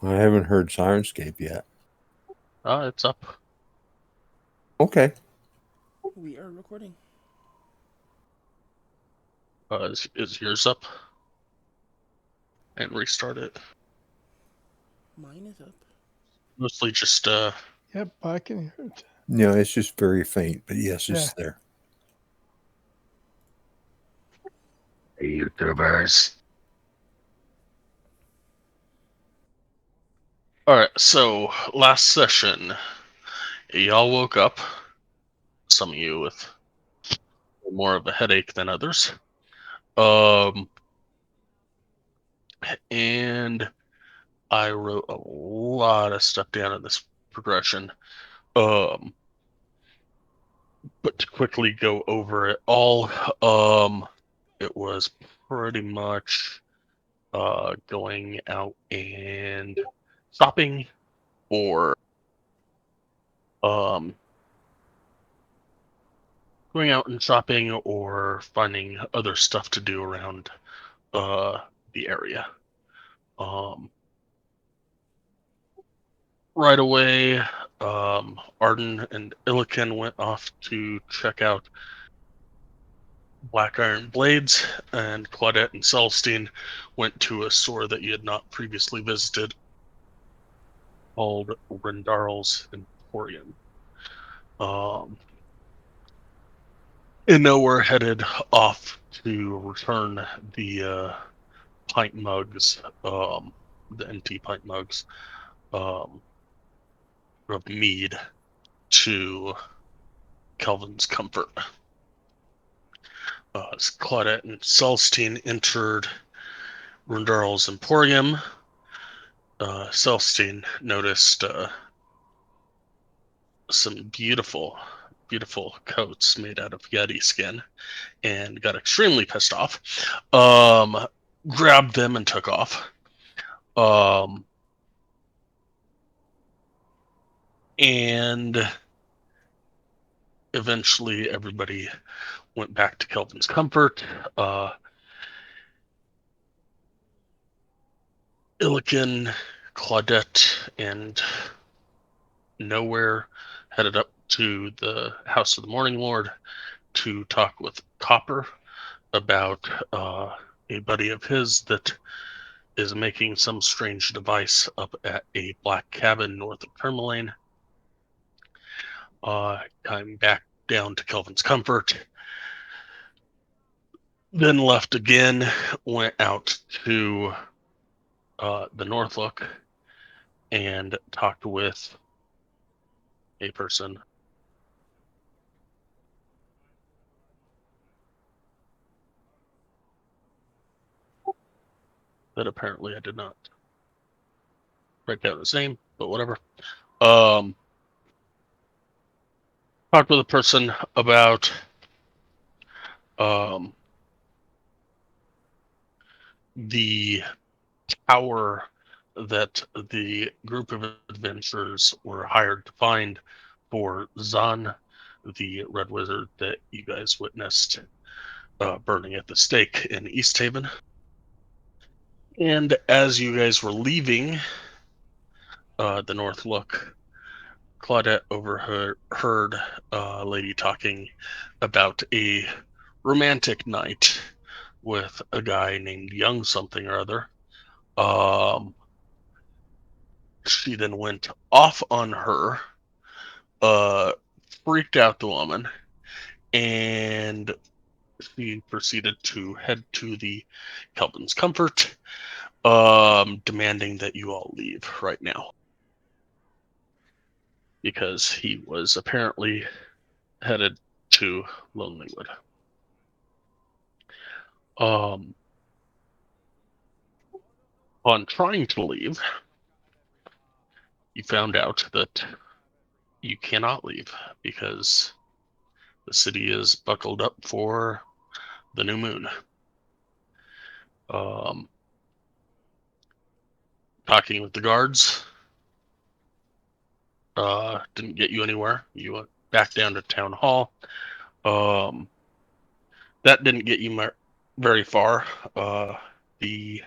I haven't heard Sirenscape yet. It's up. Okay. We are recording. Is yours up? And restart it. Mine is up. Mostly just Yep, I can hear it. No, it's just very faint, but yes, Yeah. it's there. YouTubers. All right. So last session, y'all woke up. Some of you with more of a headache than others. Um, and I wrote a lot of stuff down in this progression. Um, but to quickly go over it all, it was pretty much going out and shopping or um going out and shopping or finding other stuff to do around uh the area. Um right away, Arden and Illiken went off to check out Black Iron Blades, and Claudette and Celestine went to a store that you had not previously visited called Rendarl's Emporium. Um, and now we're headed off to return the pint mugs, the empty pint mugs um, of mead to Kelvin's Comfort. As Claudette and Celestine entered Rendarl's Emporium, Celestine noticed some beautiful, beautiful coats made out of Yeti skin and got extremely pissed off. Grabbed them and took off. And eventually everybody went back to Kelvin's Comfort. Illiken, Claudette, and Nowhere headed up to the House of the Morning Lord to talk with Copper about a buddy of his that is making some strange device up at a black cabin north of Tourmaline. Coming back down to Kelvin's Comfort. Then left again, went out to the Northlook and talked with a person that apparently I did not write down his name, but whatever. Um, Talked with a person about um, the tower that the group of adventurers were hired to find for Zahn, the Red Wizard that you guys witnessed burning at the stake in East Haven. And as you guys were leaving the North Look, Claudette overheard a lady talking about a romantic night with a guy named Young something or other. Um, she then went off on her, uh, freaked out the woman, and she proceeded to head to the Kelvin's Comfort, demanding that you all leave right now because he was apparently headed to Lonelywood. Um, on trying to leave, you found out that you cannot leave because the city is buckled up for the new moon. Um, Talking with the guards didn't get you anywhere. You went back down to town hall. Um, that didn't get you very far. The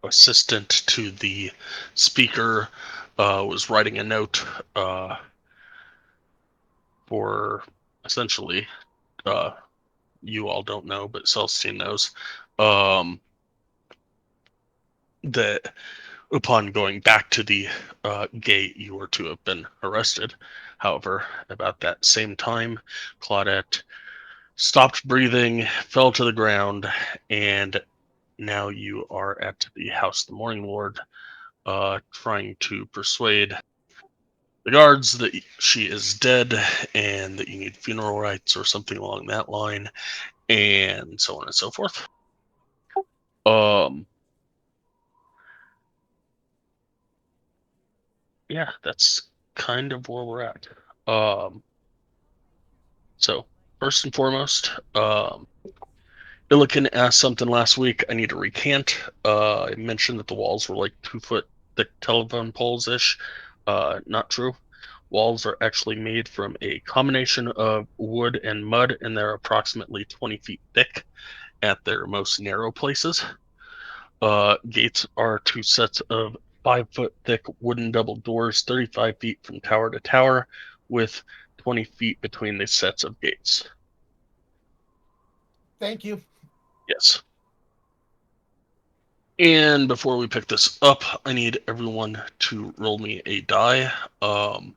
assistant to the speaker was writing a note for essentially, you all don't know, but Celestine knows, that upon going back to the gate, you were to have been arrested. However, about that same time, Claudette stopped breathing, fell to the ground, and now you are at the House of the Morning Lord, trying to persuade the guards that she is dead and that you need funeral rites or something along that line, and so on and so forth. Yeah, that's kind of where we're at. So first and foremost, Illiken asked something last week. I need to recant. I mentioned that the walls were like 2-foot thick telephone poles ish. Not true. Walls are actually made from a combination of wood and mud, and they're approximately 20 feet thick at their most narrow places. Gates are 2 sets of 5-foot thick wooden double doors, 35 feet from tower to tower, with 20 feet between the sets of gates. Thank you. Yes. And before we pick this up, I need everyone to roll me a die. We're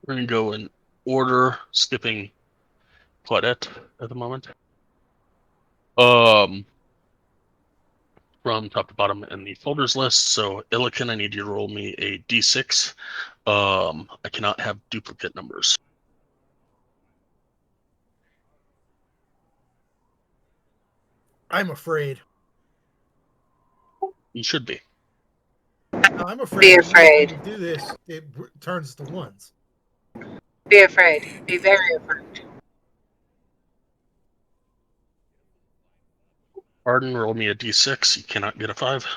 going to go in order, skipping Claudette at the moment. From top to bottom in the folders list. So Illiken, I need you to roll me a d6. I cannot have duplicate numbers. I'm afraid. You should be. No, I'm afraid. Be afraid. When you do this, it turns to ones. Be afraid. Be very afraid. Arden, roll me a d6. You cannot get a 5.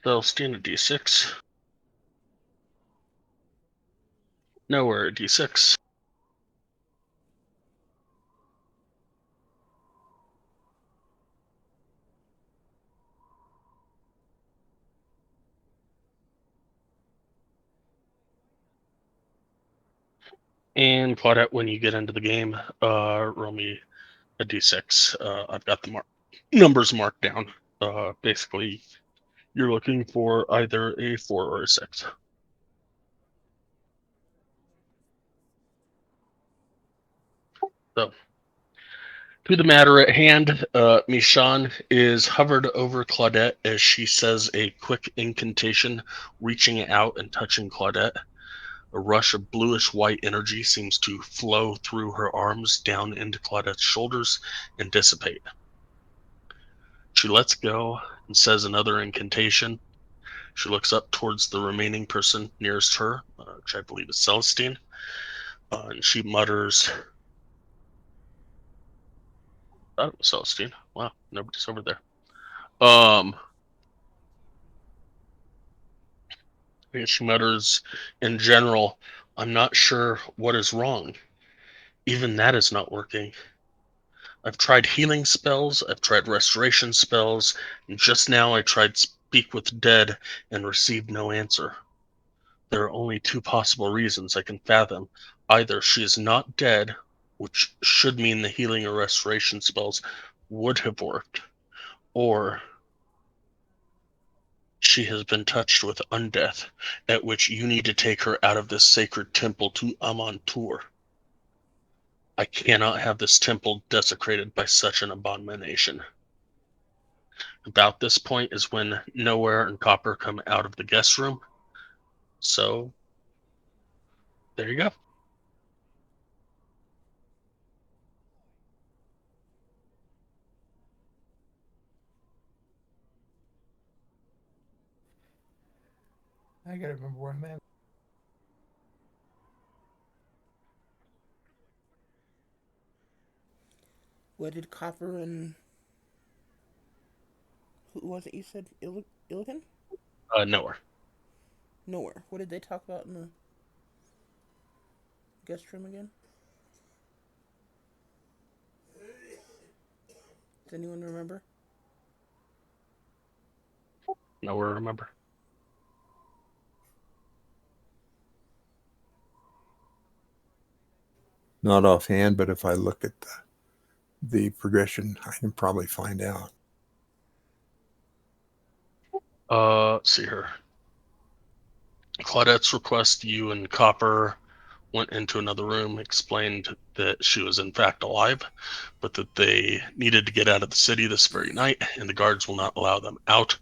Celestine, a d6. Nowhere, a d6. And Claudette, when you get into the game, roll me a d6. I've got the numbers marked down. Basically, you're looking for either a 4 or a 6. So, to the matter at hand, Mishan is hovered over Claudette as she says a quick incantation, reaching out and touching Claudette. A rush of bluish-white energy seems to flow through her arms down into Claudette's shoulders and dissipate. She lets go and says another incantation. She looks up towards the remaining person nearest her, which I believe is Celestine, and she mutters, I thought it was Celestine. Wow, nobody's over there. She mutters, in general, I'm not sure what is wrong. Even that is not working. I've tried healing spells, I've tried restoration spells, and just now I tried speak with dead and received no answer. There are only 2 possible reasons I can fathom. Either she is not dead, which should mean the healing or restoration spells would have worked, or she has been touched with undeath, at which you need to take her out of this sacred temple to Amantur. I cannot have this temple desecrated by such an abomination. About this point is when Nowhere and Copper come out of the guest room. So, there you go. I gotta remember where I'm at. What did Copper and who was it you said? Illiken? Nowhere. Nowhere. What did they talk about in the guest room again? Does anyone remember? Nowhere remember. Not offhand, but if I look at the progression, I can probably find out. Let's see here. Claudette's request, you and Copper went into another room, explained that she was in fact alive, but that they needed to get out of the city this very night, and the guards will not allow them out.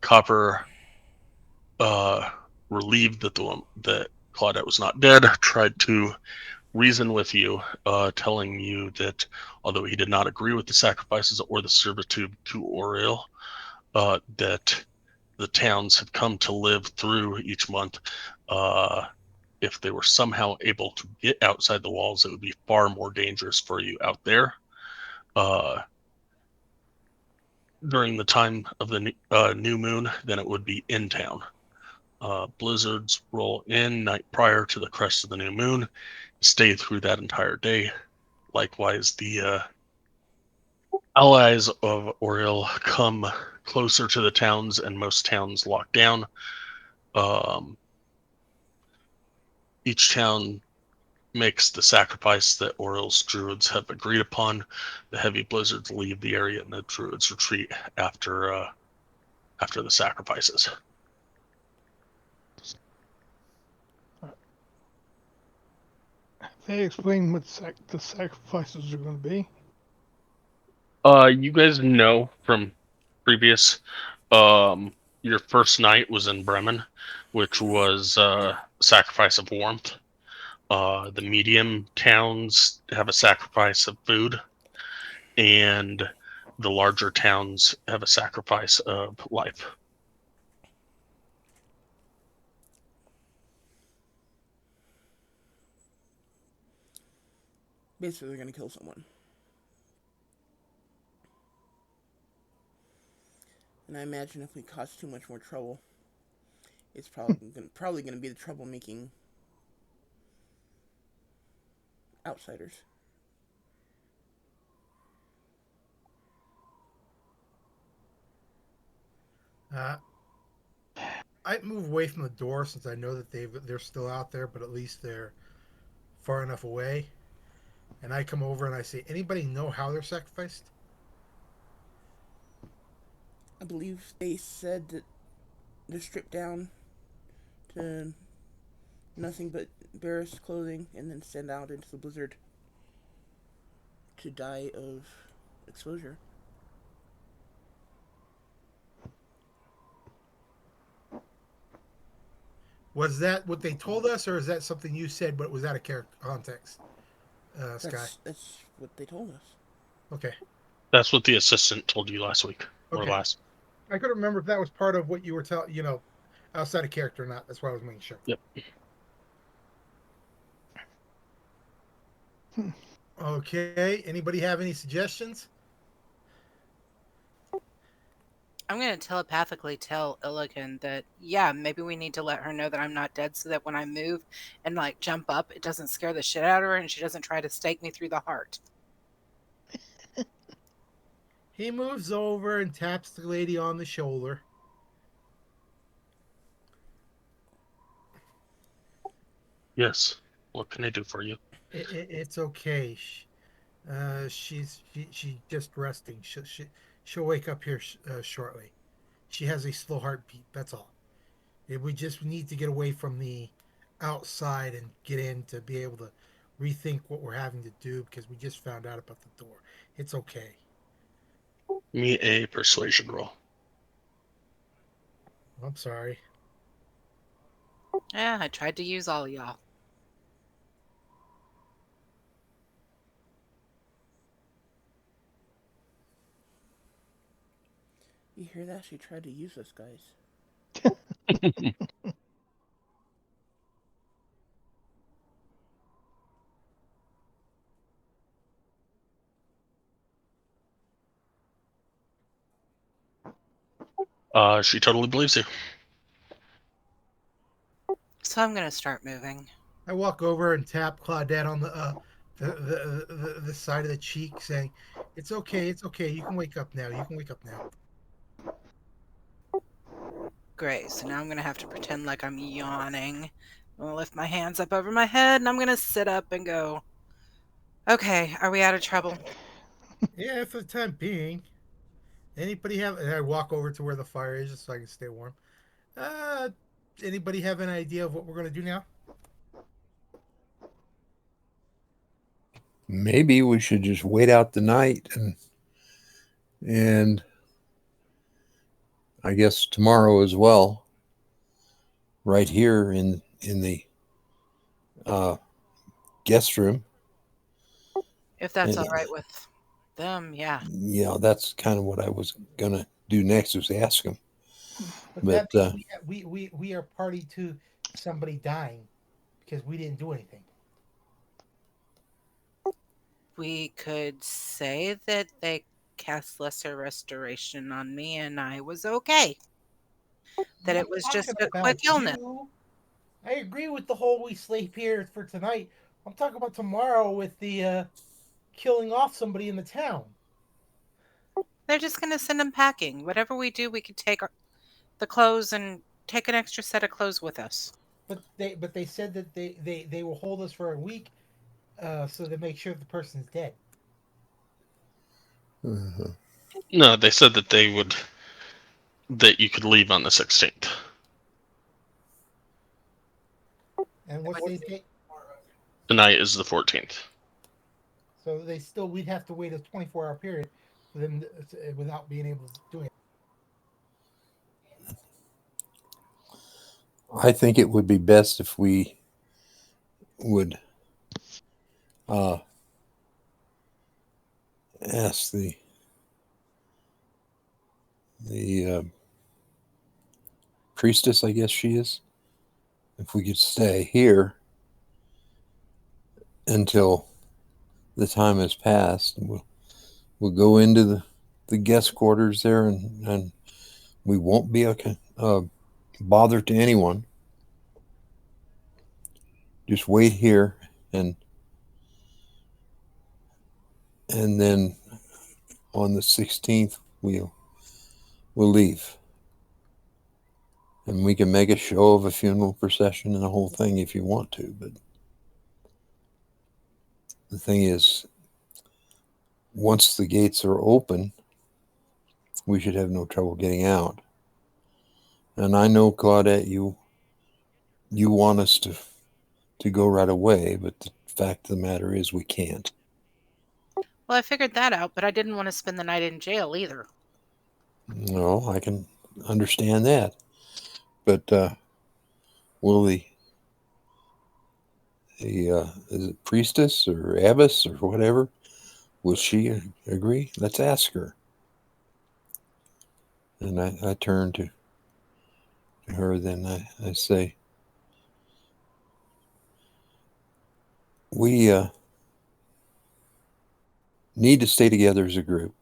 Copper, relieved that Claudette was not dead, tried to reason with you, telling you that although he did not agree with the sacrifices or the servitude to Oriel, that the towns have come to live through each month. If they were somehow able to get outside the walls, it would be far more dangerous for you out there. During the time of the new moon than it would be in town. Blizzards roll in night prior to the crest of the new moon, stay through that entire day. Likewise, the allies of Oriel come closer to the towns, and most towns lock down. Each town makes the sacrifice that Oriel's druids have agreed upon. The heavy blizzards leave the area, and the druids retreat after the sacrifices. They explain what the sacrifices are going to be. You guys know from previous, your first night was in Bremen, which was sacrifice of warmth. The medium towns have a sacrifice of food, and the larger towns have a sacrifice of life. Basically, they're gonna kill someone. And I imagine if we cause too much more trouble, it's probably gonna be the troublemaking outsiders. I move away from the door since I know that they're still out there, but at least they're far enough away. And I come over and I say, "Anybody know how they're sacrificed?" I believe they said that they're stripped down to nothing but barest clothing and then sent out into the blizzard to die of exposure. Was that what they told us, or is that something you said, but was out of character context, Sky? That's what they told us. Okay. That's what the assistant told you last week or Okay. last. I couldn't remember if that was part of what you were telling, outside of character or not. That's why I was making sure. Yep. Okay. Anybody have any suggestions? I'm going to telepathically tell Illigan that, yeah, maybe we need to let her know that I'm not dead so that when I move and, like, jump up, it doesn't scare the shit out of her and she doesn't try to stake me through the heart. He moves over and taps the lady on the shoulder. Yes. What can I do for you? It's okay. She's just resting. She'll wake up here shortly. She has a slow heartbeat. That's all. We just need to get away from the outside and get in to be able to rethink what we're having to do because we just found out about the door. It's okay. Me a persuasion roll. I'm sorry. Yeah, I tried to use all y'all. You hear that? She tried to use us, guys. She totally believes you. So I'm going to start moving. I walk over and tap Claudette on the side of the cheek, saying, It's okay. It's okay. You can wake up now. You can wake up now. Great. So now I'm going to have to pretend like I'm yawning. I'm going to lift my hands up over my head and I'm going to sit up and go, okay, are we out of trouble? Yeah, for the time being. Anybody have? And I walk over to where the fire is just so I can stay warm. Uh, anybody have an idea of what we're gonna do now? Maybe we should just wait out the night and I guess tomorrow as well, right here in the guest room. If that's And, all right with them, yeah. that's kind of what I was gonna do next, was ask them. But But that means we are party to somebody dying because we didn't do anything. We could say that they cast lesser restoration on me and I was okay. That it was just a quick illness. You. I agree with the whole we sleep here for tonight. I'm talking about tomorrow with the killing off somebody in the town. They're just going to send them packing. Whatever we do, we could take the clothes and take an extra set of clothes with us. But they said that they will hold us for a week, so they make sure the person's dead. No, they said that that you could leave on the 16th. And what's the date? Tonight is the 14th. So we'd have to wait a 24-hour period for them without being able to do it. I think it would be best if we would ask the priestess, I guess she is, if we could stay here until the time has passed. We'll go into the guest quarters there, and we won't be a bother to anyone. Just wait here, and then on the 16th we'll leave, and we can make a show of a funeral procession and the whole thing if you want to. But the thing is, once the gates are open, we should have no trouble getting out. And I know, Claudette, you want us to go right away, but the fact of the matter is we can't. Well, I figured that out, but I didn't want to spend the night in jail either. No, I can understand that. But will the is it priestess or abbess or whatever, will she agree? Let's ask her. And I turn to her, then I say, we need to stay together as a group.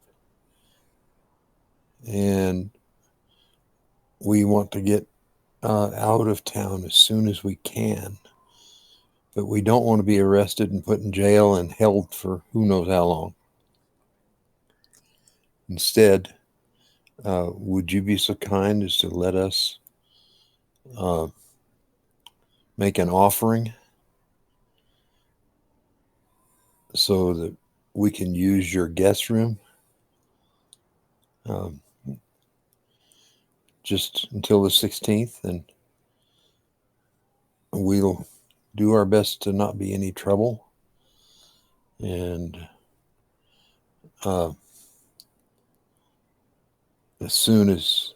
And we want to get out of town as soon as we can. But we don't want to be arrested and put in jail and held for who knows how long. Instead, would you be so kind as to let us make an offering so that we can use your guest room just until the 16th, and we'll do our best to not be any trouble. And as soon as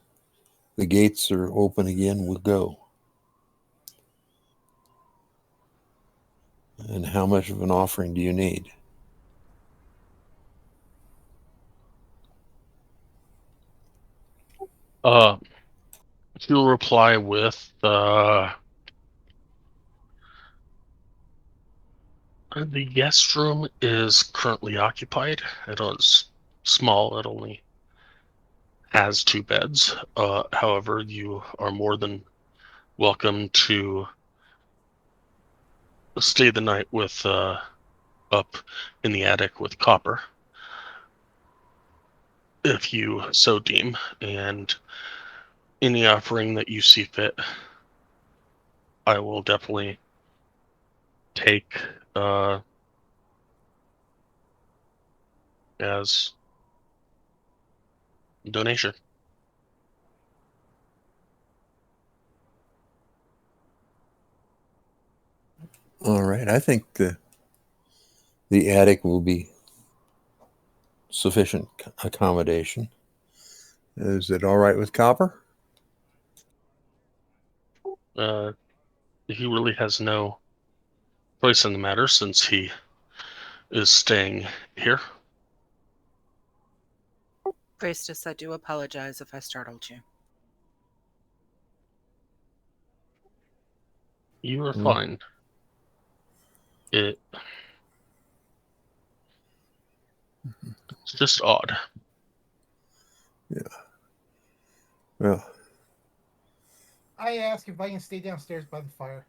the gates are open again, we'll go. And how much of an offering do you need? She'll reply with the guest room is currently occupied. It is small. It only has 2 beds. However, you are more than welcome to stay the night with up in the attic with Copper. if you so deem, and any offering that you see fit, I will definitely take as donation. All right. I think the attic will be sufficient accommodation. Is it all right with Copper? He really has no choice in the matter since he is staying here. Priestess, I do apologize if I startled you. You are fine. It's just odd. Yeah. Well, I ask if I can stay downstairs by the fire.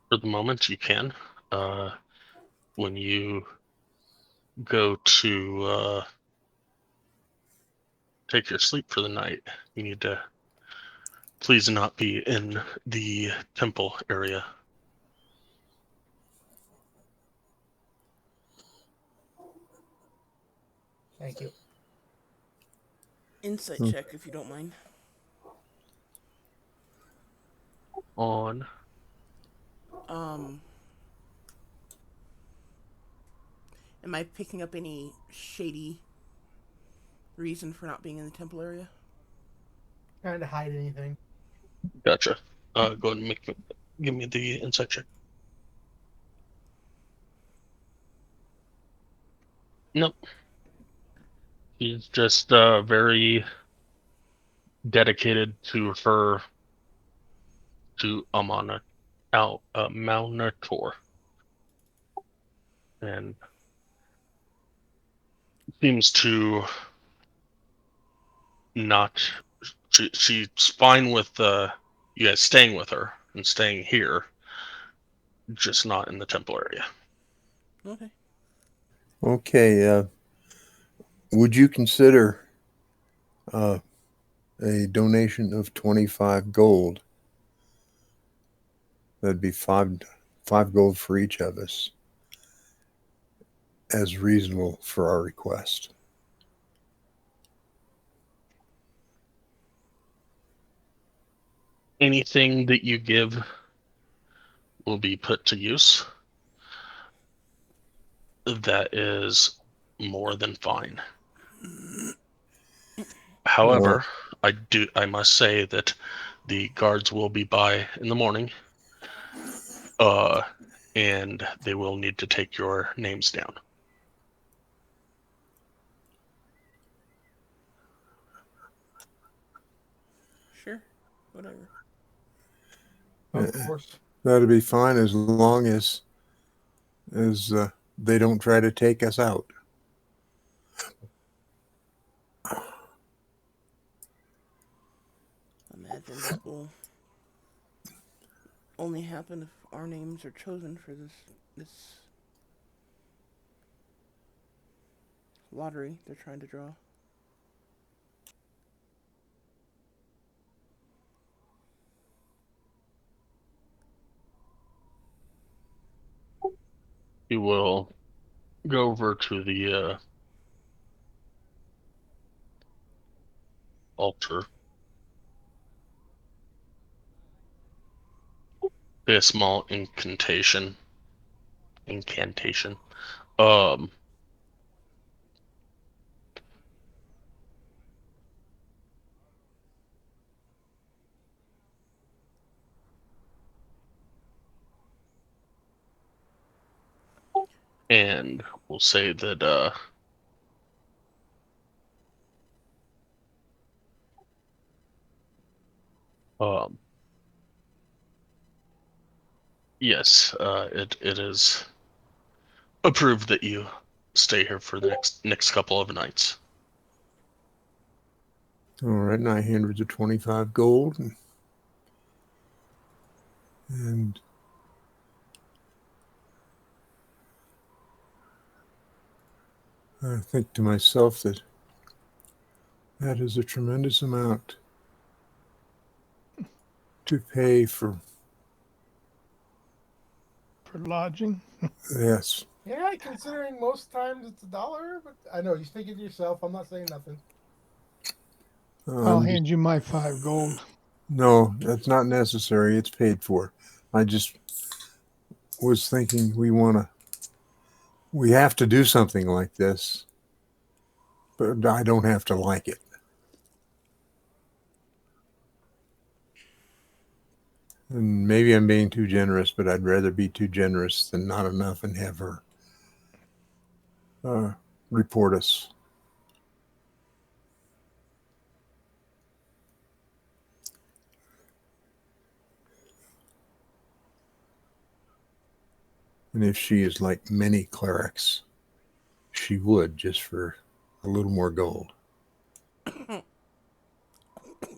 For the moment, you can. When you go to take your sleep for the night, you need to please not be in the temple area. Thank you. Insight check, if you don't mind. On Am I picking up any shady reason for not being in the temple area? Trying to hide anything. Gotcha. Go ahead and give me the insight check. Nope. He's just very dedicated to her to Malnator, and seems to not. She's fine with you guys staying with her and staying here, just not in the temple area. Okay. okay. Would you consider a donation of 25 gold? That'd be five gold for each of us, as reasonable for our request. Anything that you give will be put to use. That is more than fine. However, I must say that the guards will be by in the morning, and they will need to take your names down. Sure. Whatever. Of course. That'd be fine as long as they don't try to take us out. Imagine that will only happen if our names are chosen for this lottery they're trying to draw. You will go over to the altar. A small incantation. And we'll say that yes, it is approved that you stay here for the next couple of nights. All right, and I hand her the 25 gold, and I think to myself that is a tremendous amount to pay for. For lodging. Yes. Yeah, considering most times it's $1, but I know you speak it yourself. I'm not saying nothing. I'll hand you my 5 gold. No, that's not necessary. It's paid for. I just was thinking we have to do something like this, but I don't have to like it. And maybe I'm being too generous, but I'd rather be too generous than not enough and have her report us. And if she is like many clerics, she would just for a little more gold.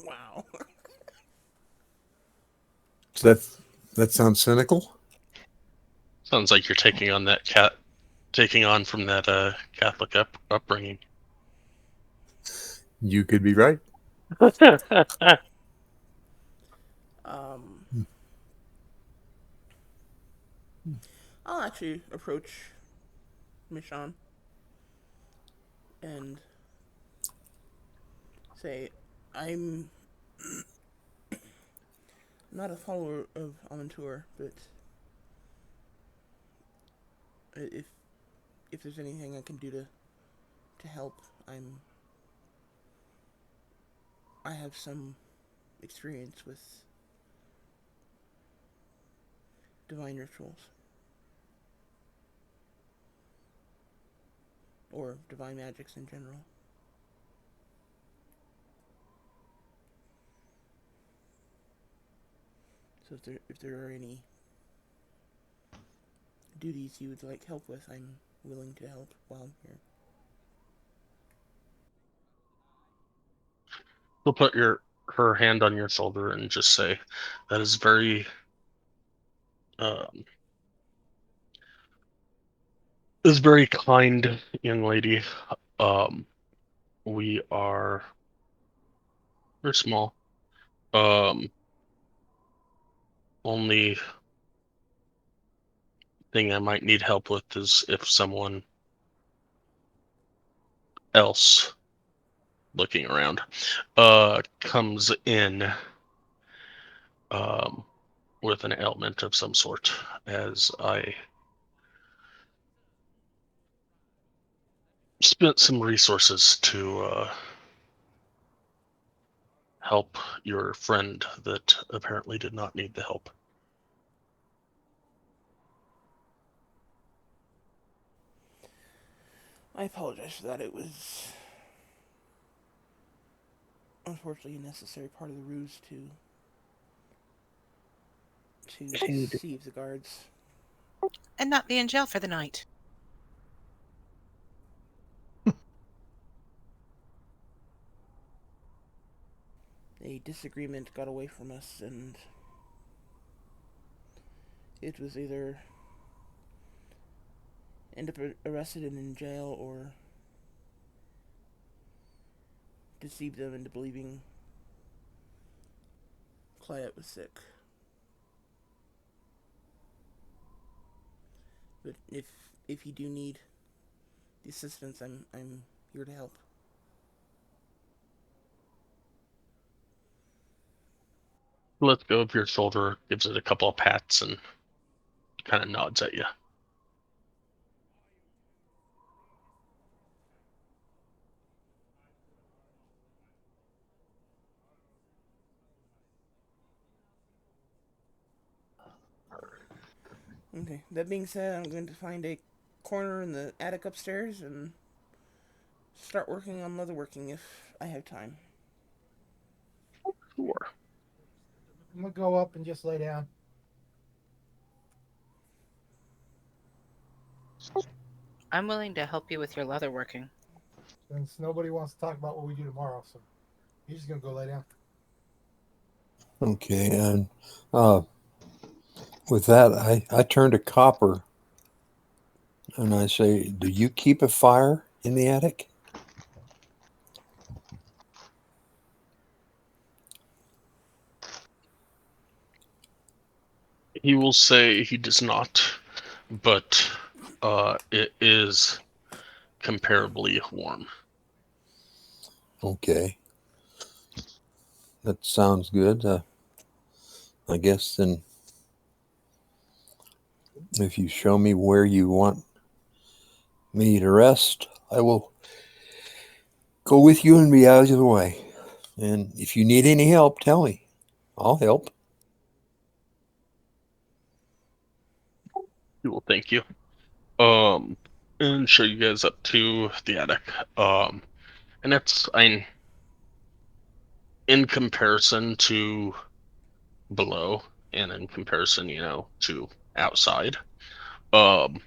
Wow. Does that sounds cynical? Sounds like you're taking on from that Catholic upbringing. You could be right. I'll actually approach Michonne and say, I'm not a follower of Aventur, but if there's anything I can do to help, I have some experience with divine rituals or divine magics in general. So if there are any duties you would like help with, I'm willing to help while I'm here. She'll put her hand on your shoulder and just say, "That is very kind, young lady. We're small. Only thing I might need help with is if someone else looking around comes in with an ailment of some sort, as I spent some resources to help your friend that apparently did not need the help." I apologize for that. It was unfortunately a necessary part of the ruse to deceive the guards. And not be in jail for the night. A disagreement got away from us, and it was either end up arrested and in jail or deceive them into believing Claudette was sick. But if you do need the assistance, I'm here to help. Lets go of your shoulder, gives it a couple of pats, and kind of nods at you. Okay. That being said, I'm going to find a corner in the attic upstairs and start working on leatherworking if I have time. Sure. I'm gonna go up and just lay down. I'm willing to help you with your leatherworking. Since nobody wants to talk about what we do tomorrow, so he's just gonna go lay down. Okay, and with that, I turn to Copper and I say, "Do you keep a fire?" in the attic? He will say he does not, but it is comparably warm. Okay. That sounds good. I guess then if you show me where you want me to rest, I will go with you and be out of the way. And if you need any help, tell me. I'll help. He will thank you. And show you guys up to the attic. And it's in comparison to below, and in comparison, to outside. When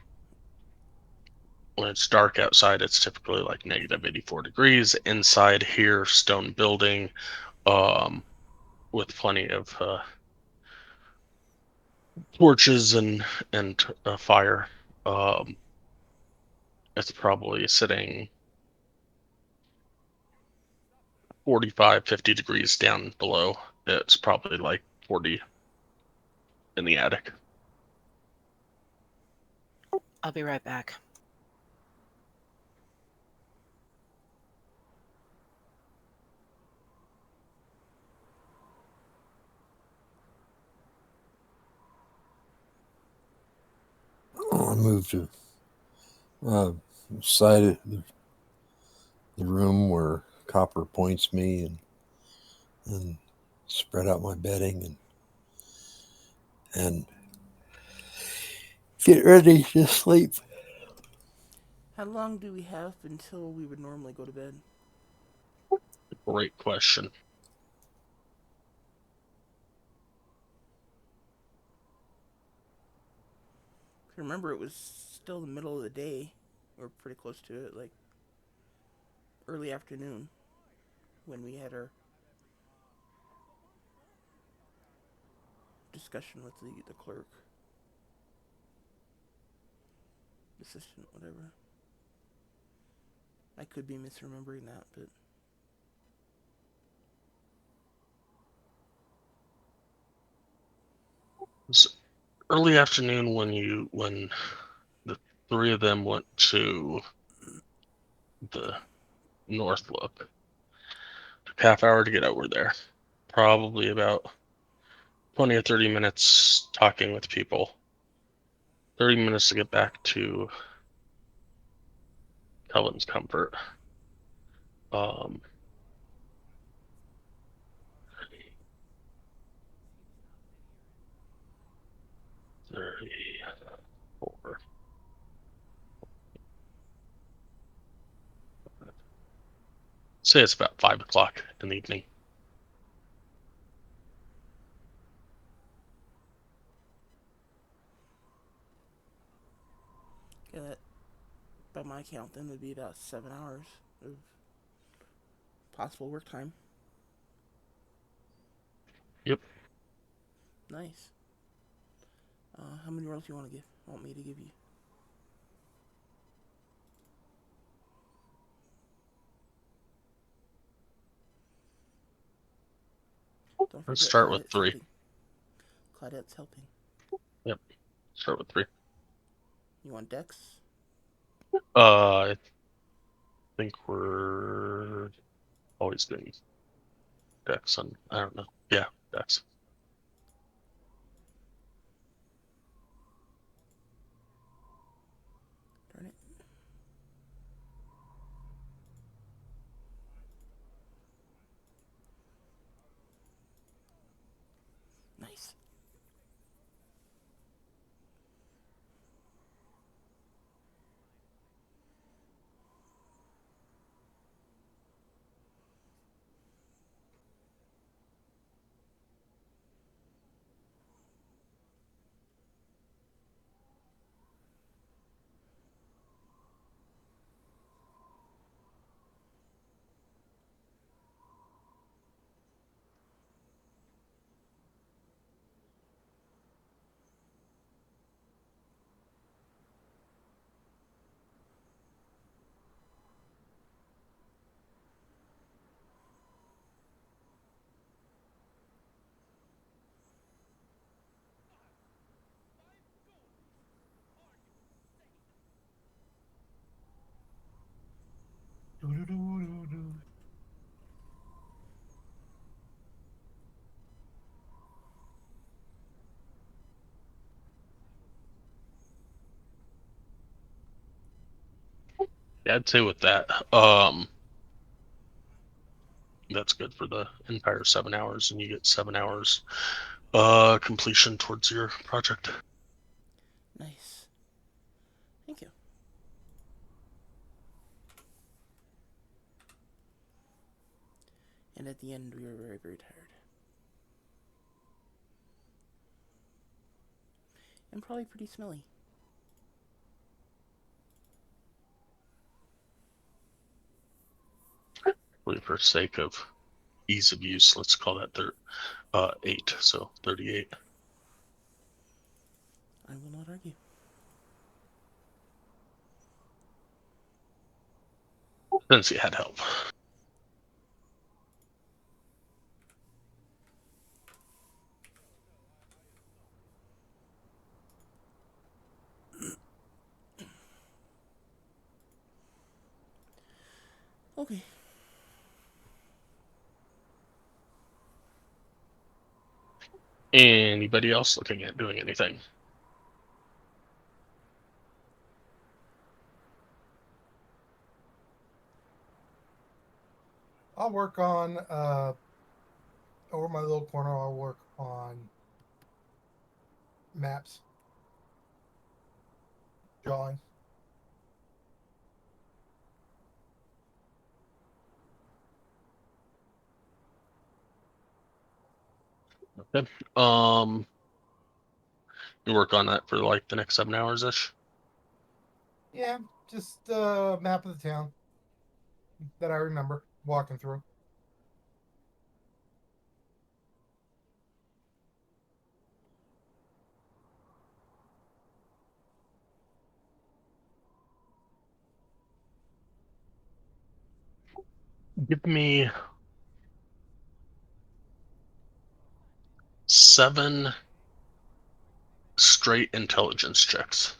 it's dark outside, it's typically like negative 84 degrees. Inside here, stone building, with plenty of torches and fire. It's probably sitting 45, 50 degrees down below. It's probably like 40 in the attic. I'll be right back. I move to side of the room where Copper points me and spread out my bedding and get ready to sleep. How long do we have until we would normally go to bed? Great question. Remember, it was still the middle of the day, or pretty close to it, like early afternoon, when we had our discussion with the clerk, assistant, whatever. I could be misremembering that, but It's early afternoon when the three of them went to the North Look. Took half hour to get over there. Probably about 20 or 30 minutes talking with people. 30 minutes to get back to Cullen's comfort. 34. Say it's about 5 o'clock in the evening. yeah, that, by my count, then would be about 7 hours of possible work time. Yep. Nice. How many rolls do you want me to give you? Don't Let's forget start with 3. Helping. Claudette's helping. Yep. Start with 3. You want Dex? I think we're always doing Dex on, I don't know. Yeah, Dex. Darn it. Nice. Yeah, I'd say with that, that's good for the entire 7 hours, and you get 7 hours completion towards your project. Nice. Thank you. And at the end, we were very, very tired. And probably pretty smelly. For sake of ease of use, let's call that 8, so 38. I will not argue. Since you had help. Okay. Anybody else looking at doing anything? I'll work on over my little corner. I'll work on maps, drawing. Okay. You work on that for like the next 7 hours ish. Yeah, just map of the town that I remember walking through. Give me 7 straight intelligence checks.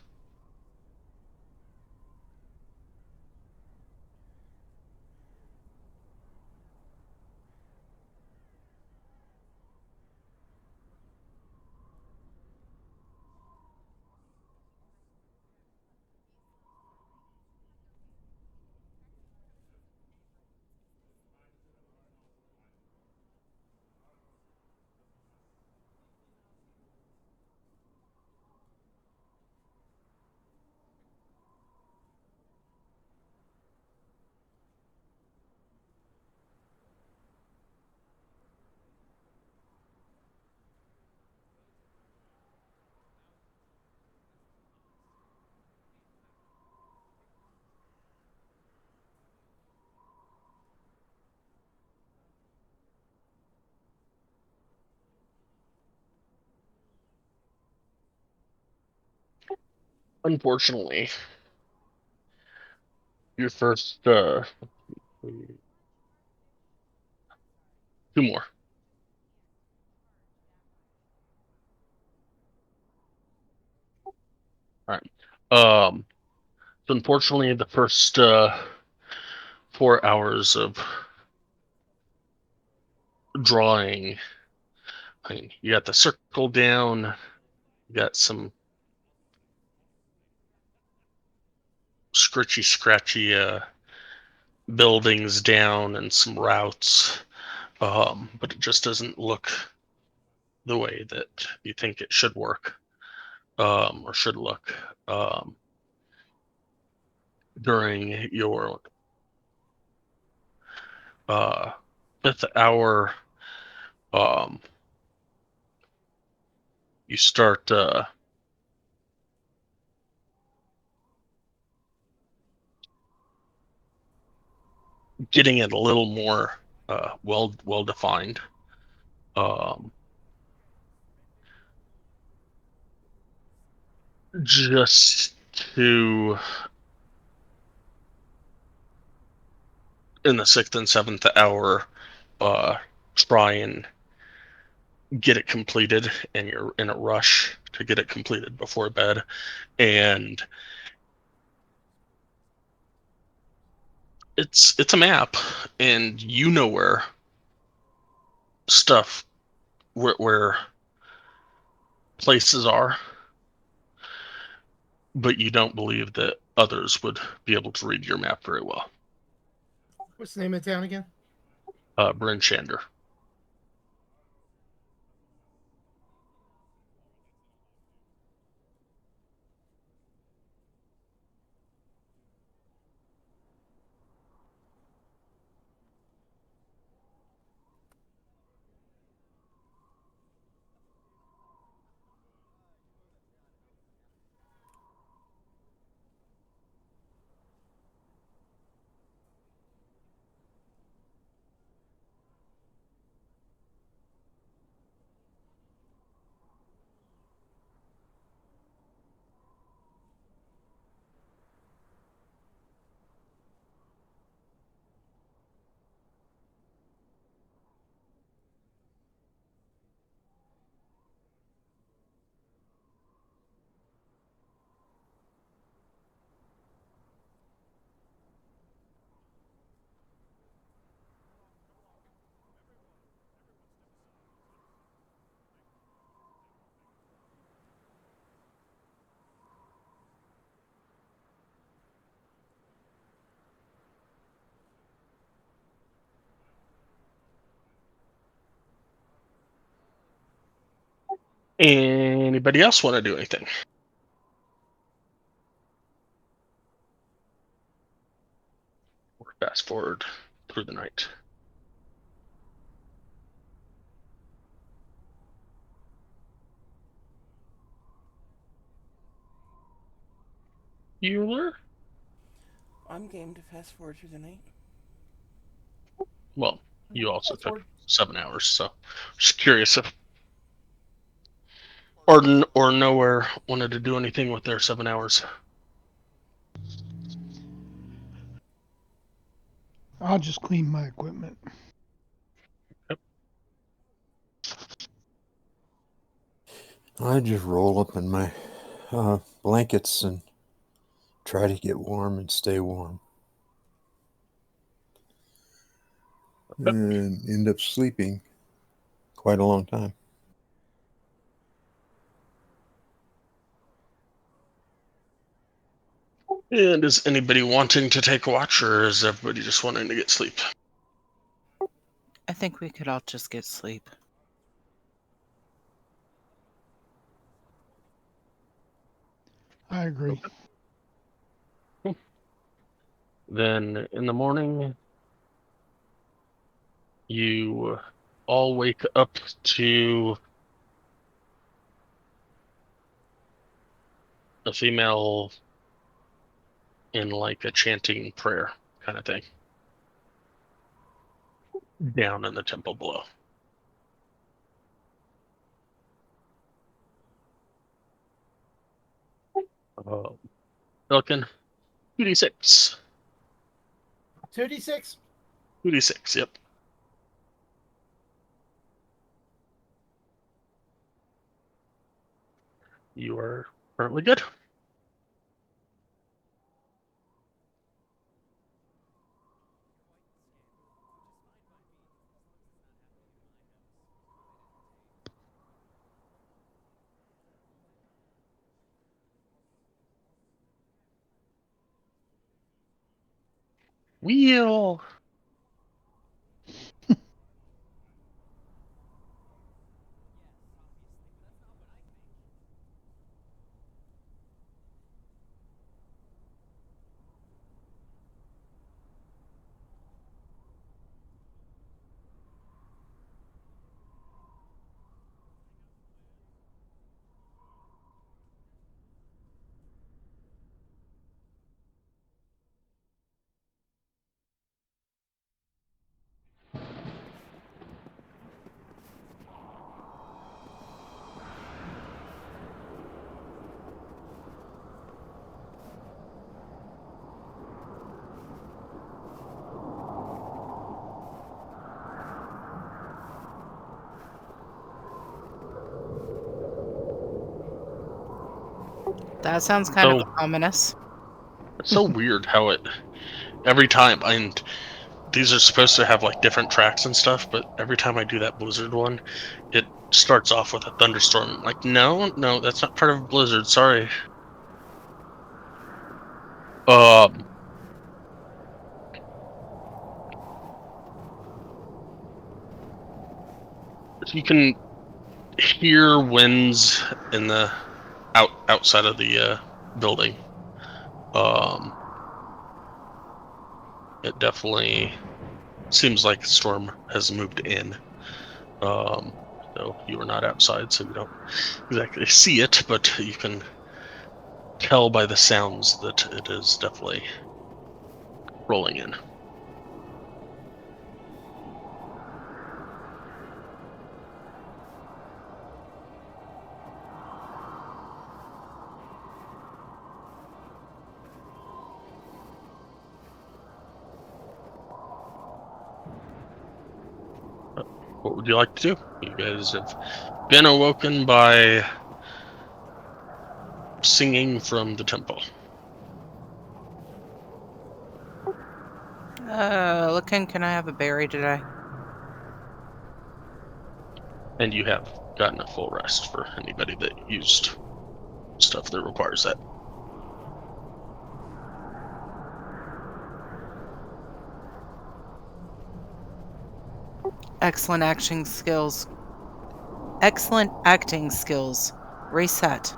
Unfortunately, your first 2 more. All right. So unfortunately, the first 4 hours of drawing, I mean, you got the circle down, you got some scratchy buildings down and some routes, but it just doesn't look the way that you think it should work, or should look. During your 5th hour, you start getting it a little more well defined. Just to, in the 6th and 7th hour, try and get it completed, and you're in a rush to get it completed before bed, and it's a map, and you know where stuff, where places are, but you don't believe that others would be able to read your map very well. What's the name of the town again? Bryn Shander. Anybody else want to do anything? Or fast forward through the night. Bueller? I'm game to fast forward through the night. Well, you also took 7 hours, so just curious if Arden or Nowhere wanted to do anything with their 7 hours. I'll just clean my equipment. Yep. I just roll up in my blankets and try to get warm and stay warm. Yep. And end up sleeping quite a long time. And is anybody wanting to take a watch, or is everybody just wanting to get sleep? I think we could all just get sleep. I agree. Okay. Cool. Then in the morning, you all wake up to a female in like a chanting prayer kind of thing down in the temple below. Pelican, 2d6. 2d6. 2d6, yep. You are currently good. Wheel. That sounds kind of ominous. It's so weird how it every time, and these are supposed to have like different tracks and stuff, but every time I do that blizzard one, it starts off with a thunderstorm. Like, no, that's not part of Blizzard. Sorry. You can hear winds in the outside of the building. It definitely seems like the storm has moved in. So you are not outside, so you don't exactly see it, but you can tell by the sounds that it is definitely rolling in. What would you like to do? You guys have been awoken by singing from the temple. Looking, can I have a berry today? And you have gotten a full rest for anybody that used stuff that requires that. Excellent acting skills. Excellent acting skills. Reset.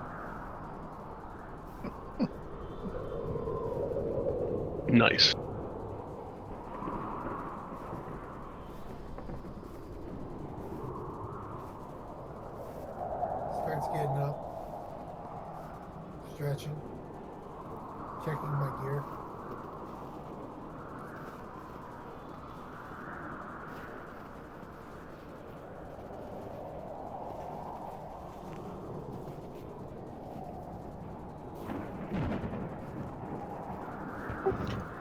Nice. Starts getting up, stretching, checking my gear.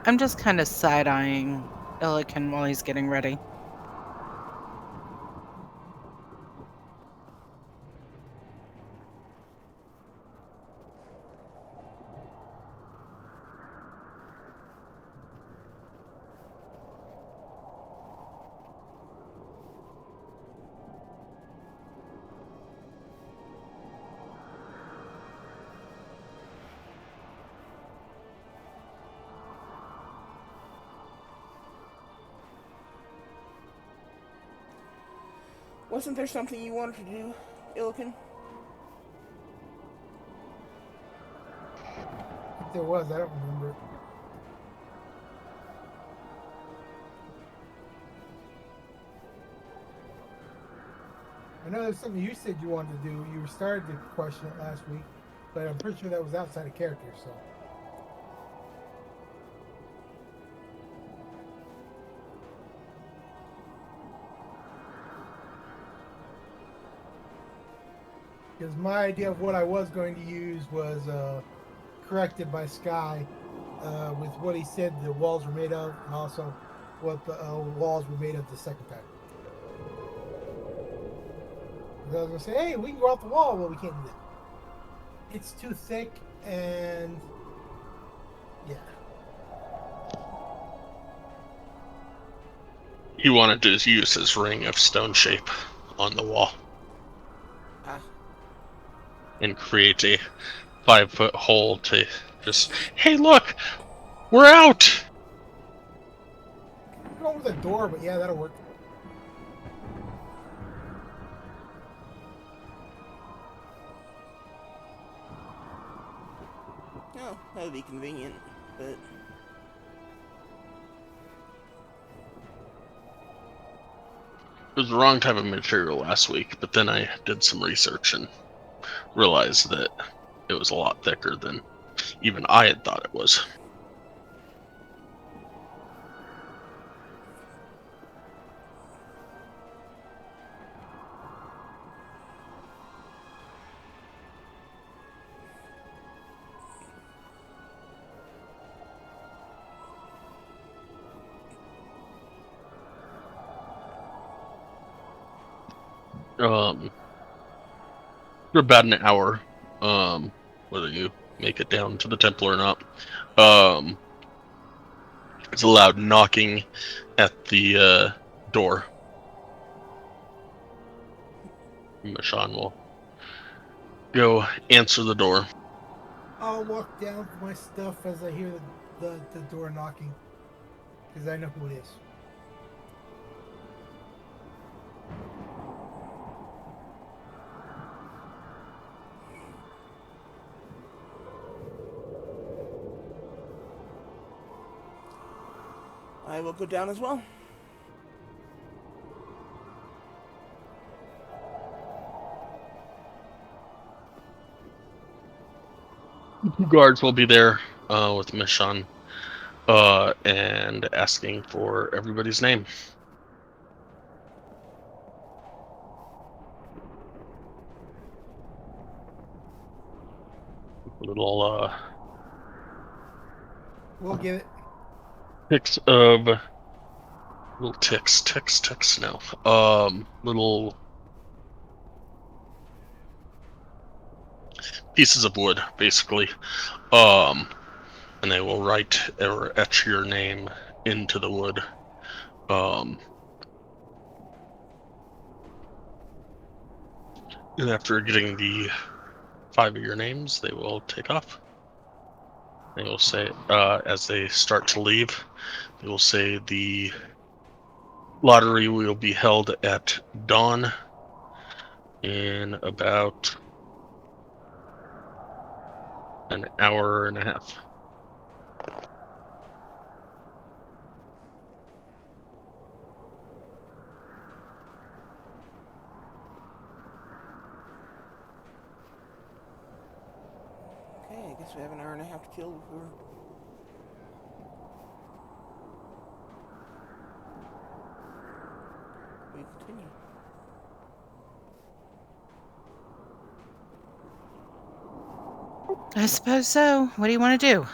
I'm just kind of side-eyeing Illiken while he's getting ready. Wasn't there something you wanted to do, Illiken? If there was, I don't remember. I know there's something you said you wanted to do. You started to question it last week, but I'm pretty sure that was outside of character, so. Because my idea of what I was going to use was corrected by Sky with what he said the walls were made of, and also what the walls were made of the second time. I was going to say, hey, we can go off the wall. Well, we can't do that. It's too thick, and yeah. He wanted to use his ring of stone shape on the wall and create a 5-foot hole to just, hey, look, we're out. Go with a door, but yeah, that'll work. Oh, that would be convenient, but... It was the wrong type of material last week, but then I did some research and realized that it was a lot thicker than even I had thought it was. For about an hour, whether you make it down to the temple or not. It's a loud knocking at the door. Michonne will go answer the door. I'll walk down for my stuff as I hear the door knocking, because I know who it is. I will go down as well. Two guards will be there with Mishon and asking for everybody's name. Little We'll get it. ticks of little ticks now. Little pieces of wood, basically. And they will write or etch your name into the wood. And after getting the 5 of your names, they will take off. They will say, as they start to leave, they will say the lottery will be held at dawn in about an hour and a half. Okay, I guess we have an hour and a half to kill before we continue. I suppose so. What do you want to do?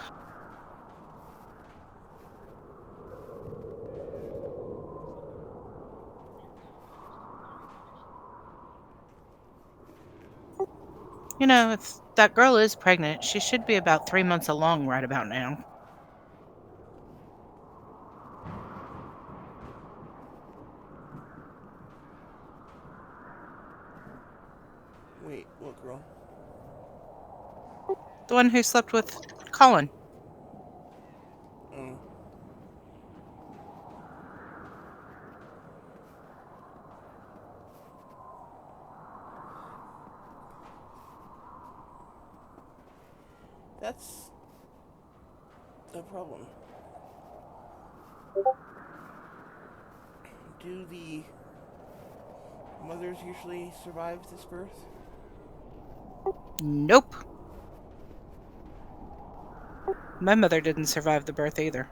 You know, if that girl is pregnant, she should be about 3 months along right about now. Wait, what girl? The one who slept with Colin. Oh. That's the problem. Do the mothers usually survive this birth? Nope. My mother didn't survive the birth either.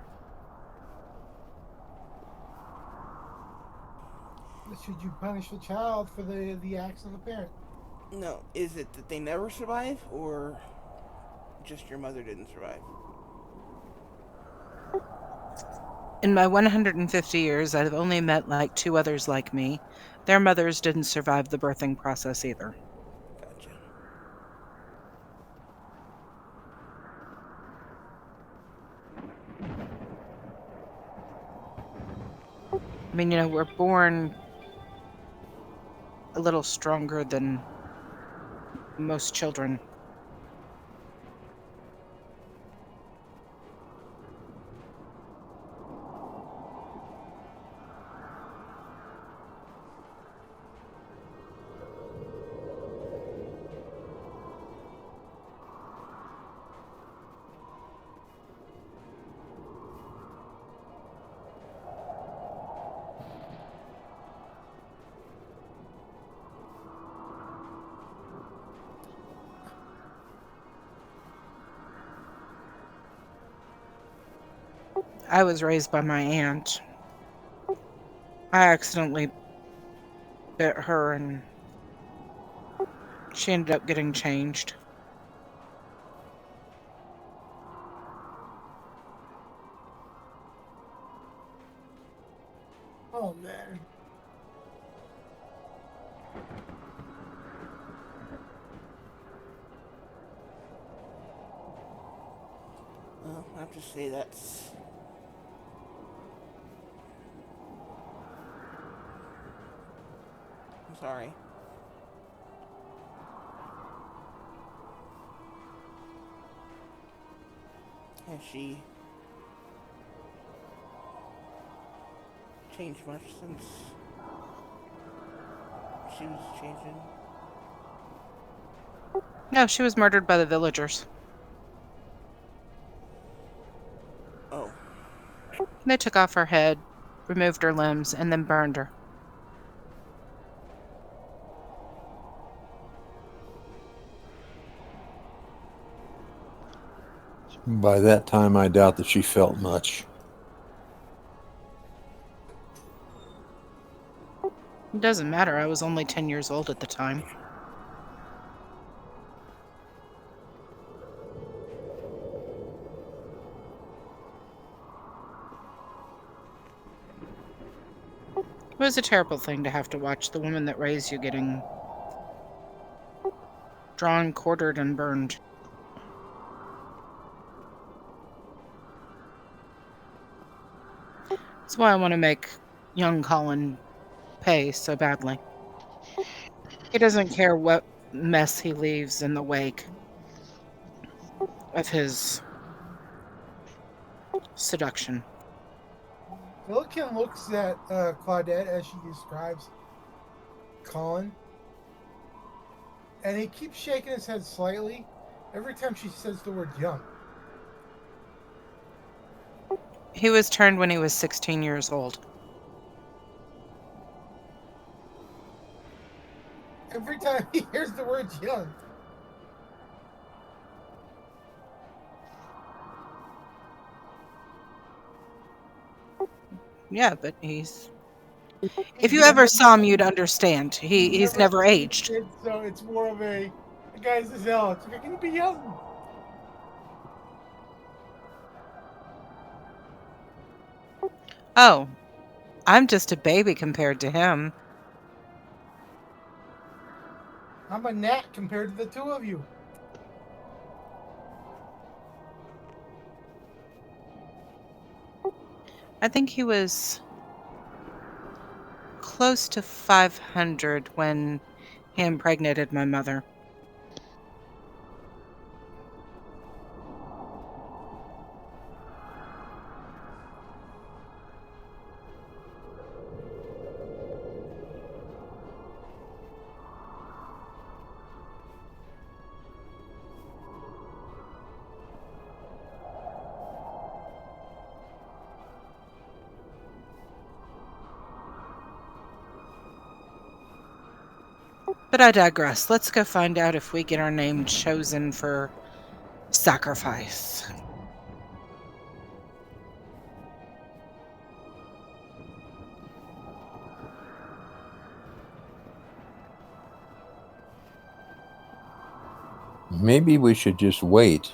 Should you punish the child for the acts of the parent? No, is it that they never survive, or just your mother didn't survive? In my 150 years, I've only met like 2 others like me. Their mothers didn't survive the birthing process either. Gotcha. I mean, you know, we're born a little stronger than most children. I was raised by my aunt. I accidentally bit her and she ended up getting changed. Oh man. Well, I have to say that's... I'm sorry. Has she changed much since she was changing? No, she was murdered by the villagers. Oh, They took off her head, removed her limbs, and then burned her. By that time, I doubt that she felt much. It doesn't matter, I was only 10 years old at the time. It was a terrible thing to have to watch the woman that raised you getting drawn, quartered, and burned. That's why I want to make young Colin pay so badly. He doesn't care what mess he leaves in the wake of his seduction. Milliken looks at Claudette as she describes Colin, and he keeps shaking his head slightly every time she says the word young. He was turned when he was 16 years old. Every time he hears the word young. Yeah, but he's... If you ever saw him, you'd understand. He's never aged. So it's more of a guy's this Alex. Can you be young? Oh, I'm just a baby compared to him. I'm a gnat compared to the two of you. I think he was close to 500 when he impregnated my mother. But I digress. Let's go find out if we get our name chosen for sacrifice. Maybe we should just wait.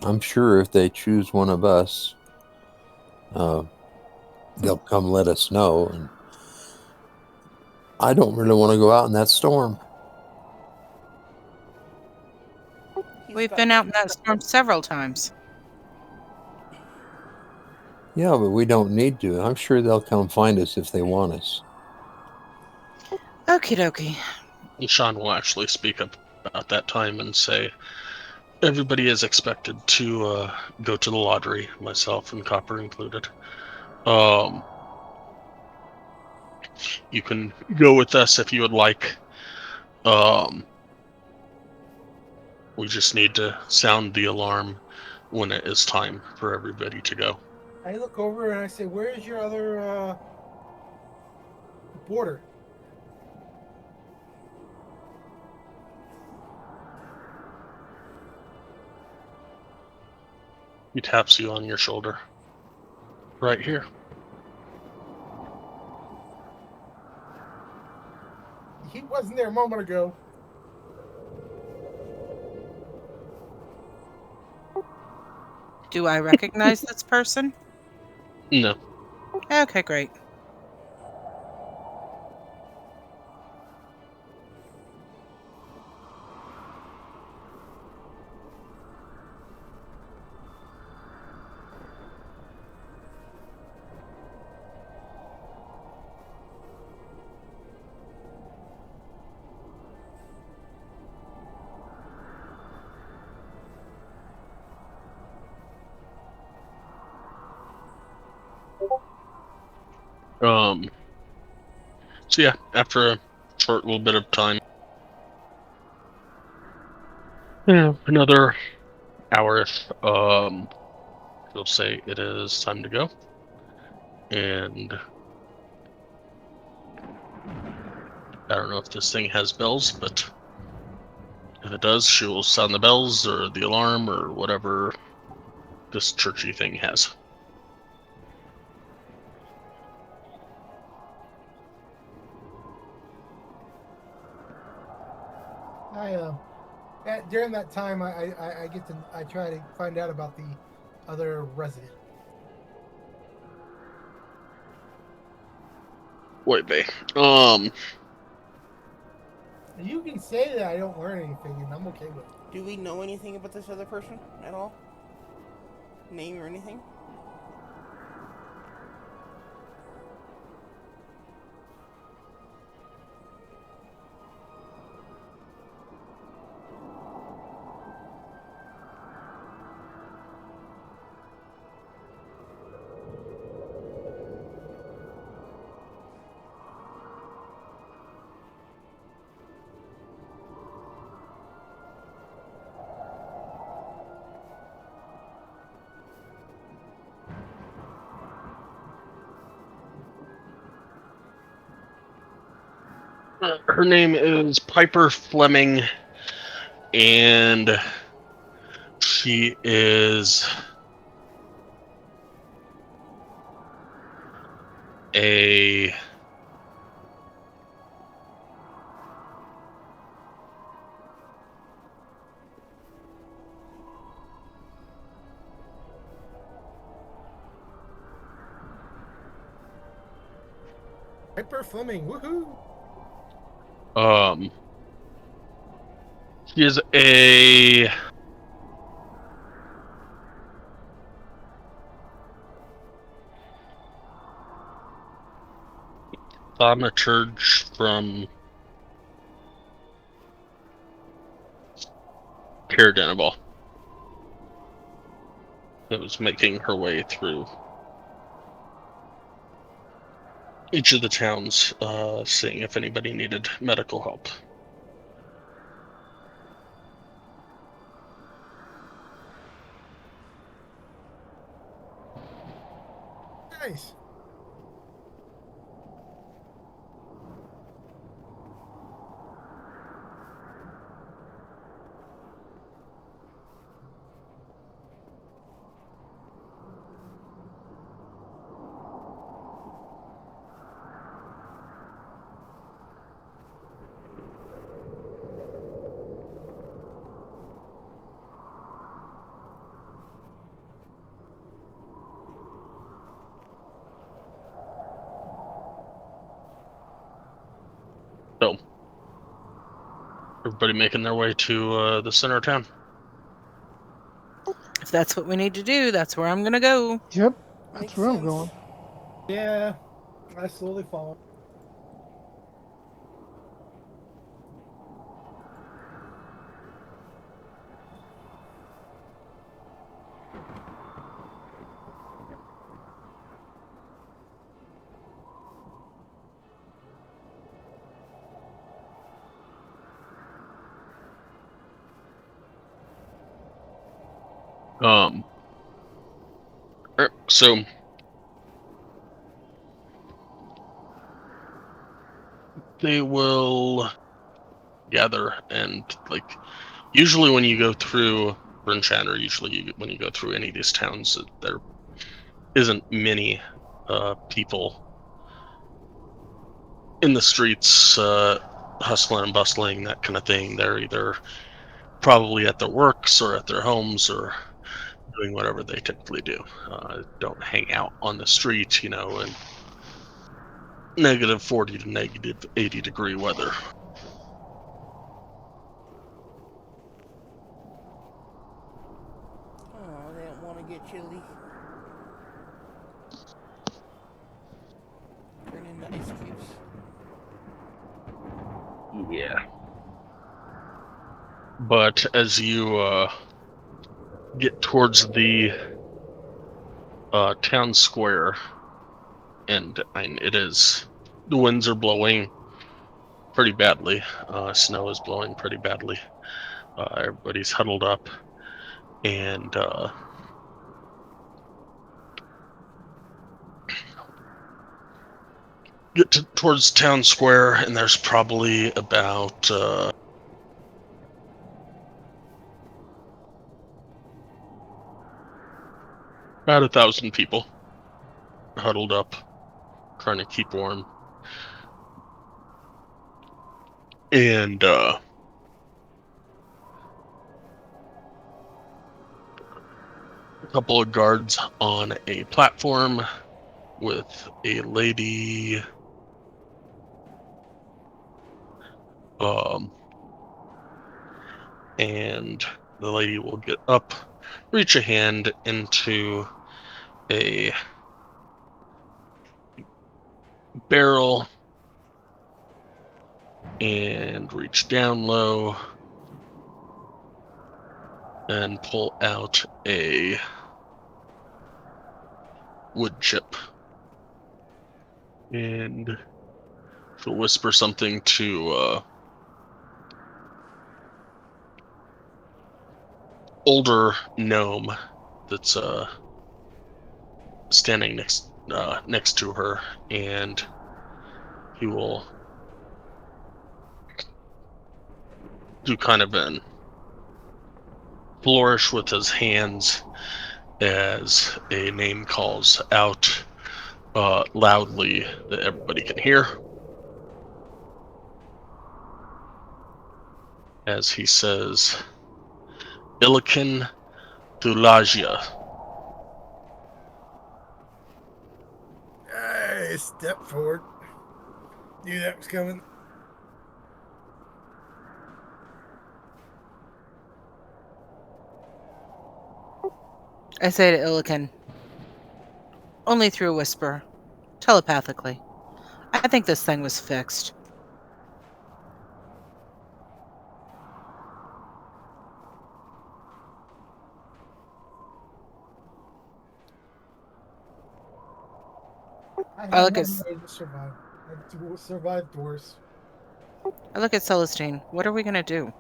I'm sure if they choose one of us, they'll come let us know. And I don't really want to go out in that storm. We've been out in that storm several times. Yeah, but we don't need to. I'm sure they'll come find us if they want us. Okie dokie. And Sean will actually speak up about that time and say, everybody is expected to go to the lottery, myself and Copper included. You can go with us if you would like. We just need to sound the alarm when it is time for everybody to go. I look over and I say, "Where is your other border?" He taps you on your shoulder. Right here. He wasn't there a moment ago. Do I recognize this person? No. Okay, great. So yeah, after a short little bit of time, another hour, we'll say it is time to go. And I don't know if this thing has bells, but if it does, she will sound the bells or the alarm or whatever this churchy thing has. During that time, I try to find out about the other resident. Wait, bae. You can say that I don't learn anything, and I'm okay with it. Do we know anything about this other person at all? Name or anything? Her name is Piper Fleming, and she is a Hyper Fleming, woohoo! she is a thaumaturge from Caradenival that was making her way through each of the towns, seeing if anybody needed medical help. Nice. So, everybody making their way to the center of town. If that's what we need to do, that's where I'm gonna go. Yep, that's Makes where I'm sense. going. Yeah, I slowly follow. So they will gather, and like usually when you go through Brinchan, or when you go through any of these towns, there isn't many people in the streets hustling and bustling, that kind of thing. They're either probably at their works or at their homes or doing whatever they typically do. Don't hang out on the street, in negative 40 to negative 80 degree weather. Oh, they don't want to get chilly. Turn into ice cubes. Yeah. But as you get towards the town square and it is. The winds are blowing pretty badly. Snow is blowing pretty badly. Everybody's huddled up, and get towards town square, and there's probably about 1,000 people huddled up, trying to keep warm. And a couple of guards on a platform with a lady and the lady will get up, reach a hand into a barrel and reach down low and pull out a wood chip. And she'll whisper something to older gnome that's standing next to her, and he will do kind of an flourish with his hands as a name calls out loudly that everybody can hear, as he says, Ilikin Thulagia. I step forward. Knew that was coming. I say to Ilikin, only through a whisper, telepathically. I think this thing was fixed. I look at to survive. I survived worse. Celestine. What are we gonna do?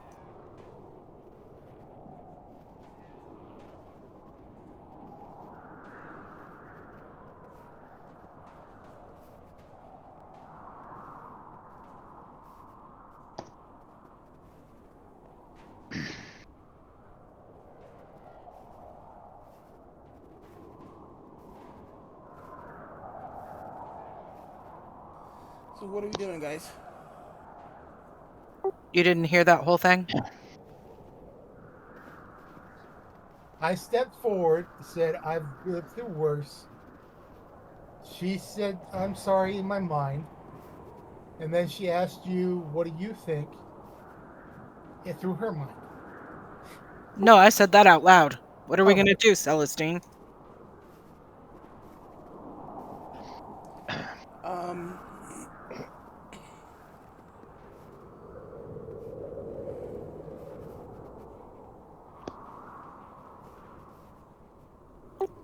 So what are we doing, guys? You didn't hear that whole thing? I stepped forward, said, I've lived through worse. She said, I'm sorry in my mind. And then she asked you, what do you think? It through her mind. No, I said that out loud. What are we Oh. gonna do, Celestine?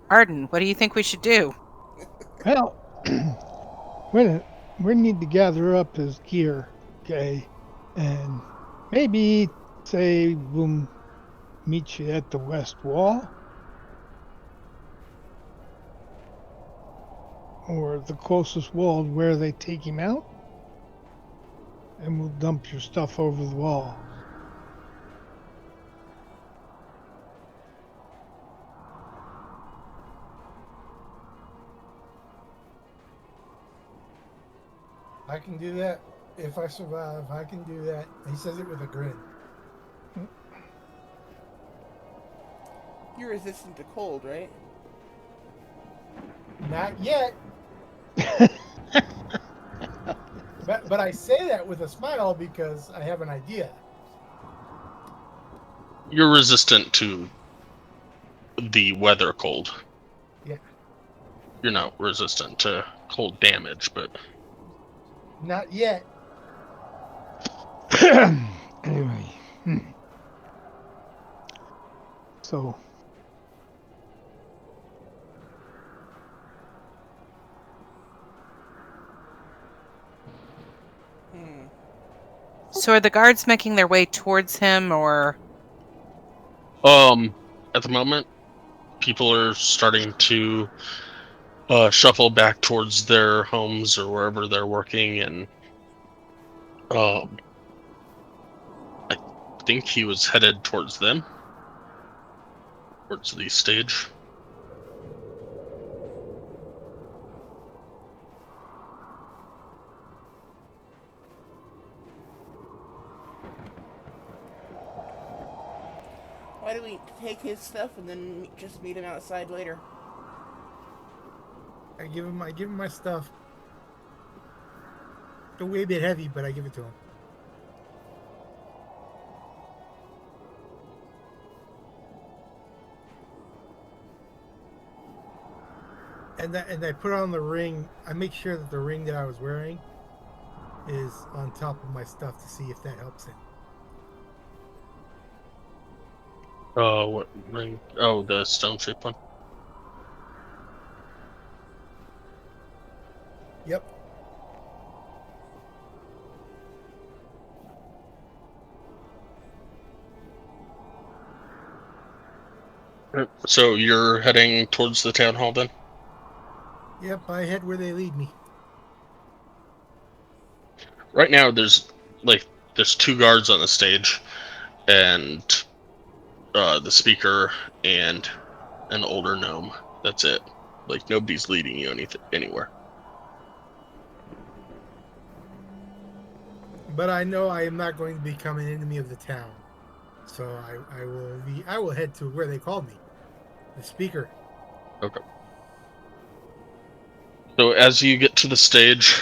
Arden, what do you think we should do? Well, we need to gather up his gear, okay? And maybe say we'll meet you at the west wall or the closest wall where they take him out, and we'll dump your stuff over the wall. I can do that. If I survive, I can do that. He says it with a grin. You're resistant to cold, right? Not yet. But I say that with a smile because I have an idea. You're resistant to the weather cold. Yeah. You're not resistant to cold damage, but Not yet. Anyway. So So are the guards making their way towards him, or? At the moment, people are starting to shuffle back towards their homes or wherever they're working, and um, I think he was headed towards them, towards the stage. Why do we take his stuff and then just meet him outside later? I give him my stuff. It's a way a bit heavy, but I give it to him. And I put on the ring. I make sure that the ring that I was wearing is on top of my stuff to see if that helps him. What ring? Oh, the stone-shaped one. Yep. So you're heading towards the town hall then? Yep. I head where they lead me. Right now, there's two guards on the stage, and the speaker and an older gnome. That's it. Like, nobody's leading you anywhere. But I know I am not going to become an enemy of the town. So I will head to where they called me. The speaker. Okay. So as you get to the stage,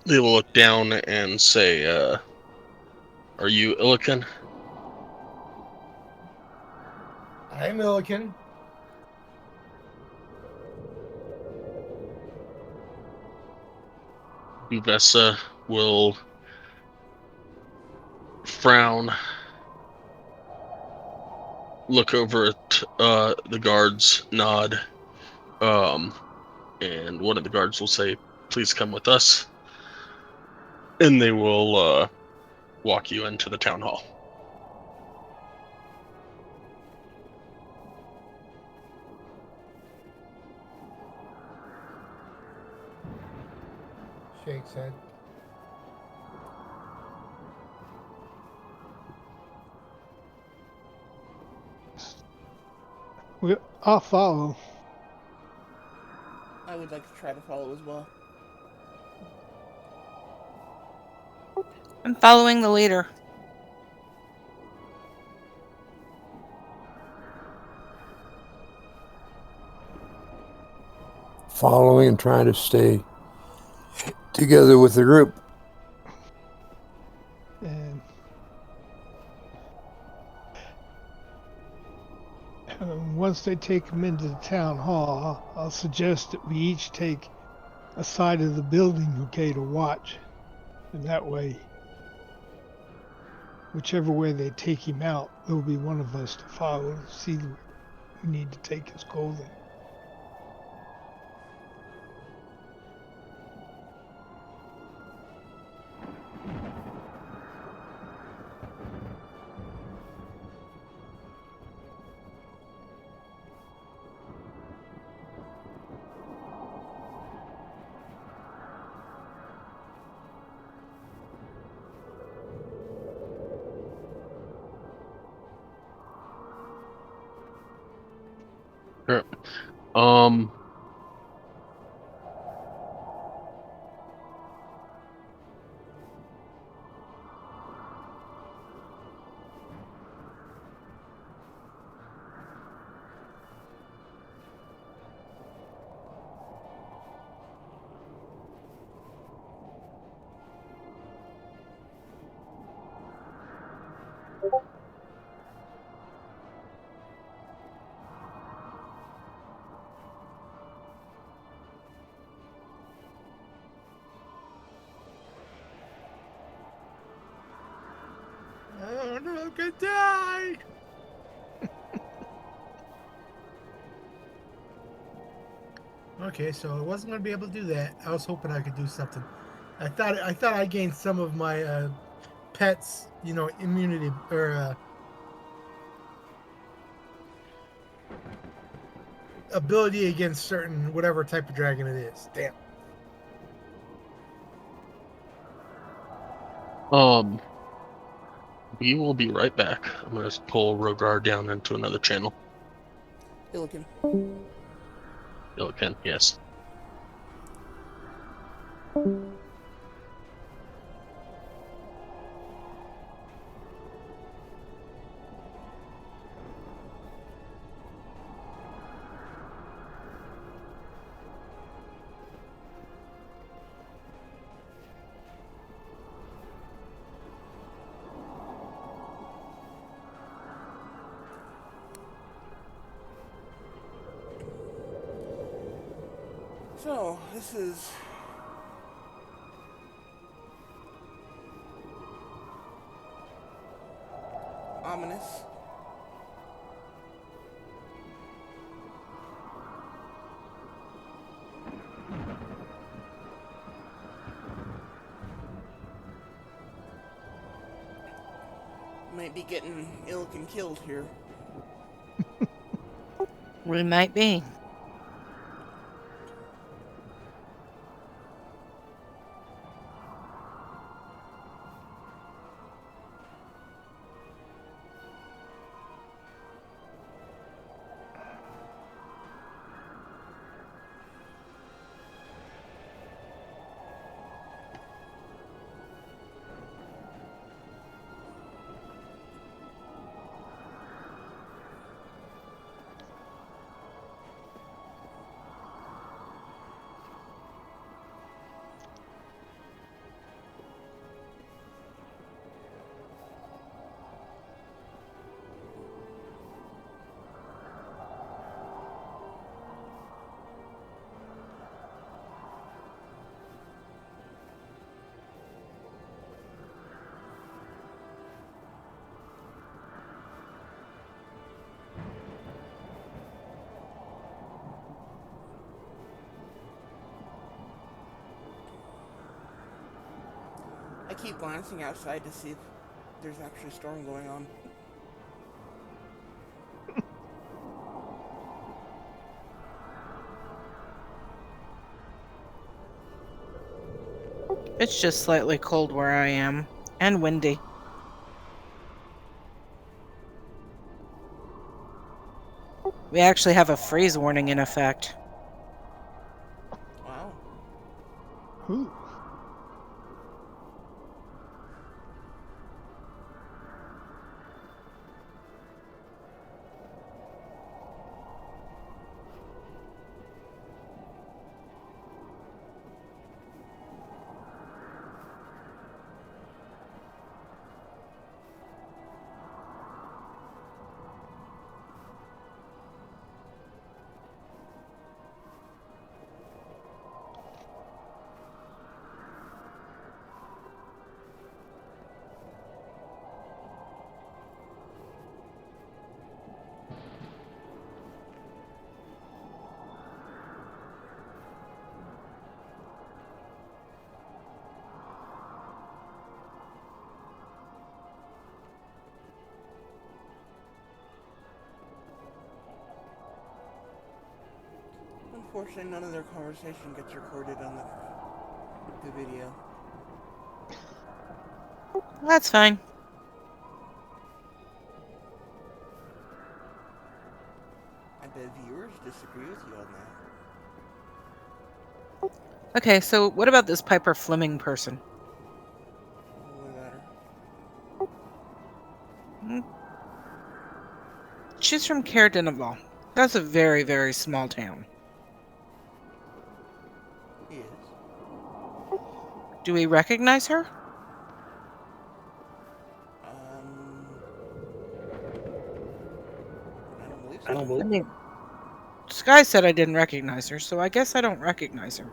they will look down and say, "Are you Illican?" I am Milliken. Uvessa will frown, look over at the guards, nod, and one of the guards will say, "Please come with us," and they will walk you into the town hall. Shakes head. I'll follow. I would like to try to follow as well. I'm following the leader. Following and trying to stay together with the group. And once they take them into the town hall, I'll suggest that we each take a side of the building, okay, to watch. And that way, whichever way they take him out, there'll be one of us to follow to see where we need to take his clothing. Sure. Um, Oh no, good die. Okay, so I wasn't going to be able to do that. I was hoping I could do something. I thought I gained some of my pets, immunity or ability against certain whatever type of dragon it is. Damn. Um, we will be right back. I'm gonna pull Rogar down into another channel. Illiken. Illiken, yes. So, this is ominous. Might be getting Illiken killed here. We might be. I keep glancing outside to see if there's actually a storm going on. It's just slightly cold where I am, and windy. We actually have a freeze warning in effect. Wow. Ooh. Unfortunately, none of their conversation gets recorded on the video. That's fine. I bet viewers disagree with you on that. Okay, so what about this Piper Fleming person? What about her? Mm, She's from Caerdinaval. That's a very, very small town. He is. Do we recognize her? I don't believe I so. don't I believe. mean, Sky said I didn't recognize her, so I guess I don't recognize her.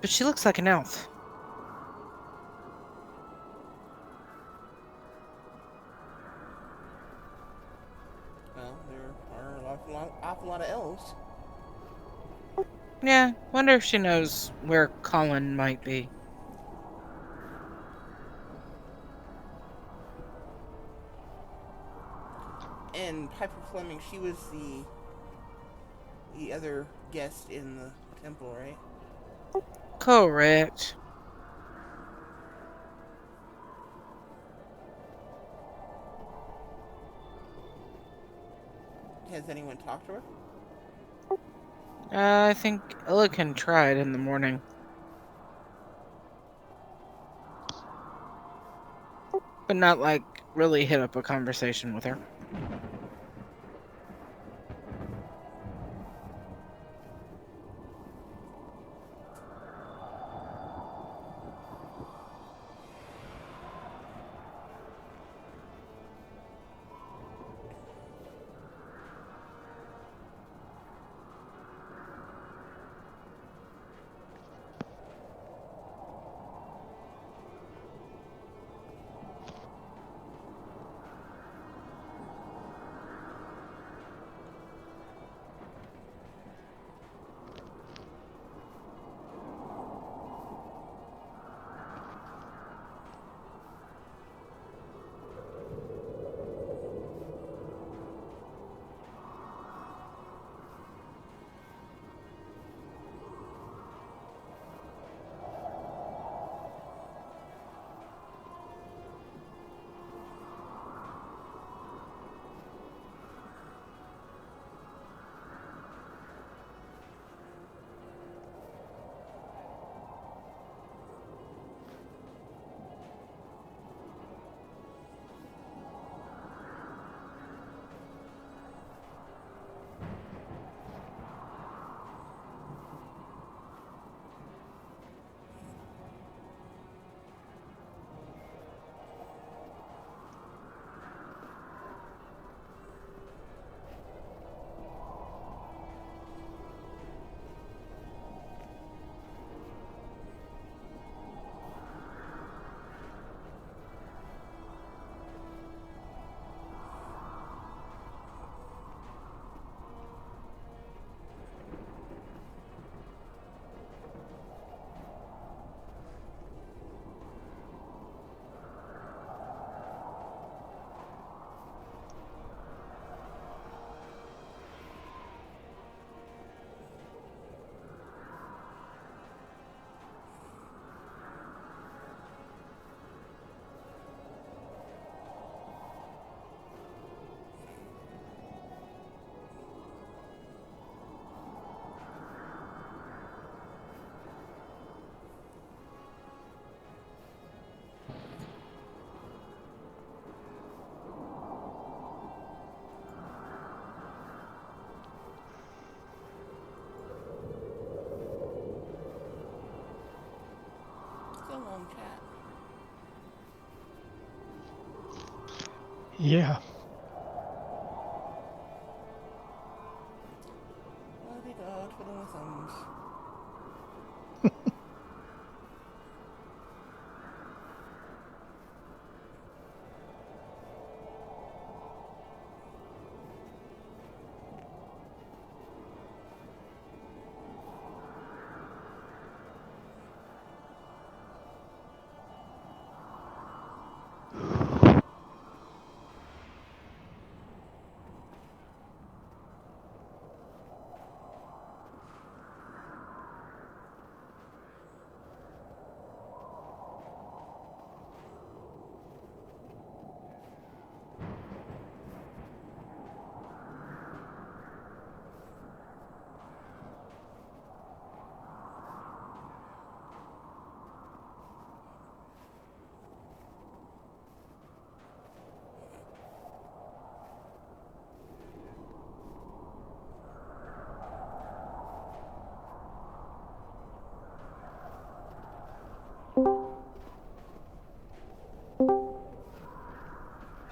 But she looks like an elf. Yeah, wonder if she knows where Colin might be. And Piper Fleming, she was the other guest in the temple, right? Correct. Has anyone talked to her? I think Illiken tried in the morning. But not like really hit up a conversation with her. It's a long chat. Yeah. La-di-da, twiddling my thumbs.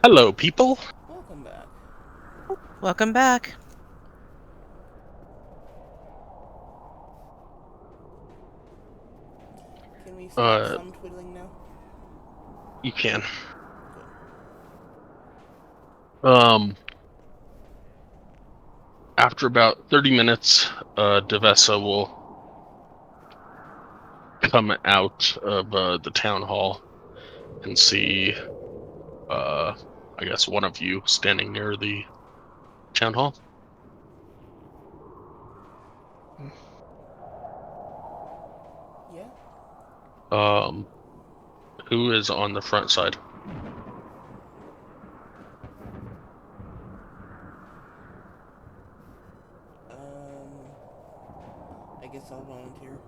Hello, people. Welcome back. Welcome back. Can we stop Uh, some twiddling now? you can. Good. After about 30 minutes, Devessa will come out of the town hall and see, I guess, one of you standing near the town hall. Yeah. Who is on the front side? I guess I'll volunteer.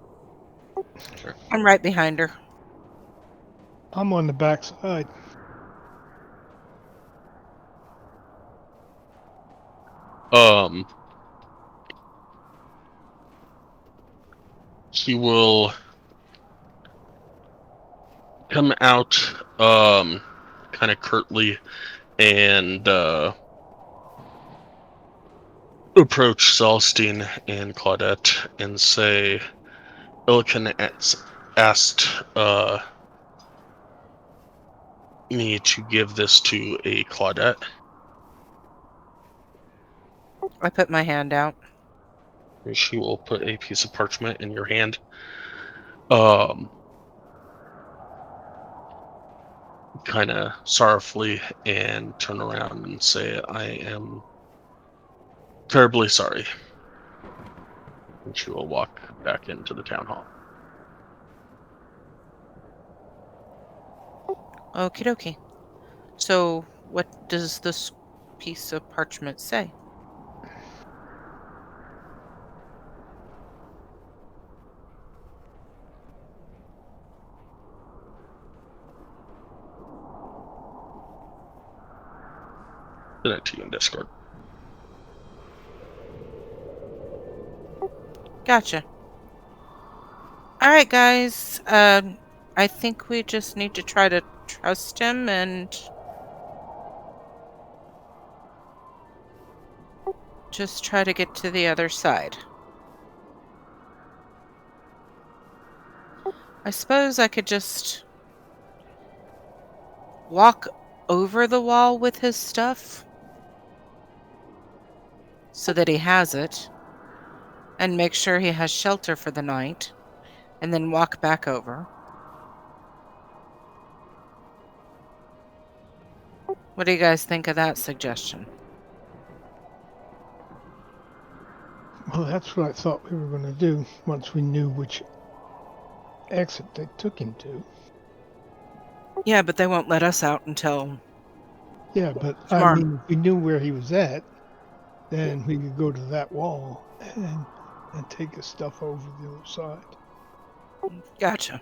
I'm right behind her. I'm on the back side. He will come out, kind of curtly, and approach Celestine and Claudette and say, Illican asked me to give this to a Claudette. I put my hand out. She will put a piece of parchment in your hand. Kind of sorrowfully, and turn around and say, I am terribly sorry. And she will walk back into the town hall. Okie dokie. So, what does this piece of parchment say? Send it to you in Discord. Gotcha. All right, guys. I think we just need to try to trust him and just try to get to the other side. I suppose I could just walk over the wall with his stuff so that he has it and make sure he has shelter for the night and then walk back over. What do you guys think of that suggestion? Well, that's what I thought we were going to do once we knew which exit they took him to. Yeah, but they won't let us out until... Yeah, but tomorrow. I mean, if we knew where he was at, then we could go to that wall and take his stuff over the other side. Gotcha.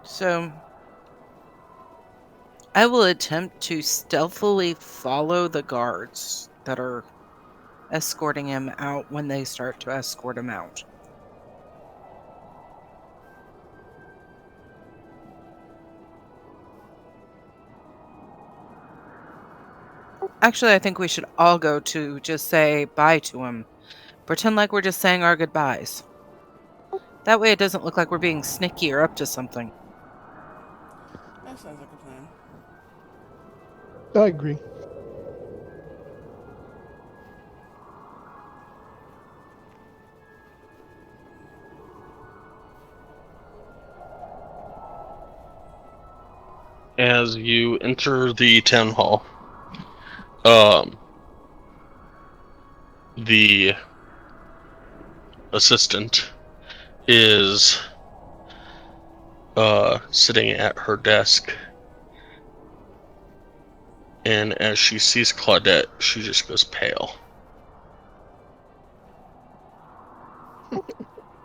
So, I will attempt to stealthily follow the guards that are escorting him out when they start to escort him out. Actually, I think we should all go to just say bye to him. Pretend like we're just saying our goodbyes. That way it doesn't look like we're being sneaky or up to something. That sounds like a plan. I agree. As you enter the town hall, the assistant is sitting at her desk, and as she sees Claudette, she just goes pale.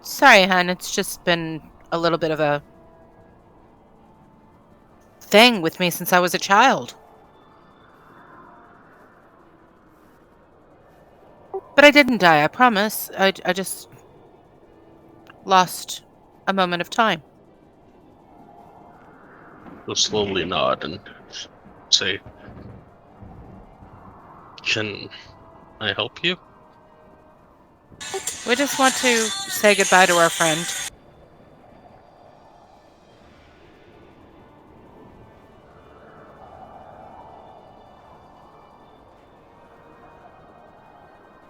Sorry, hon. It's just been a little bit of a thing with me since I was a child. But I didn't die, I promise. I just lost a moment of time. She'll slowly nod and say, can I help you? We just want to say goodbye to our friend.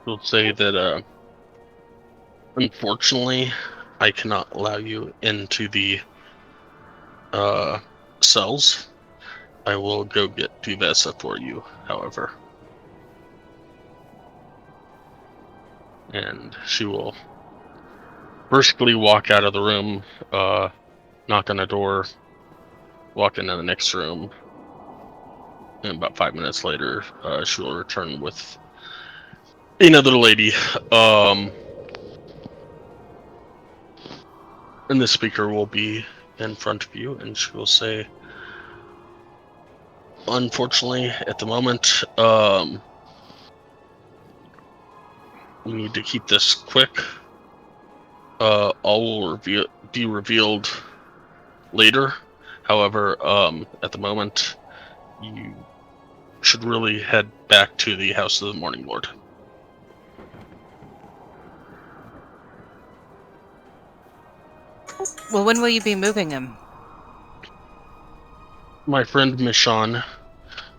She'll say that, unfortunately, I cannot allow you into the cells. I will go get Duvessa for you, however. And she will briskly walk out of the room, knock on a door, walk into the next room, and about 5 minutes later, she will return with another lady. And the speaker will be in front of you, and she will say, unfortunately, at the moment, we need to keep this quick. All will be revealed later. However, at the moment, you should really head back to the House of the Morning Lord. Well, when will you be moving him? My friend Michonne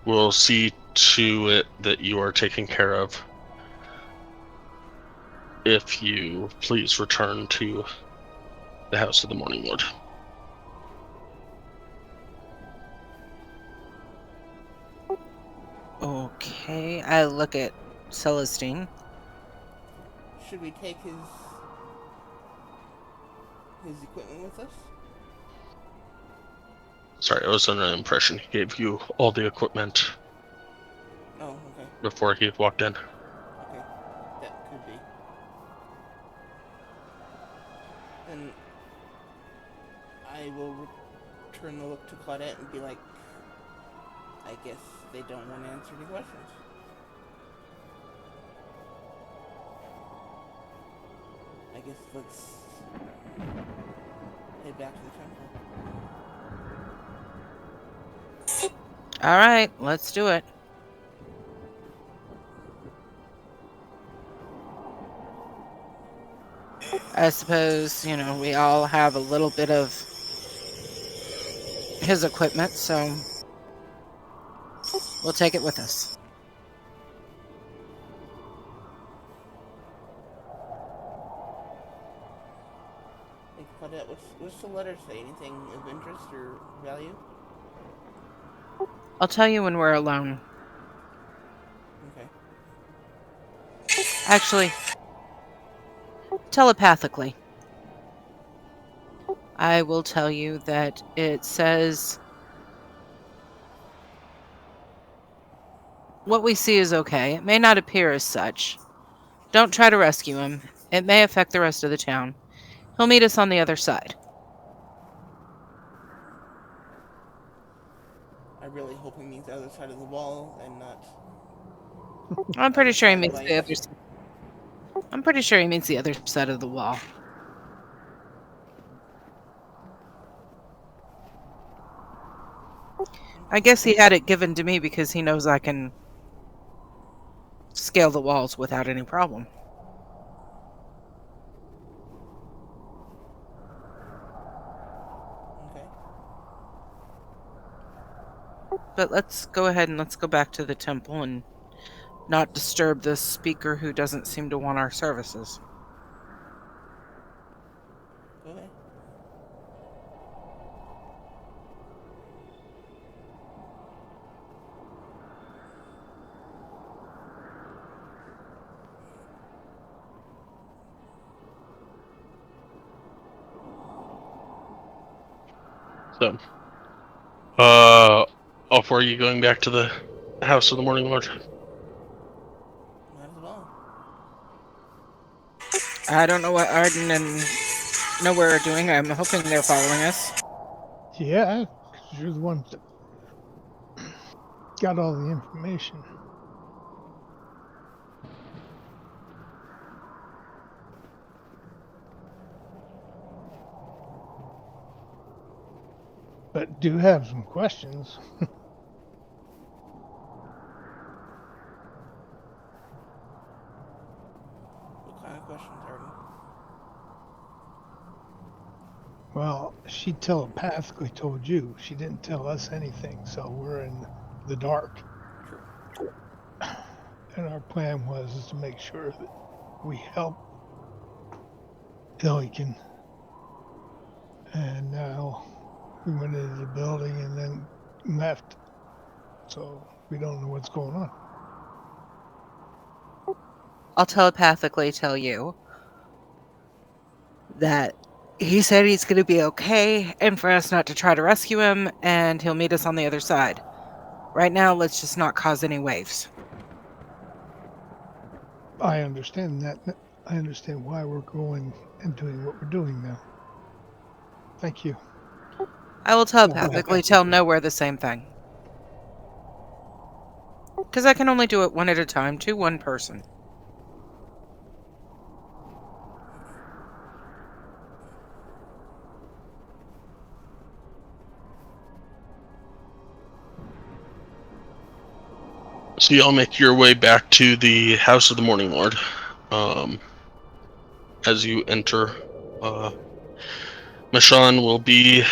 will see to it that you are taken care of. If you please return to the House of the Morning Lord. Okay, I look at Celestine. Should we take his equipment with us? Sorry, I was under the impression he gave you all the equipment Oh, okay. before he walked in. Okay. That could be. Then I will return the look to Claudette and be like, I guess they don't want to answer any questions. I guess let's head back to the temple. All right, let's do it. I suppose, we all have a little bit of his equipment, so we'll take it with us. Hey, Claudette, what's the letter say? Anything of interest or value? I'll tell you when we're alone. Okay. Actually, telepathically. I will tell you that it says what we see is okay. It may not appear as such. Don't try to rescue him. It may affect the rest of the town. He'll meet us on the other side. I really hope he means the other side of the wall and not. I'm pretty sure he side of means the life. other. I'm pretty sure he means the other side of the wall. I guess he had it given to me because he knows I can scale the walls without any problem. Okay. But let's go ahead and let's go back to the temple and not disturb this speaker who doesn't seem to want our services. Go ahead. So, off where are you going back to the House of the Morning Lord? Might as well. I don't know what Arden and Nowhere are doing. I'm hoping they're following us. Yeah, 'cause you're the one that got all the information. But do have some questions. What kind of questions, Arden? Well, she telepathically told you. She didn't tell us anything, so we're in the dark. True. and our plan was is to make sure that we help Illiken. And now we went into the building and then left, so we don't know what's going on. I'll telepathically tell you that he said he's going to be okay and for us not to try to rescue him, and he'll meet us on the other side. Right now, let's just not cause any waves. I understand that. I understand why we're going and doing what we're doing now. Thank you. I will We'll go back. telepathically tell Nowhere the same thing. Because I can only do it one at a time to one person. So y'all make your way back to the House of the Morning Lord. As you enter, Michonne will be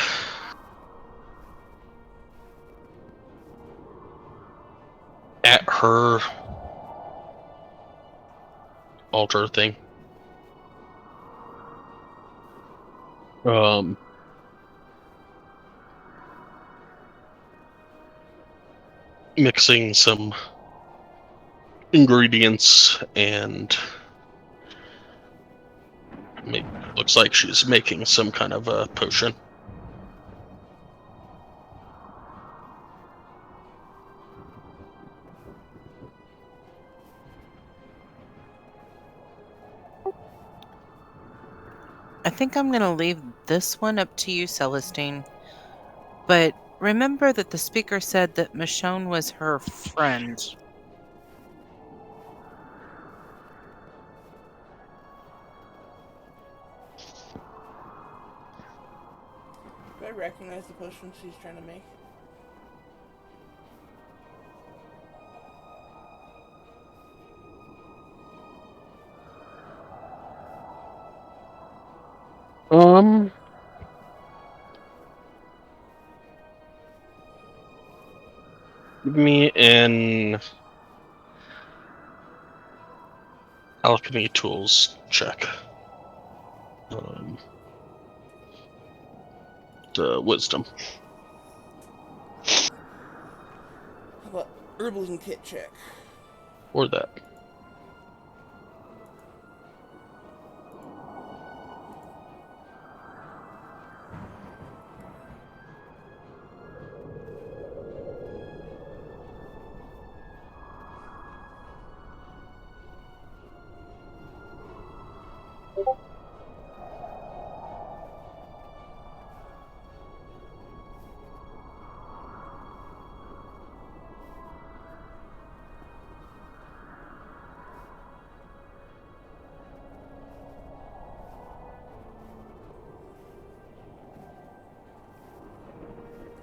at her altar thing. Mixing some ingredients and looks like she's making some kind of a potion. I think I'm going to leave this one up to you, Celestine. But remember that the speaker said that Michonne was her friend. Do I recognize the potion she's trying to make? Give me an alchemy tools check. The wisdom. How about herbalism kit check? Or that.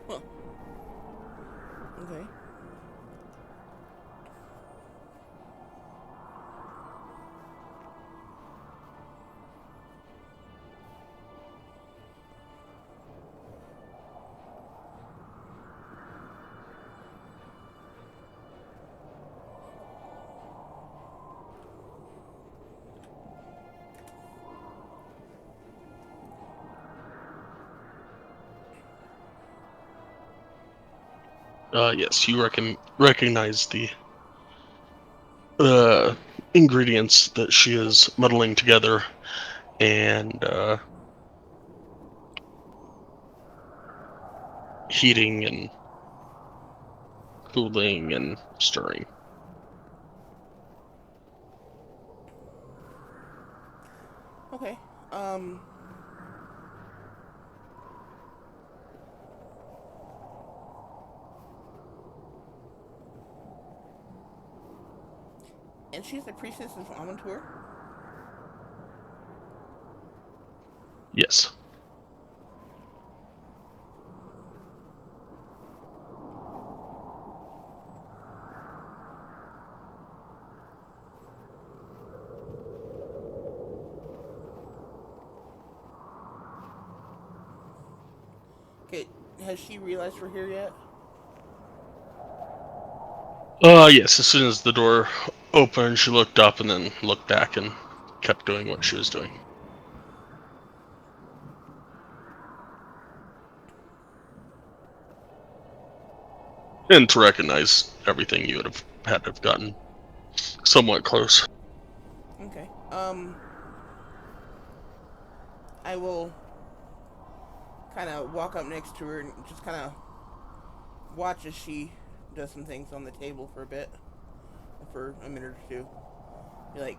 Huh. Okay. Yes, you recognize the ingredients that she is muddling together and heating and cooling and stirring. Okay. And she's the priestess of Amantur? Yes. Okay, has she realized we're here yet? Yes, as soon as the door open. She looked up and then looked back and kept doing what she was doing. And to recognize everything, you would have had to have gotten somewhat close. Okay. I will kind of walk up next to her and just kind of watch as she does some things on the table for a bit, for a minute or two. Be like,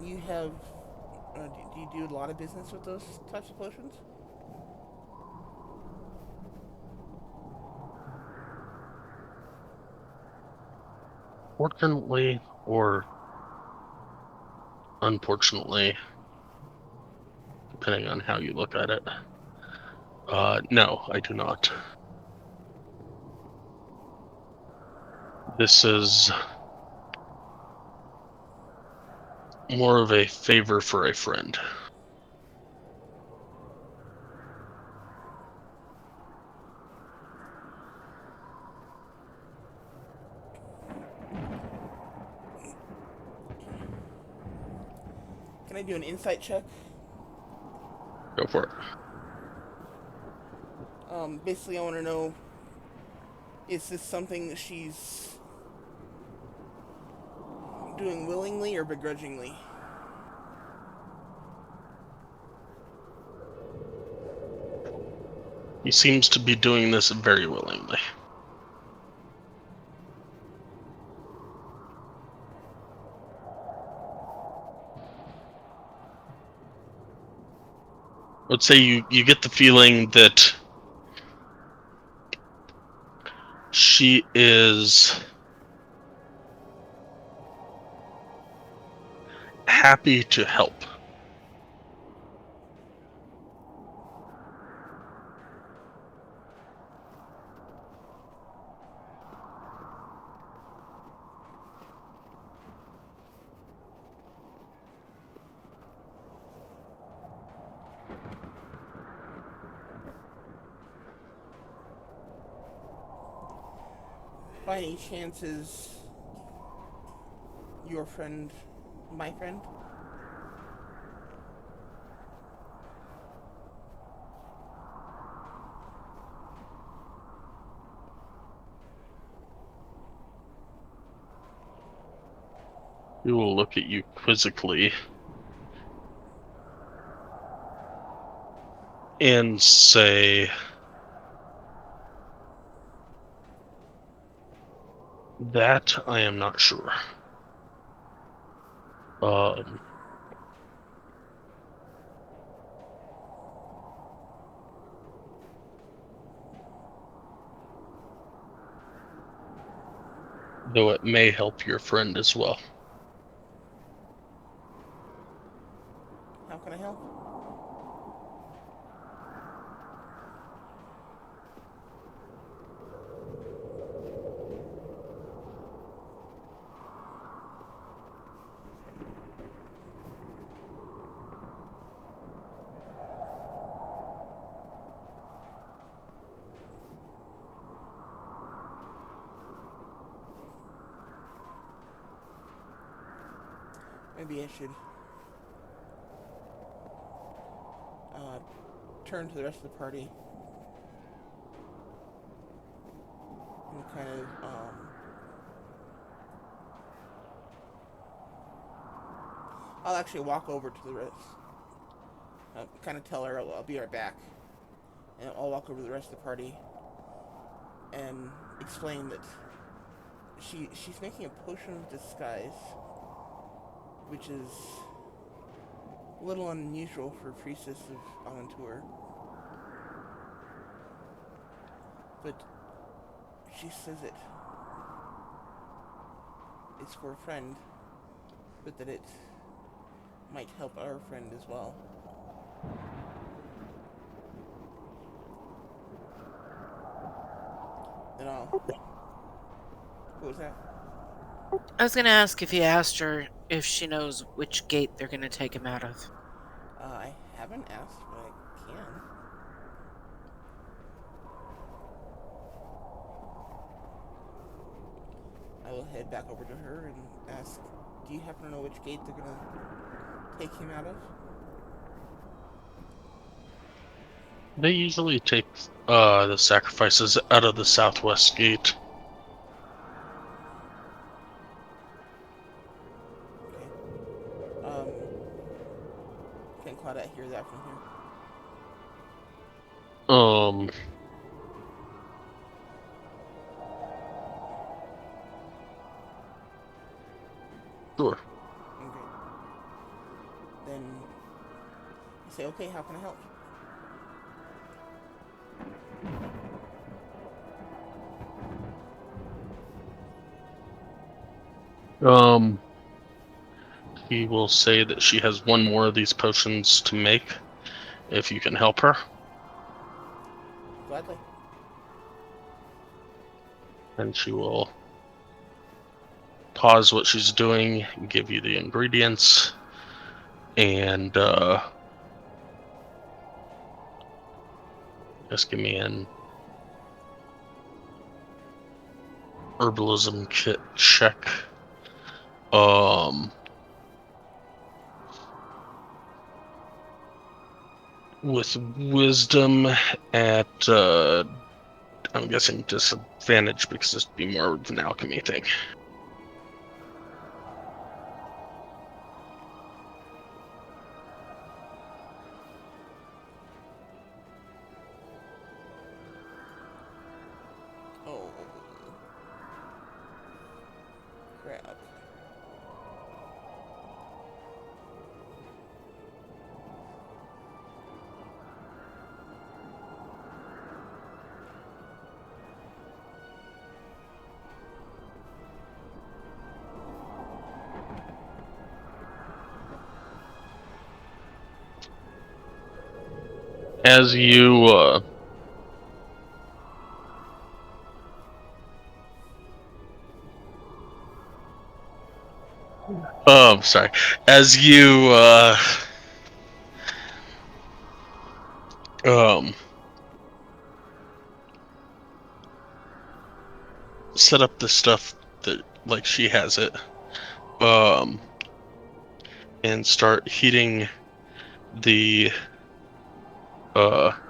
you have, do you do a lot of business with those types of potions? Fortunately or unfortunately, depending on how you look at it. No, I do not. This is more of a favor for a friend. Can I do an insight check? Go for it. Basically, I want to know, is this something that she's doing willingly or begrudgingly? He seems to be doing this very willingly. I would say you get the feeling that she is happy to help. By any chance, is your friend my friend? He will look at you quizzically and say, that I am not sure. Though it may help your friend as well. How can I help? Maybe I should turn to the rest of the party and kind of I'll actually walk over to the rest. Kind of tell her I'll be right back, and I'll walk over to the rest of the party and explain that she's making a potion of disguise, which is a little unusual for a priestess of Aventur. But she says it's for a friend, but that it might help our friend as well. Then what was that? I was gonna ask if he asked her if she knows which gate they're gonna take him out of. I haven't asked, but I can. I'll head back over to her and ask, do you happen to know which gate they're gonna take him out of? They usually take the sacrifices out of the southwest gate. Okay. Can Claudette hear that from here? Um, sure. Okay. Then I say, okay, how can I help? He will say that she has one more of these potions to make, if you can help her. Gladly. And she will pause what she's doing, give you the ingredients, and just give me an herbalism kit check. With wisdom at I'm guessing disadvantage because this would be more of an alchemy thing. Oh, crap. As you sorry. As you um set up the stuff that like she has it, and start heating the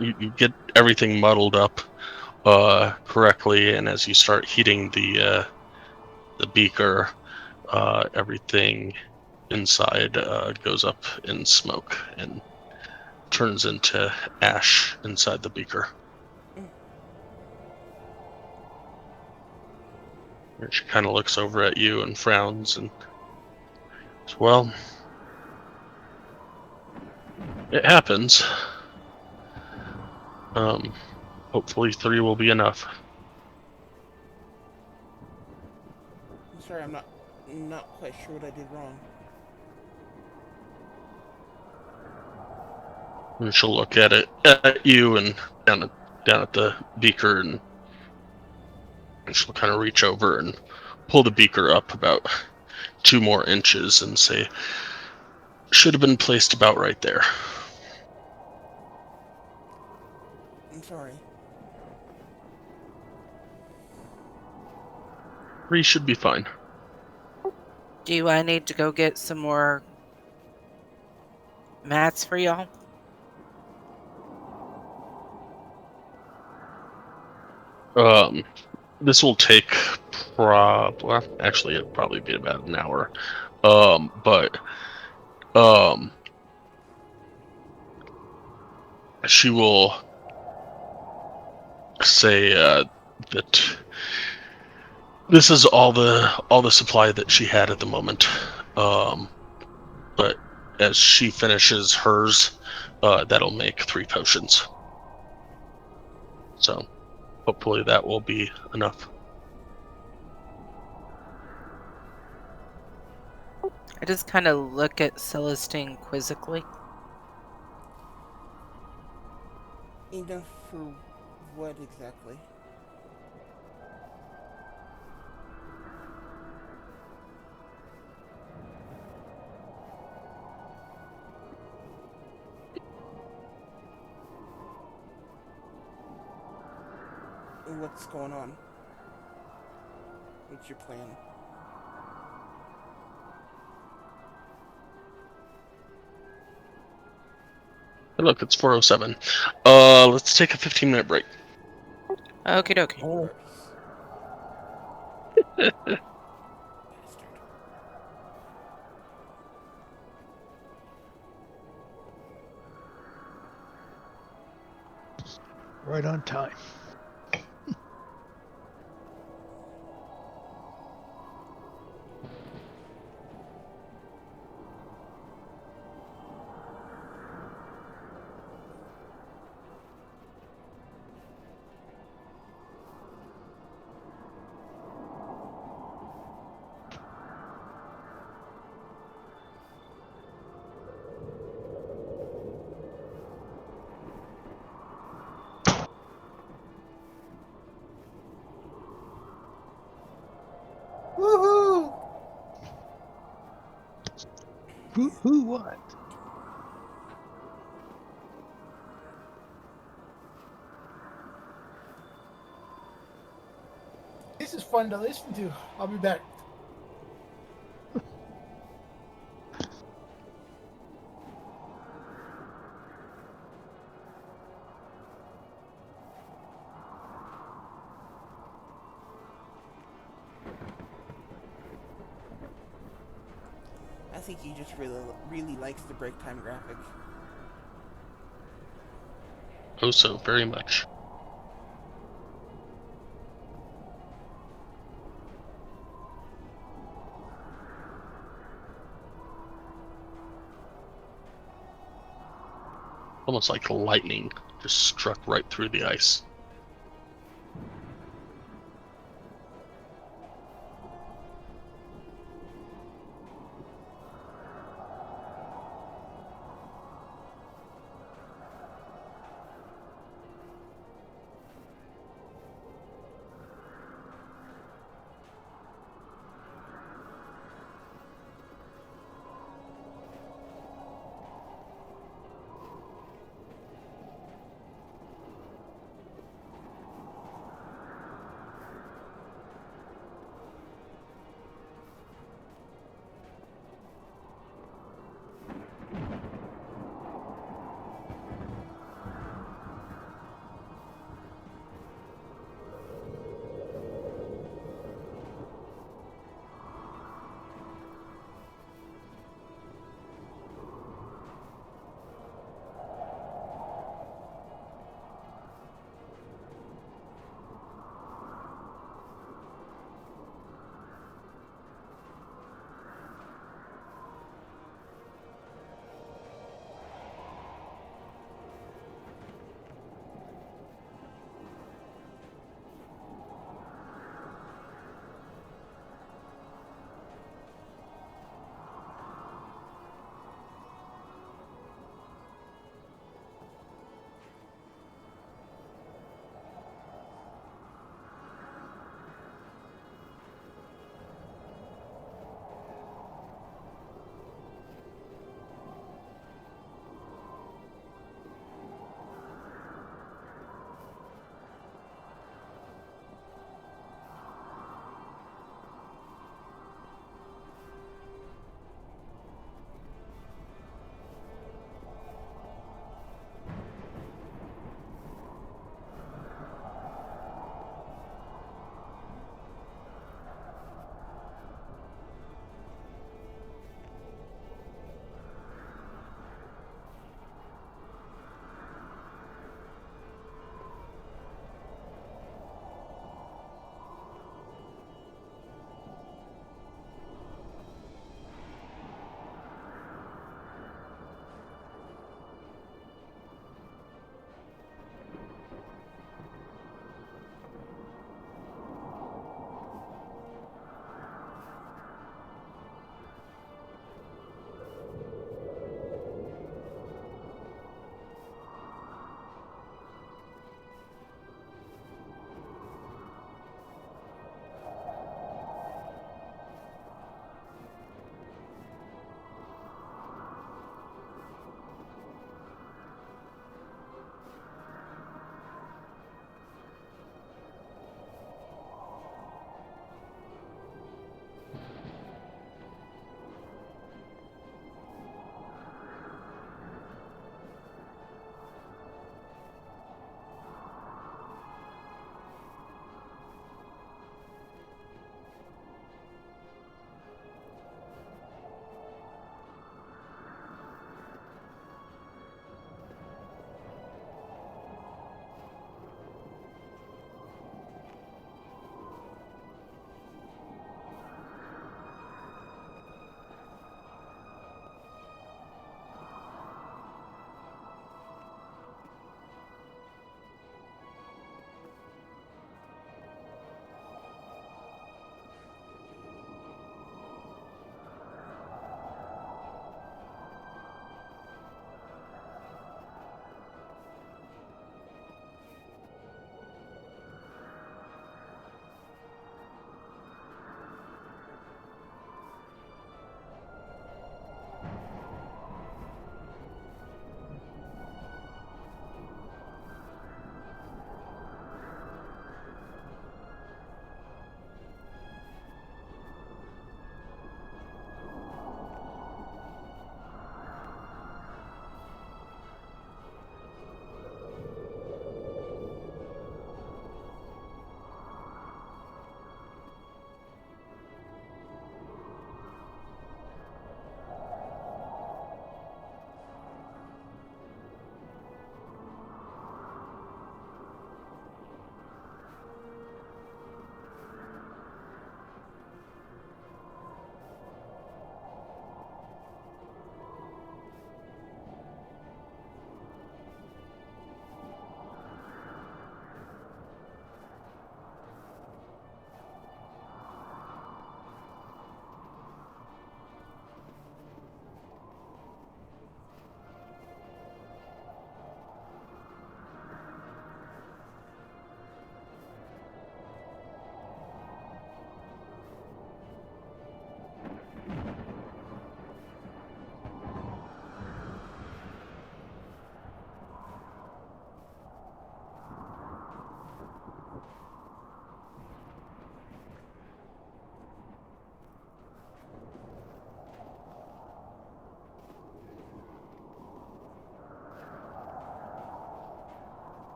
you get everything muddled up correctly, and as you start heating the beaker, everything inside goes up in smoke and turns into ash inside the beaker. Mm. And she kind of looks over at you and frowns and says, well, it happens. Hopefully 3 will be enough. I'm sorry, I'm not quite sure what I did wrong. And she'll look at you and down at the beaker, and she'll kind of reach over and pull the beaker up about 2 more inches and say, should have been placed about right there. I'm sorry. 3 should be fine. Do I need to go get some more mats for y'all? This will take well, actually it'll probably be about an hour. But she will say that this is all the supply that she had at the moment. But as she finishes hers, that'll make 3 potions. So hopefully that will be enough. I just kind of look at Celestine quizzically. Enough for what exactly? What's going on? What's your plan? Look, it's 4:07. Let's take a 15-minute break. Okie dokie. Gross. Bastard. Right on time. Woohoo! Who what? This is fun to listen to. I'll be back. I think he just really likes the break time graphic. Oh, so very much. Almost like lightning just struck right through the ice.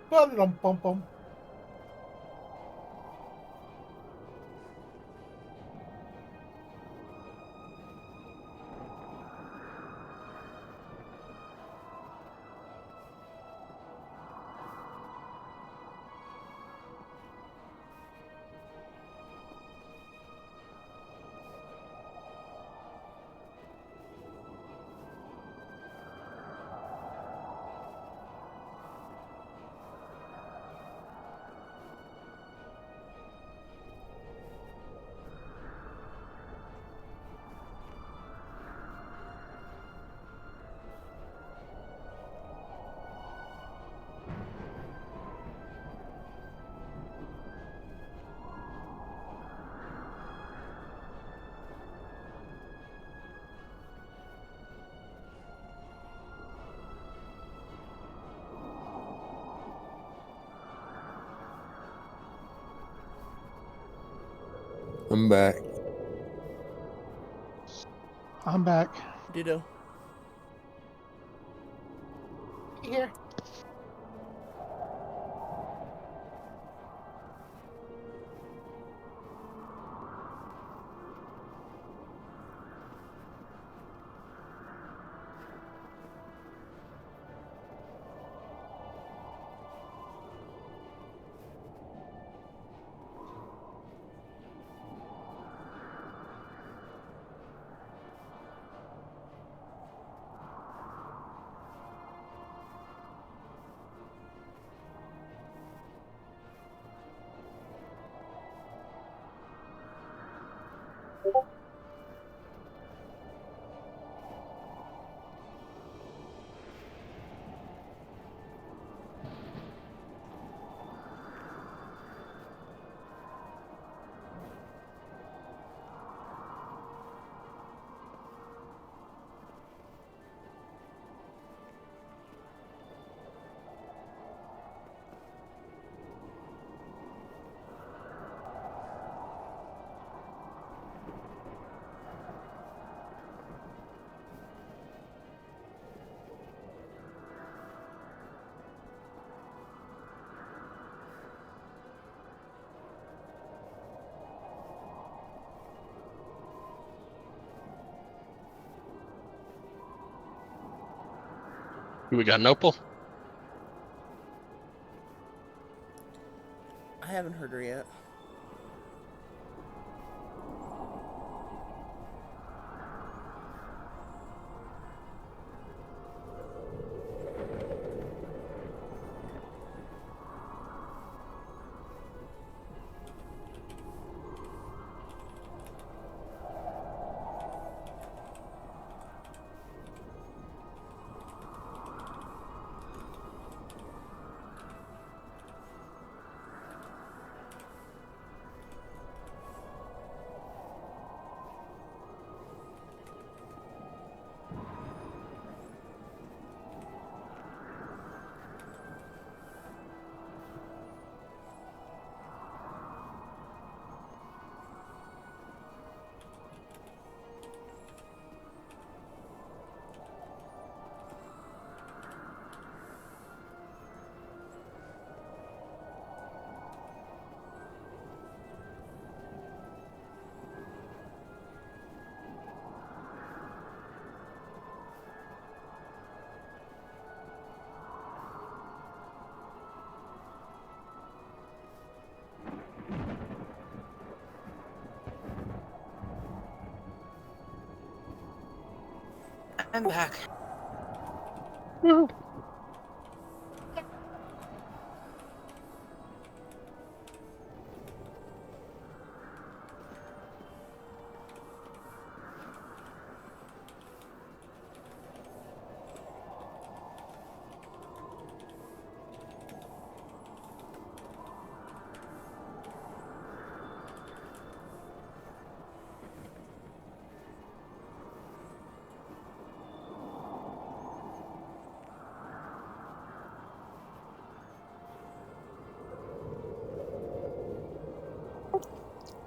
Ba-dum-bum-bum. I'm back. I'm back. Ditto. Here. We got an opal. I haven't heard her yet. I'm back. Woo.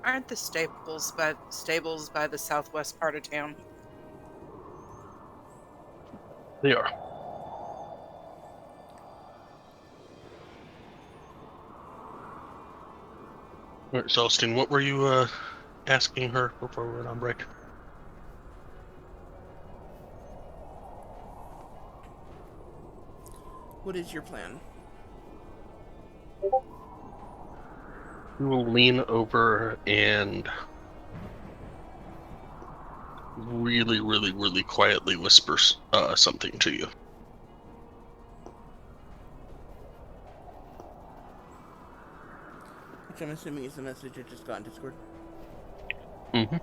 Aren't the stables by the southwest part of town? They are. All right, Celestine, what were you asking her before we went on break? What is your plan? We will lean over and really, really, really quietly whisper something to you. Which I'm assuming is the message I just got in Discord. Mm-hmm.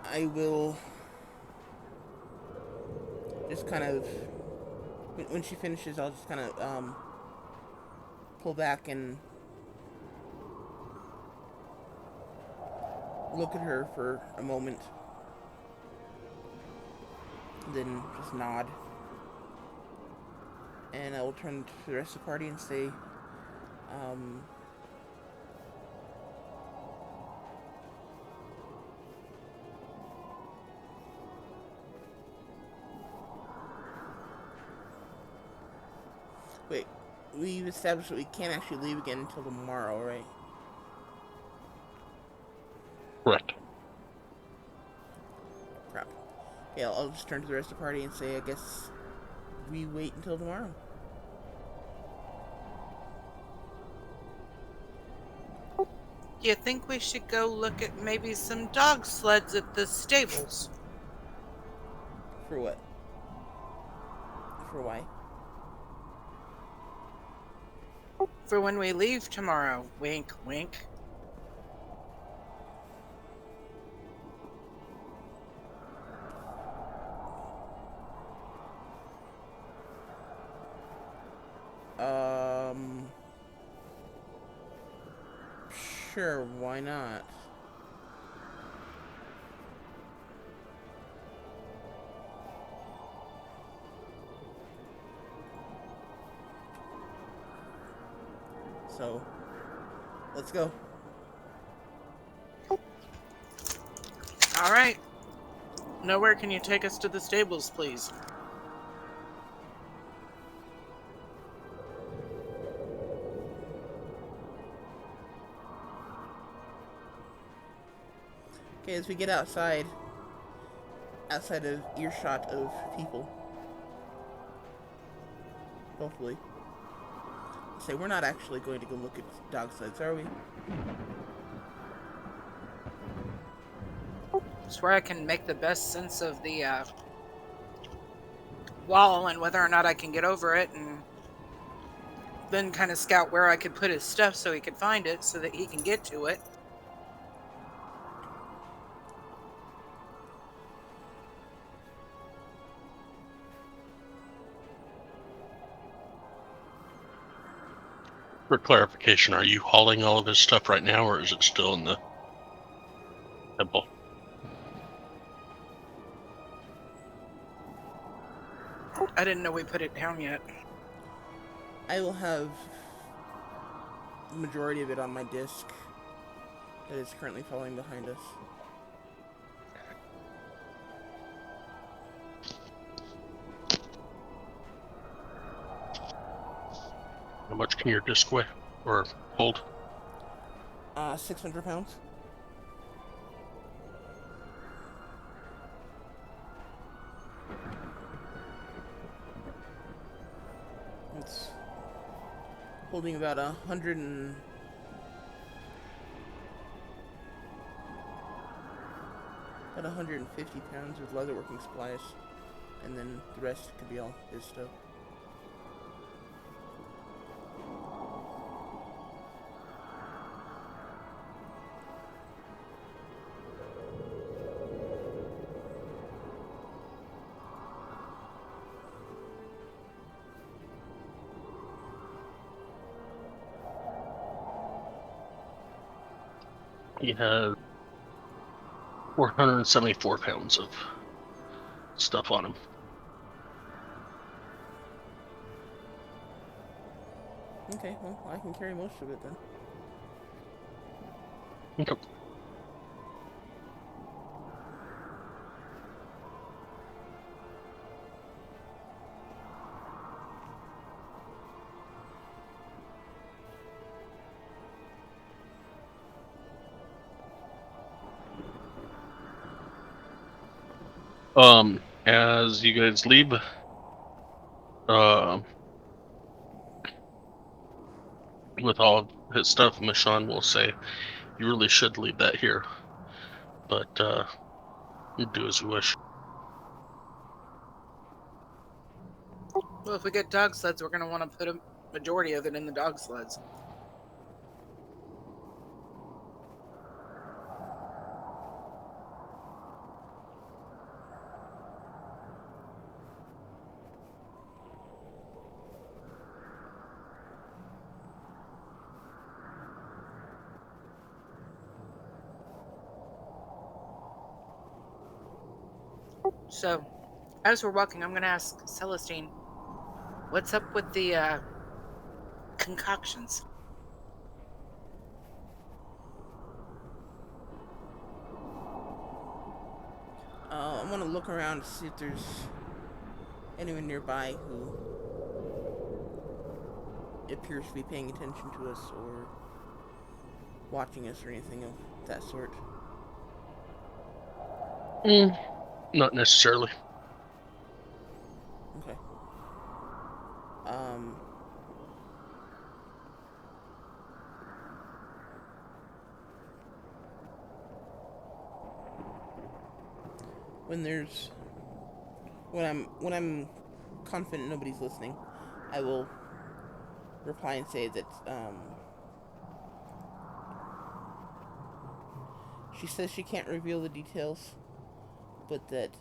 I will just kind of, when she finishes, I'll just kind of pull back and look at her for a moment, then just nod, and I will turn to the rest of the party and say, wait, we've established that we can't actually leave again until tomorrow, right? Correct. Crap. Yeah, I'll just turn to the rest of the party and say, I guess we wait until tomorrow. You think we should go look at maybe some dog sleds at the stables? For what? For why? For when we leave tomorrow. Wink, wink. Sure, why not? So, let's go. All right. Nowhere can you take us to the stables, please? Okay, as we get outside of earshot of people, hopefully, say we're not actually going to go look at dog sleds, are we? It's where I can make the best sense of the wall and whether or not I can get over it, and then kind of scout where I could put his stuff so he could find it so that he can get to it. For clarification, are you hauling all of his stuff right now, or is it still in the temple? I didn't know we put it down yet. I will have the majority of it on my disc that is currently falling behind us. How much can your disc weigh or hold? 600 pounds. It's holding about 100 and about 150 pounds with leatherworking supplies, and then the rest could be all his stuff. He has 474 pounds of stuff on him. Okay, well, I can carry most of it then. Okay. As you guys leave, with all of his stuff, Michonne will say, "You really should leave that here, but you do as you wish." Well, if we get dog sleds, we're going to want to put a majority of it in the dog sleds. So, as we're walking, I'm going to ask Celestine, what's up with the concoctions? I want to look around to see if there's anyone nearby who appears to be paying attention to us or watching us or anything of that sort. Not necessarily. Okay. When I'm confident nobody's listening, I will reply and say that she says she can't reveal the details, but that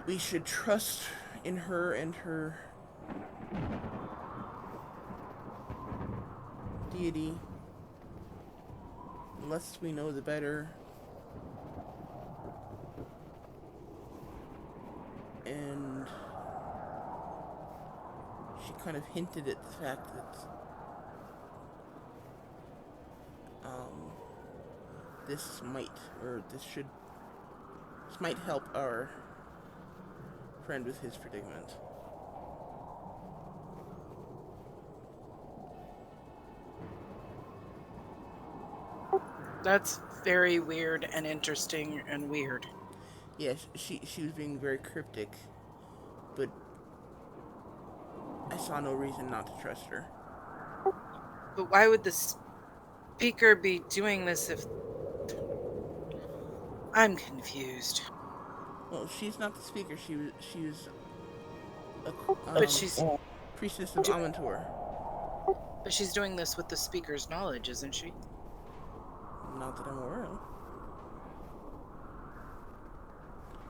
we should trust in her and her deity. The less we know, the better. And she kind of hinted at the fact that this might help our friend with his predicament. That's very weird and interesting and weird. Yes, she was being very cryptic, but I saw no reason not to trust her. But why would the speaker be doing this if... I'm confused. Well, she's not the speaker. She was a But she's priestess of Amantor. But she's doing this with the speaker's knowledge, isn't she? Not that I'm aware of.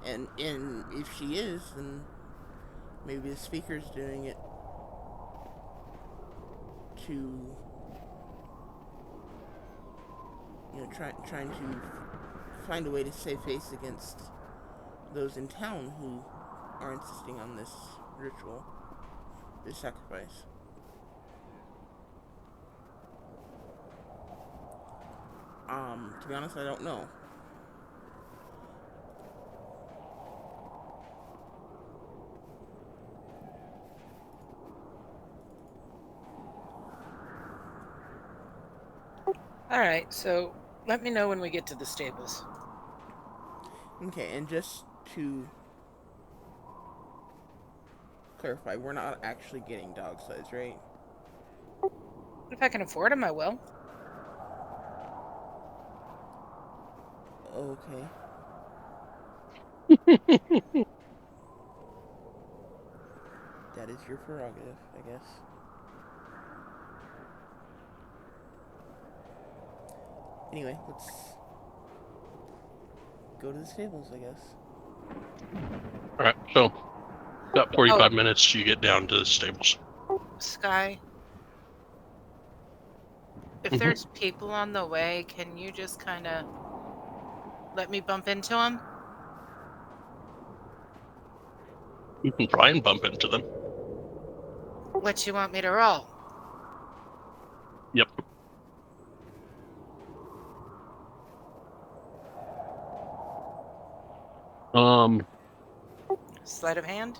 And if she is, then maybe the speaker's doing it to, trying to find a way to save face against those in town who are insisting on this ritual, this sacrifice. To be honest, I don't know. Alright, so let me know when we get to the stables. Okay, and just to clarify, we're not actually getting dog sleds, right? If I can afford them, I will. Okay. That is your prerogative, I guess. Anyway, let's go to the stables, I guess. All right, so about 45 Oh, minutes you get down to the stables. Sky, if Mhm. there's people on the way, can you just kind of let me bump into them? You can try and bump into them. What you want me to roll? Yep. Um. Sleight of hand?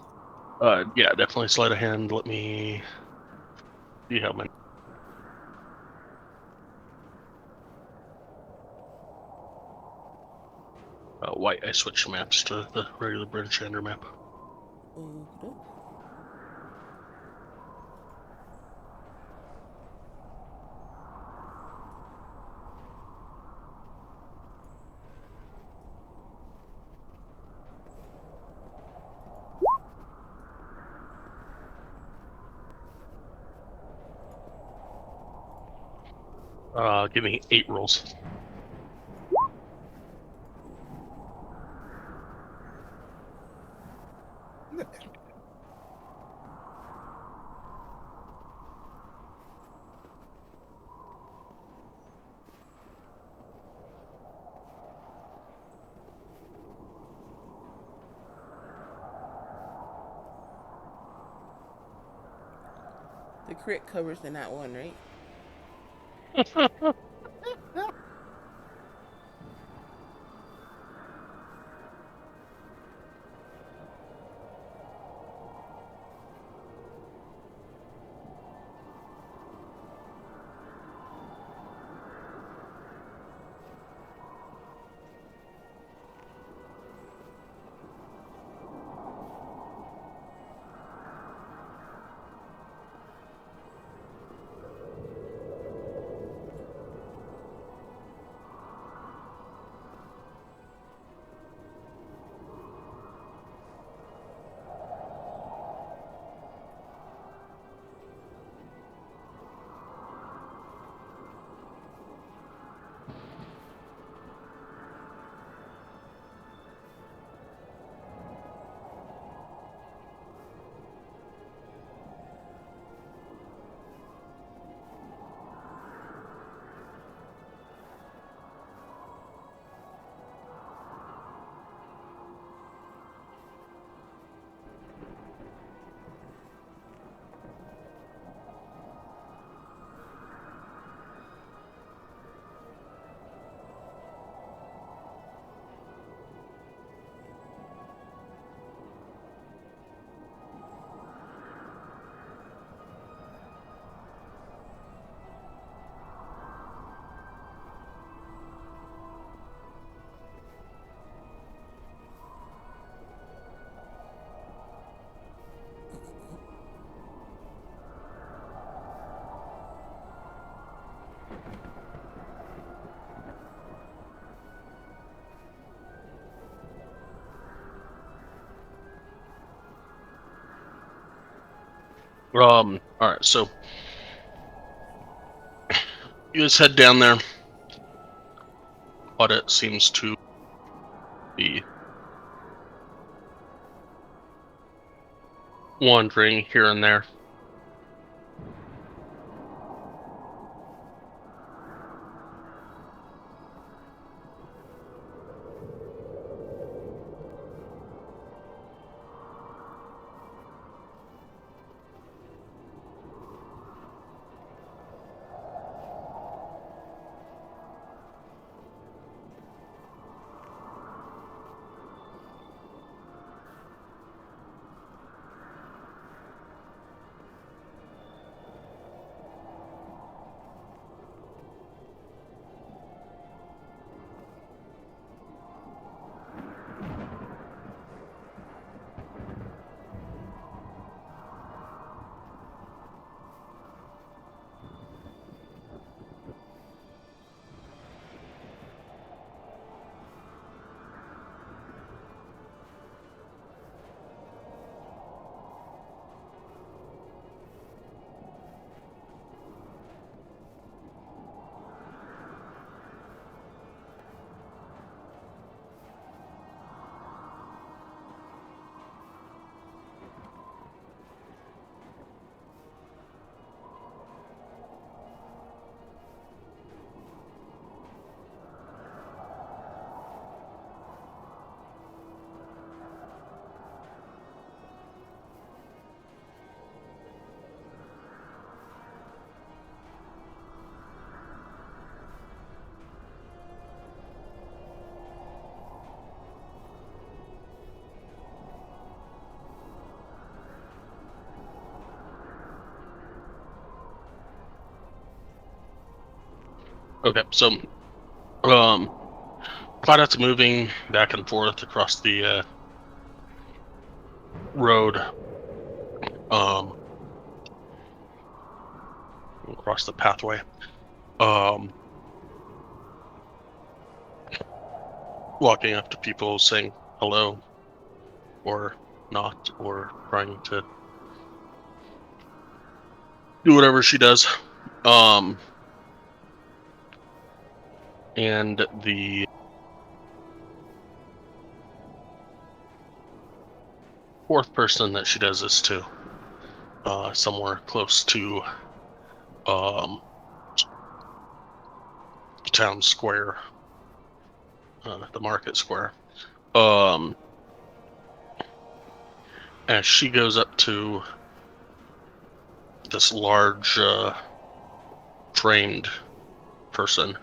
Yeah, definitely sleight of hand. Let me see how many. White. I switched maps to the regular British Ender map. Okay. Give me 8 rolls. The crit covers in that one, right? All right, so you guys head down there. Audit seems to be wandering here and there. Okay, so Claudette's moving back and forth across the road, across the pathway, walking up to people, saying hello, or not, or trying to do whatever she does. And the fourth person that she does this to, somewhere close to the town square, the market square. As she goes up to this large trained person,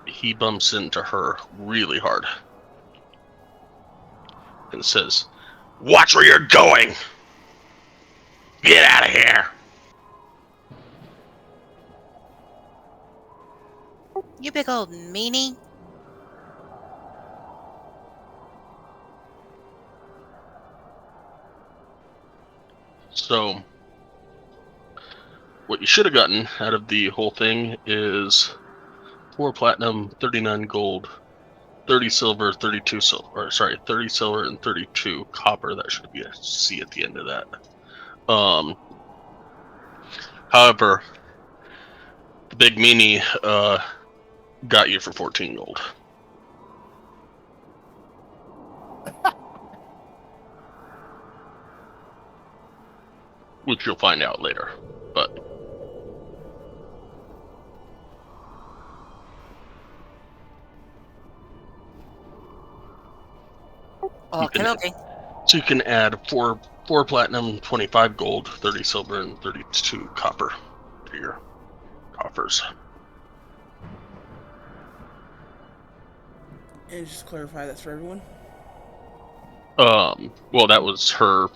he bumps into her really hard and says, "Watch where you're going! Get out of here!" You big old meanie. So, what you should have gotten out of the whole thing is 4 platinum, 39 gold, 30 silver, 32 silver, or sorry, 30 silver and 32 copper. That should be a C at the end of that. However, the big meanie got you for 14 gold. Which you'll find out later, but Okay. so you can add 4 platinum, 25 gold, 30 silver, and 32 copper to your coffers. And just to clarify, that's for everyone? Well, that was her.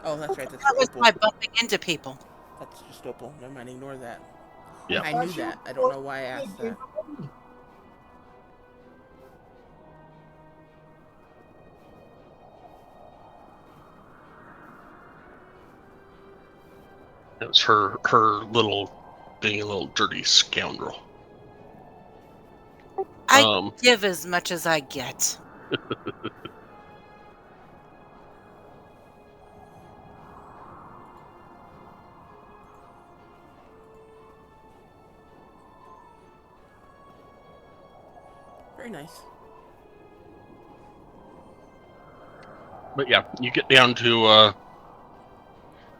Oh, that's right. That's That for was Opal. my bumping into people. That's just Opal. Never mind. Ignore that. Yeah. I knew that. I don't know why I asked that. It was her little being a little dirty scoundrel. I give as much as I get. Very nice. But yeah, you get down to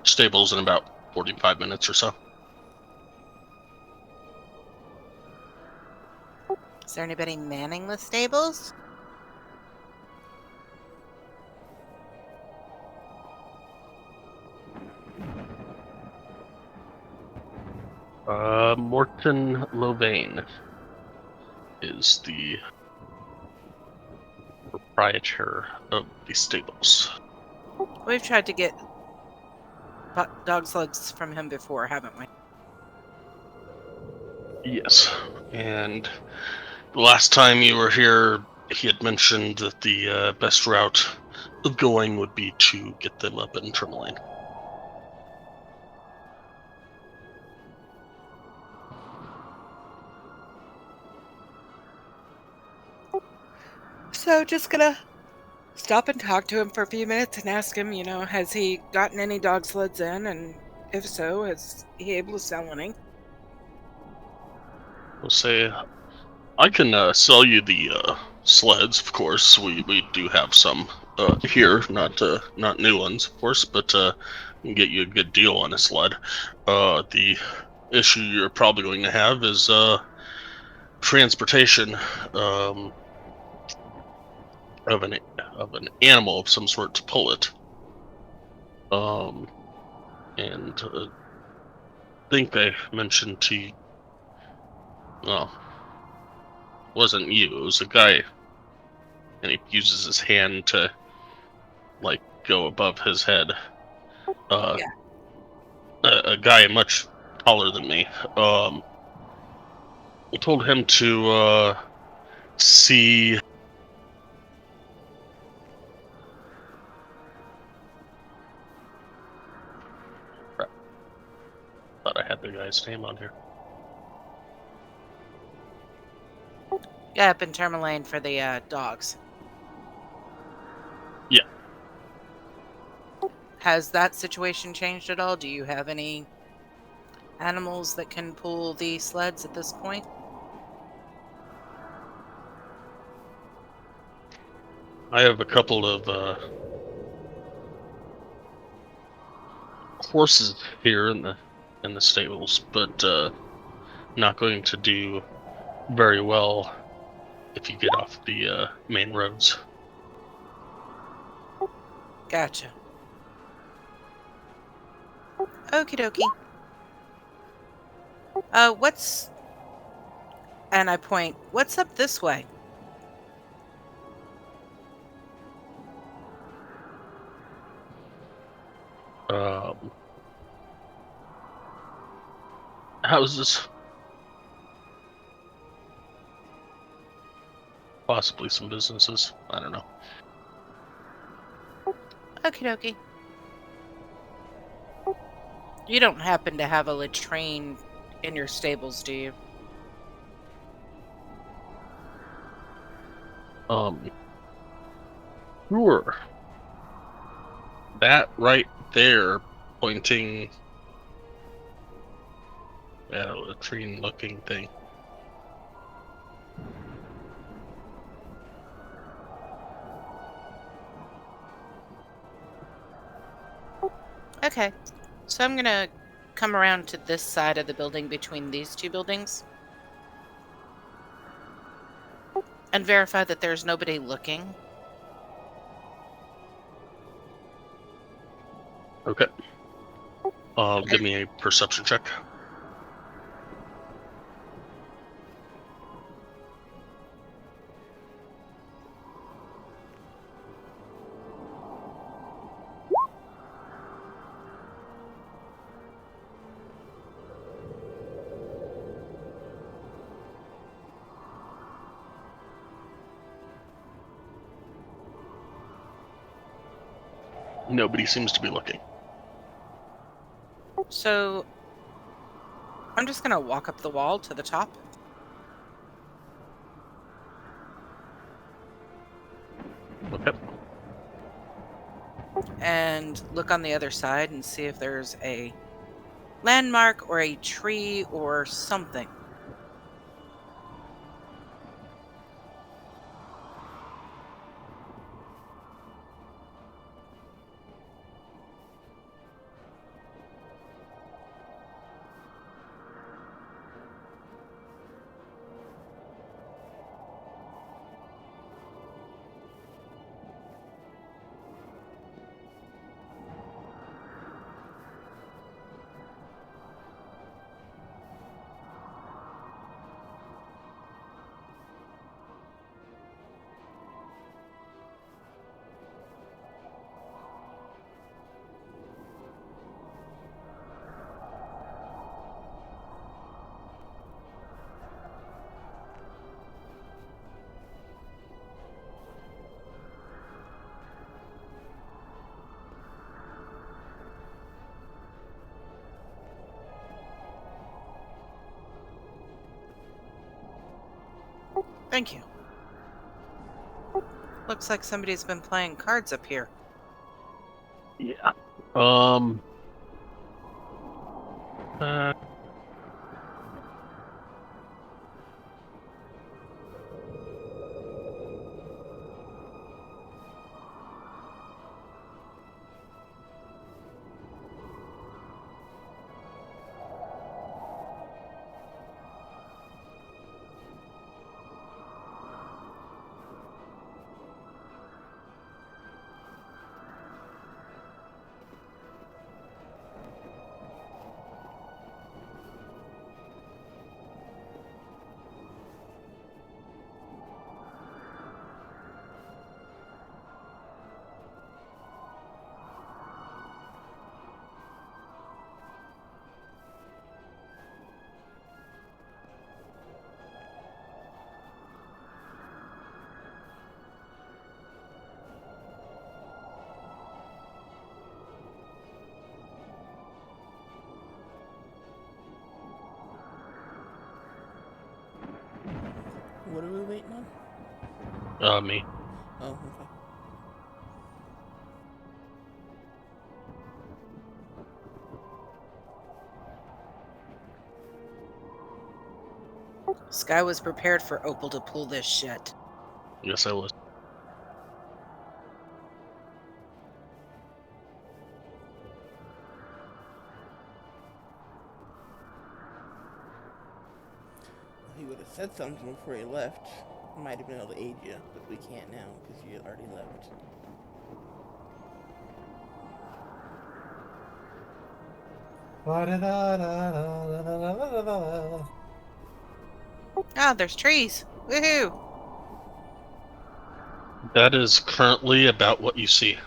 stables in about 45 minutes or so. Is there anybody manning the stables? Morton Lovain is the proprietor of the stables. We've tried to get dog slugs from him before, haven't we? Yes, and the last time you were here, he had mentioned that the best route of going would be to get them up in Tourmaline. So just gonna stop and talk to him for a few minutes and ask him, has he gotten any dog sleds in? And if so, is he able to sell any? We'll say, I can sell you the sleds, of course. We do have some here, not new ones, of course, but can get you a good deal on a sled. The issue you're probably going to have is transportation of an animal of some sort to pull it. And I think I mentioned to you, well, it wasn't you, it was a guy, and he uses his hand to, like, go above his head. Yeah. A guy much taller than me. Told him to see. Thought I had the guy's name on here. Yeah, up in Tourmaline for the dogs. Yeah. Has that situation changed at all? Do you have any animals that can pull the sleds at this point? I have a couple of horses here in the stables, but not going to do very well if you get off the main roads. Gotcha. Okie dokie. What's... And I point, what's up this way? Houses, possibly some businesses. I don't know. Okie dokie. You don't happen to have a latrine in your stables, do you? Sure. That right there, pointing at a latrine-looking thing. Okay. So I'm gonna come around to this side of the building between these two buildings and verify that there's nobody looking. Okay. Give me a perception check. Nobody seems to be looking. So I'm just gonna walk up the wall to the top. Okay. And look on the other side and see if there's a landmark or a tree or something. Thank you. Looks like somebody's been playing cards up here. Yeah. Me. Oh, okay. Sky was prepared for Opal to pull this shit. Yes, I was. If he would have said something before he left, I might have been able to aid you, but we can't now because you already left. Ah, there's trees. Woohoo! That is currently about what you see.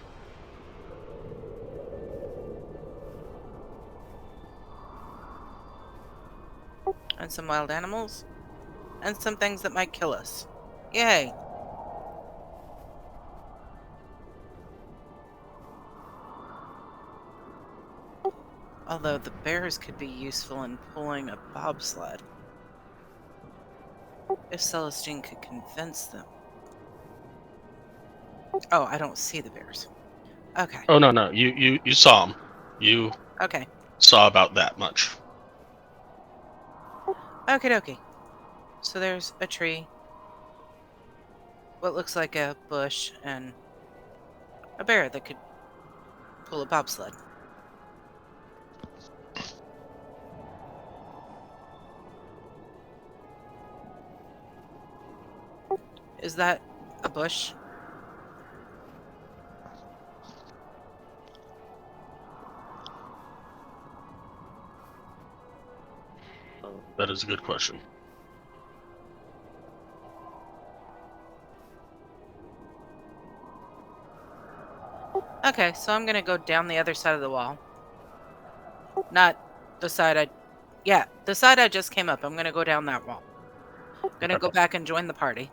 And some wild animals. And some things that might kill us. Yay. Although the bears could be useful in pulling a bobsled. If Celestine could convince them. Oh, I don't see the bears. Okay. Oh no, you saw them. You Okay. saw about that much. Okie dokie. So there's a tree. What looks like a bush and a bear that could pull a bobsled. Is that a bush? That is a good question. Okay, so I'm gonna go down the other side of the wall. Not the side I... Yeah, the side I just came up. I'm gonna go down that wall. Gonna go back and join the party.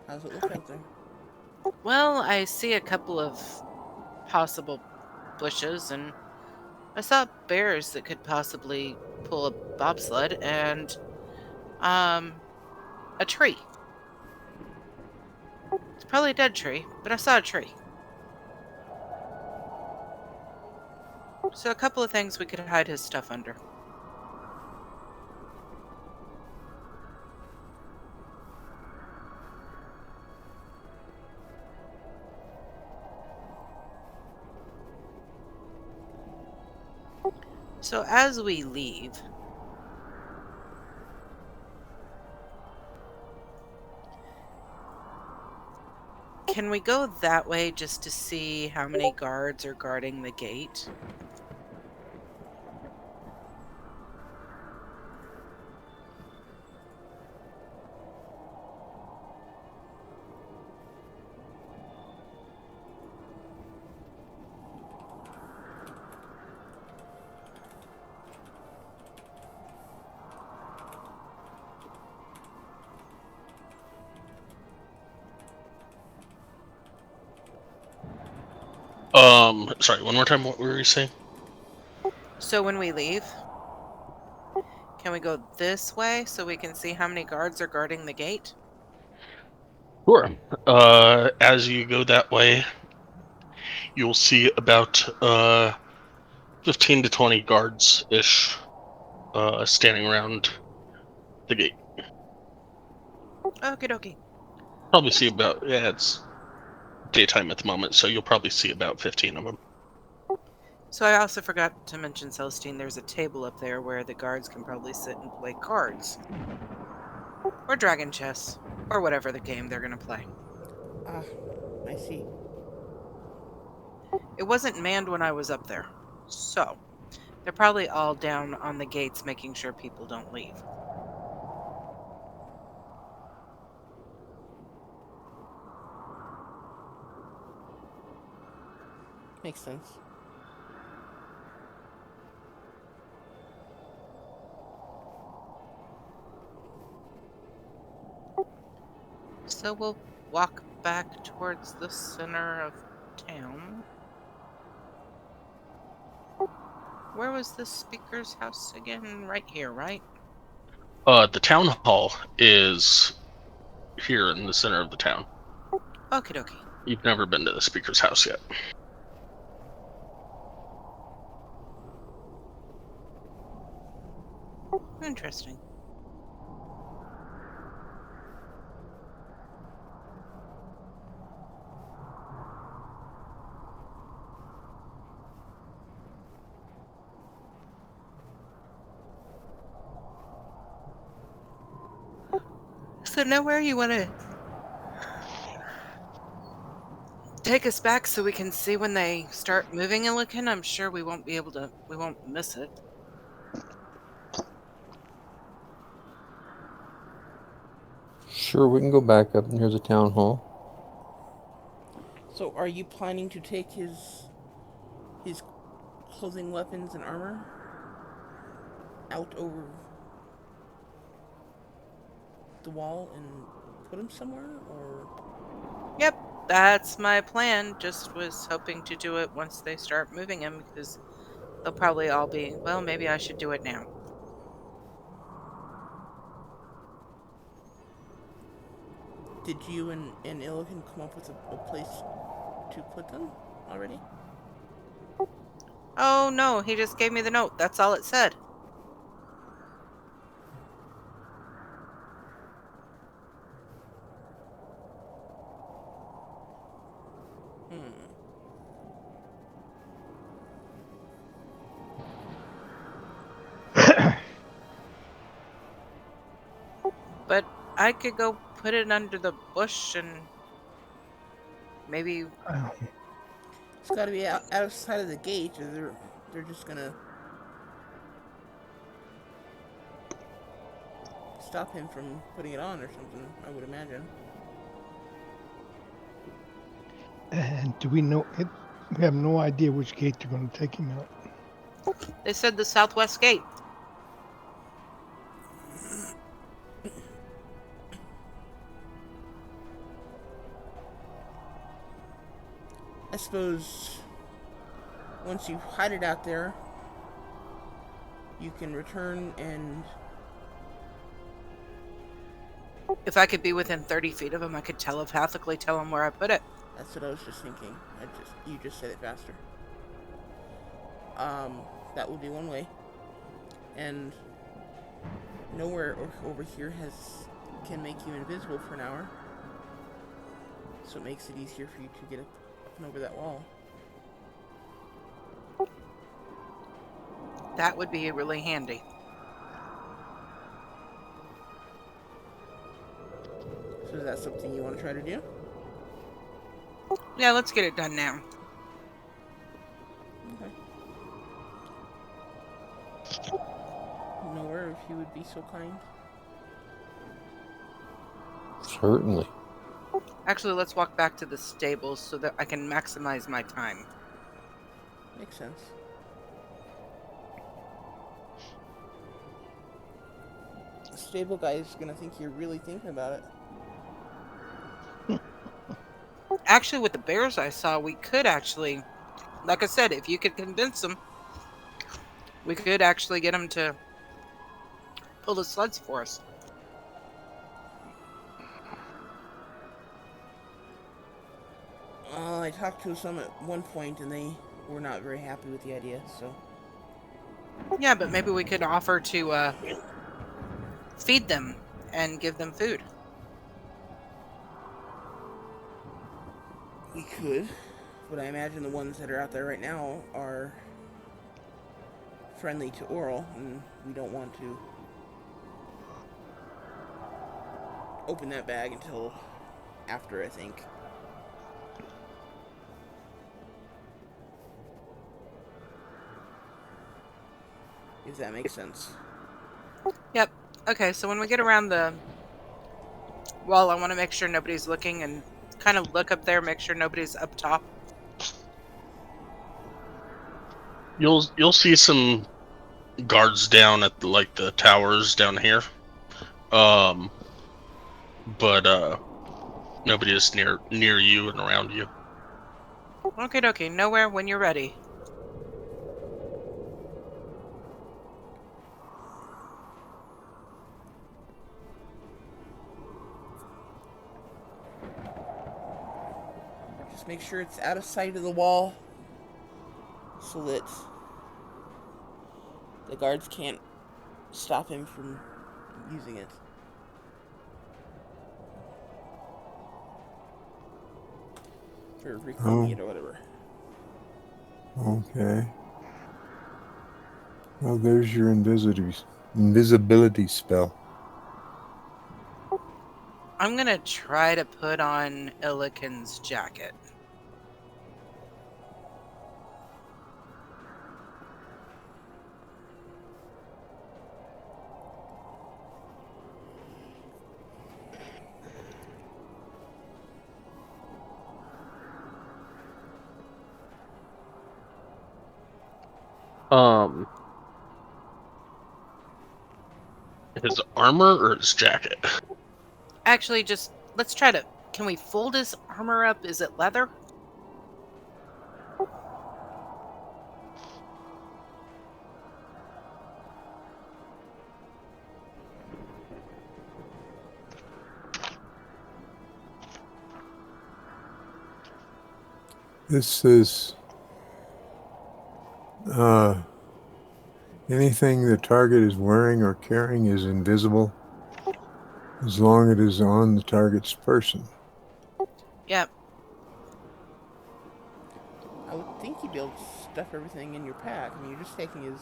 How's it look out there? Well, I see a couple of possible bushes, and I saw bears that could possibly pull a bobsled, and a tree. It's probably a dead tree, but I saw a tree. So a couple of things we could hide his stuff under. So as we leave, can we go that way just to see how many guards are guarding the gate? Sorry, one more time. What were you saying? So when we leave, can we go this way so we can see how many guards are guarding the gate? Sure. As you go that way, you'll see about 15 to 20 guards ish standing around the gate. Okie dokie. Probably see about it's daytime at the moment, so you'll probably see about 15 of them. So I also forgot to mention, Celestine, there's a table up there where the guards can probably sit and play cards. Or dragon chess. Or whatever the game they're gonna play. Ah, I see. It wasn't manned when I was up there. So, they're probably all down on the gates making sure people don't leave. Makes sense. So we'll walk back towards the center of town. Where was the speaker's house again? Right here, right? The town hall is here in the center of the town. Okie dokie. You've never been to the speaker's house yet. Interesting. So nowhere you want to take us back so we can see when they start moving and looking? I'm sure we won't miss it. Sure, we can go back up, and here's a town hall. So, are you planning to take his clothing, weapons, and armor out over the wall and put him somewhere, or? Yep, that's my plan. Just was hoping to do it once they start moving him because they'll probably all be, well, maybe I should do it now. Did you and Illigan come up with a place to put them already? Oh no, he just gave me the note. That's all it said. But I could go put it under the bush and maybe. It's got to be outside of the gate, or they're just gonna stop him from putting it on or something, I would imagine. And do we know it? We have no idea which gate they're going to take him out. They said the southwest gate. I suppose once you hide it out there, you can return and... If I could be within 30 feet of him, I could telepathically tell him where I put it. That's what I was just thinking. You just said it faster. That would be one way. And nowhere over here can make you invisible for an hour. So it makes it easier for you to get up and over that wall. That would be really handy. So is that something you want to try to do? Yeah, let's get it done now. Okay. Nowhere, if you would be so kind. Certainly. Actually, let's walk back to the stables so that I can maximize my time. Makes sense. The stable guy is gonna think you're really thinking about it. Actually, with the bears I saw, we could actually, like I said, if you could convince them, we could actually get them to pull the sleds for us. Well, I talked to some at one point, and they were not very happy with the idea, so... Yeah, but maybe we could offer to feed them and give them food. We could, but I imagine the ones that are out there right now are friendly to Oral, and we don't want to open that bag until after, I think. If that makes sense. Yep. Okay, so when we get around the wall, I want to make sure nobody's looking and kind of look up there, make sure nobody's up top. You'll see some guards down at the towers down here. But Nobody is near you and around you. Okay, nowhere when you're ready. Just make sure it's out of sight of the wall so that the guards can't stop him from using it. Or reclaiming it or whatever. Okay. Well, there's your invisibility spell. I'm gonna try to put on Illiken's jacket. His armor or his jacket? Actually, just let's try to. Can we fold his armor up? Is it leather? This is anything the target is wearing or carrying is invisible as long as it is on the target's person. Yep. I would think you'd be able to stuff everything in your pack. I mean, you're just taking his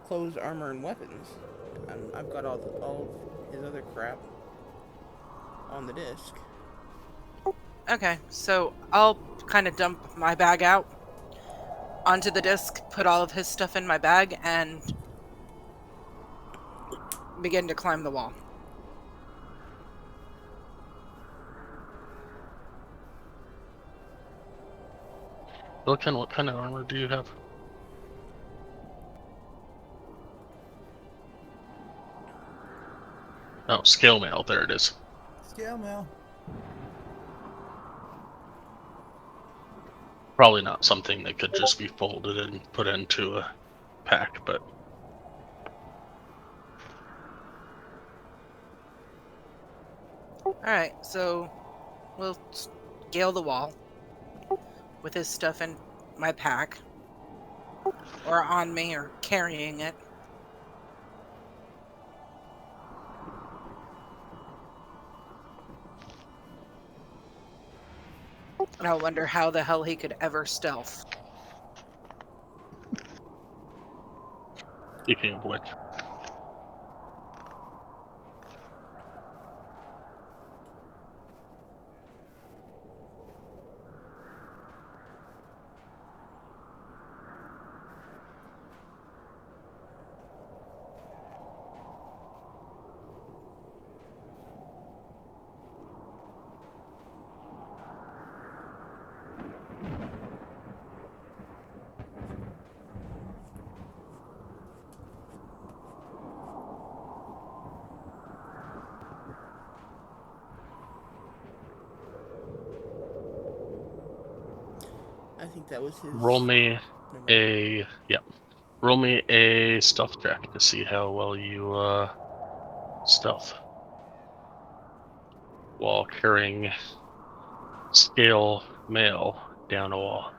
clothes, armor, and weapons. I've got all of his other crap on the disc. Okay, so I'll kind of dump my bag out onto the disc, put all of his stuff in my bag, and begin to climb the wall. Illiken, what kind of armor do you have? Oh, scale mail. There it is. Scale mail. Probably not something that could just be folded and put into a pack, but Alright, so we'll scale the wall with his stuff in my pack, or on me, or carrying it. And I wonder how the hell he could ever stealth. speaking of which. I think that was his. Roll me Never mind. roll me a stealth check to see how well you stealth while carrying scale mail down a wall.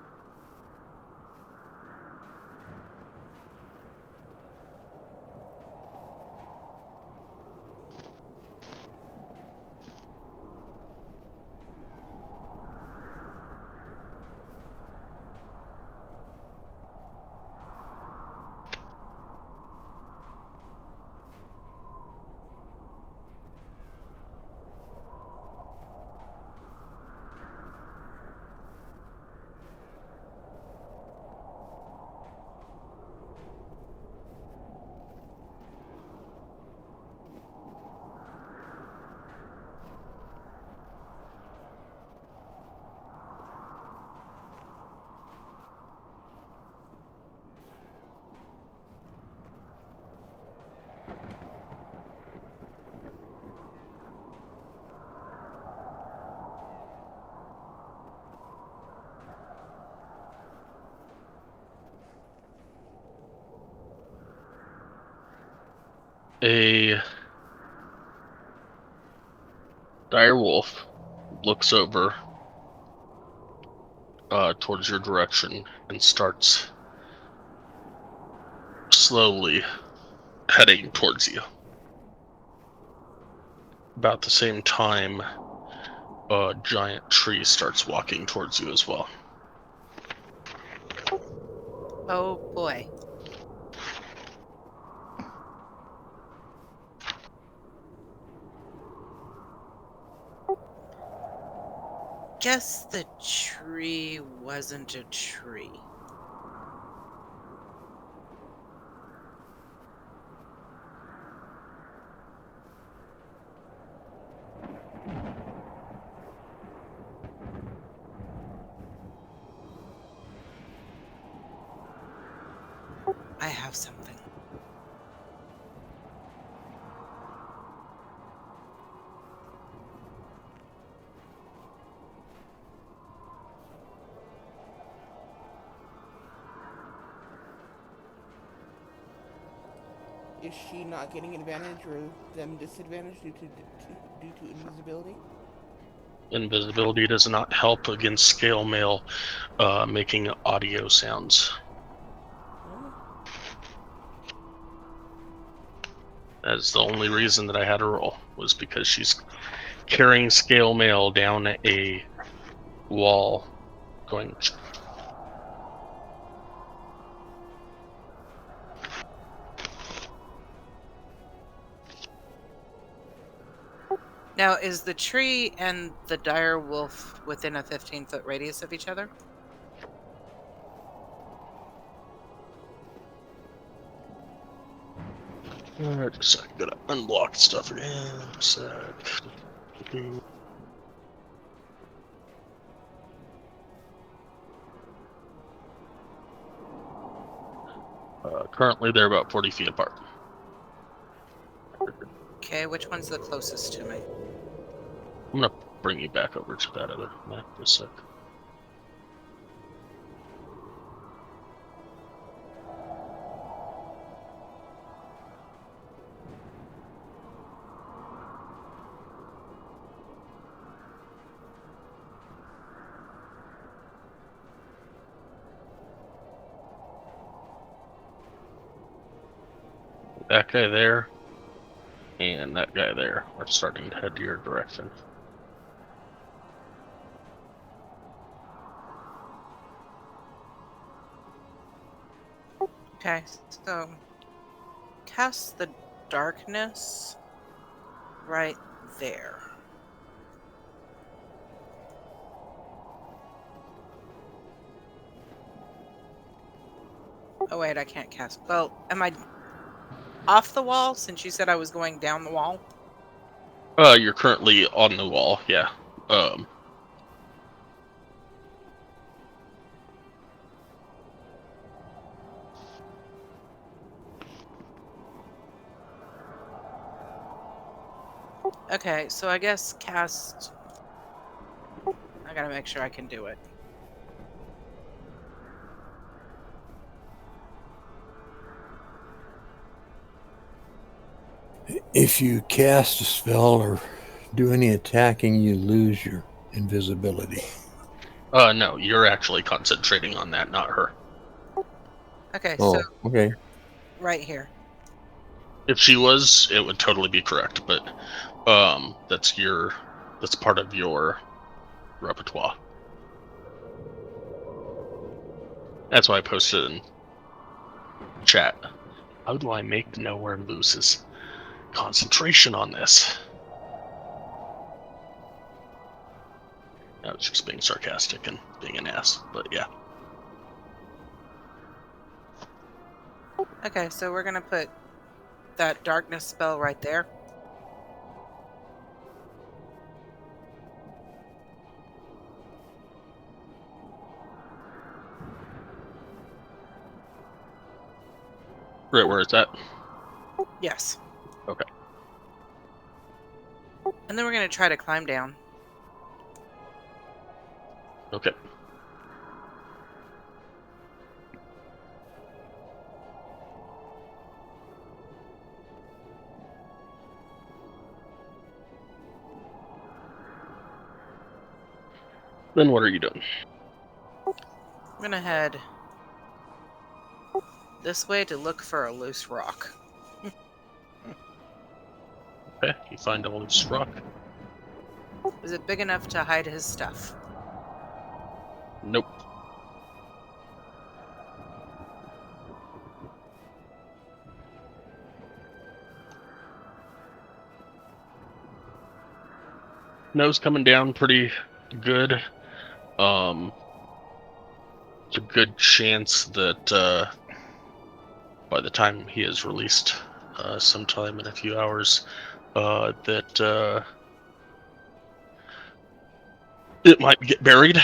A dire wolf looks over towards your direction and starts slowly heading towards you. About the same time, a giant tree starts walking towards you as well. Oh boy. Guess the tree wasn't a tree. I have something. Is she not getting advantage or them disadvantage due to invisibility? Invisibility does not help against scale mail making audio sounds. Oh. That is the only reason that I had her roll, was because she's carrying scale mail down a wall going. Now, is the tree and the dire wolf within a 15-foot radius of each other? Just a second, gotta unblock stuff again. Currently, they're about 40 feet apart. Okay, which one's the closest to me? I'm gonna bring you back over to that other map for a sec. That guy there and that guy there are starting to head to your direction. Okay, so cast the darkness right there. Oh wait, I can't cast. Well, am I off the wall since you said I was going down the wall? You're currently on the wall, yeah. Okay, so I guess cast. I gotta make sure I can do it. If you cast a spell or do any attacking, you lose your invisibility. No, you're actually concentrating on that, not her. Okay, Oh, so okay. right here. If she was, it would totally be correct, but that's part of your repertoire. That's why I posted in chat. How do I make Nowhere lose his concentration on this? I was just being sarcastic and being an ass, but yeah. Okay, so we're gonna put that darkness spell right there. Right where it's at? Yes. Okay. And then we're gonna try to climb down. Okay. Then what are you doing? I'm gonna head this way to look for a loose rock. Okay, you find a loose rock. Is it big enough to hide his stuff? Nope. Snow's coming down pretty good. It's a good chance that by the time he is released, sometime in a few hours, that it might get buried.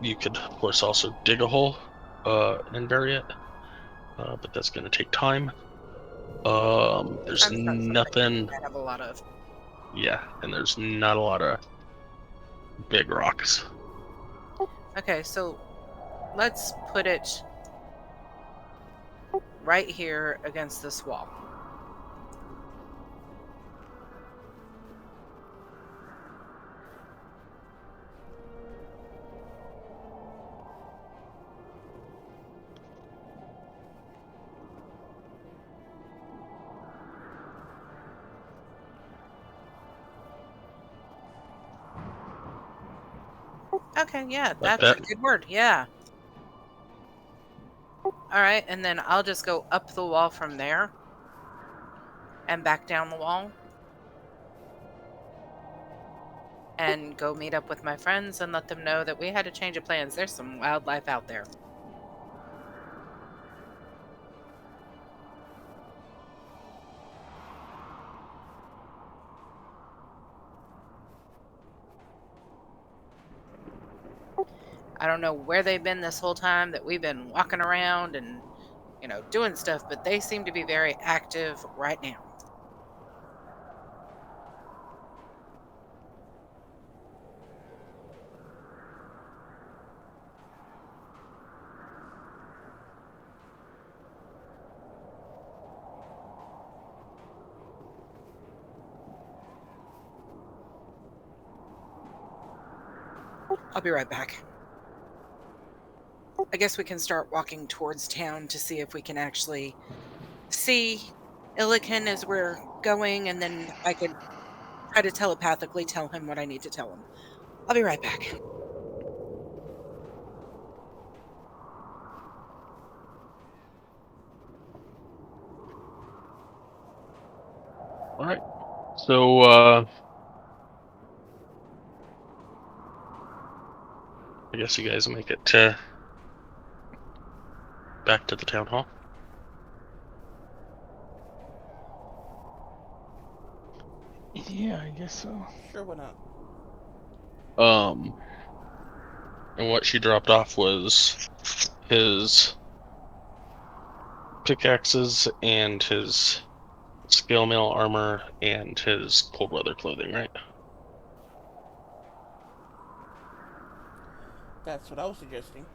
You could, of course, also dig a hole and bury it, but that's going to take time. There's That's not something nothing. I have a lot of. Yeah, and there's not a lot of big rocks. Okay, so let's put it right here against this wall. Okay, yeah, Like that's a that. good word. Yeah. All right, and then I'll just go up the wall from there and back down the wall and go meet up with my friends and let them know that we had a change of plans. There's some wildlife out there. I don't know where they've been this whole time that we've been walking around and, doing stuff, but they seem to be very active right now. I'll be right back. I guess we can start walking towards town to see if we can actually see Illiken as we're going, and then I can try to telepathically tell him what I need to tell him. I'll be right back. All right. So, I guess you guys make it back to the town hall. Yeah, I guess so. Sure, why not? And what she dropped off was his pickaxes and his scale mail armor and his cold weather clothing, right? That's what I was suggesting.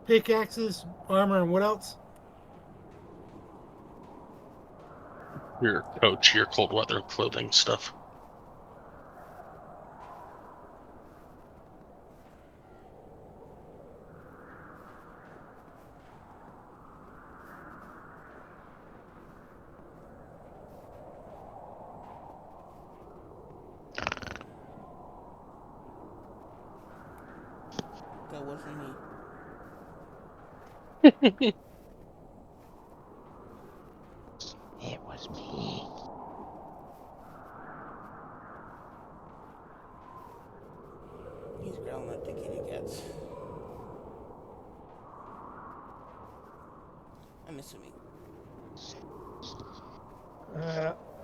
Pickaxes, armor, and what else? Your coach, your cold weather clothing stuff. That wasn't me. It was me. He's growling at the kitty cats. I'm assuming.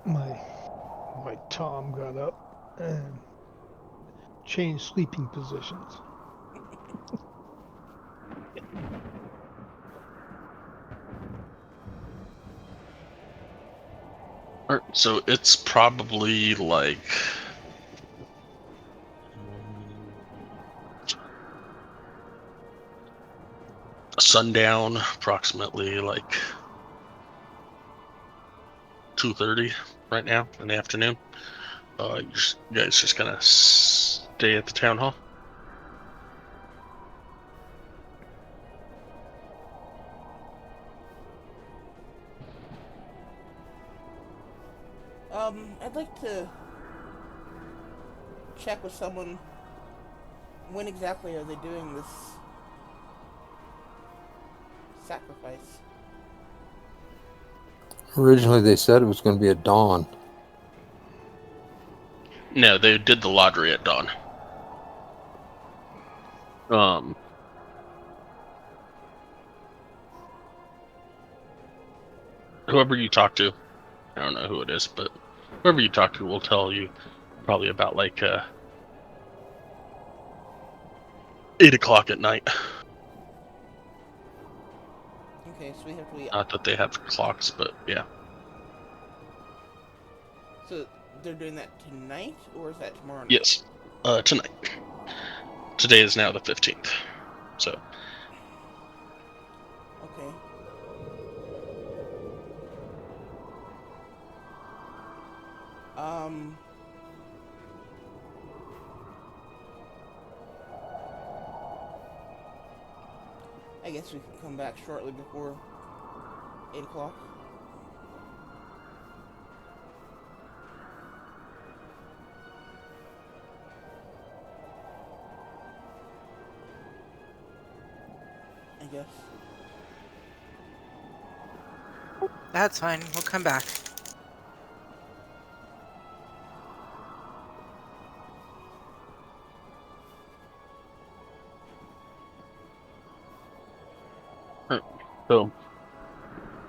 My Tom got up and changed sleeping positions. All Alright, so it's probably like sundown, approximately like 2:30 right now in the afternoon. You guys just gonna stay at the town hall? I'd like to check with someone. When exactly are they doing this sacrifice? Originally, they said it was going to be at dawn. No, they did the lottery at dawn. Whoever you talk to, I don't know who it is, but whoever you talk to will tell you probably about like 8 o'clock at night. Okay, so we have to wait. Not that they have clocks, but yeah. So they're doing that tonight, or is that tomorrow night? Yes, tonight. Today is now the 15th, so. Okay. I guess we can come back shortly before 8 o'clock. I guess. That's fine. We'll come back. So,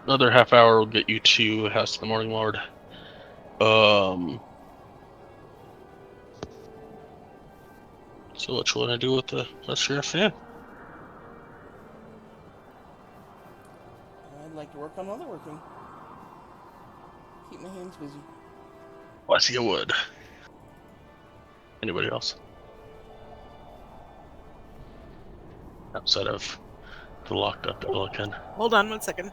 another half hour will get you to House of the Morning Lord. So what you want to do with the rest of your afternoon? I'd like to work on leatherworking. Keep my hands busy. Bless you would. Anybody else? Outside of the locked up Illican. Hold on 1 second.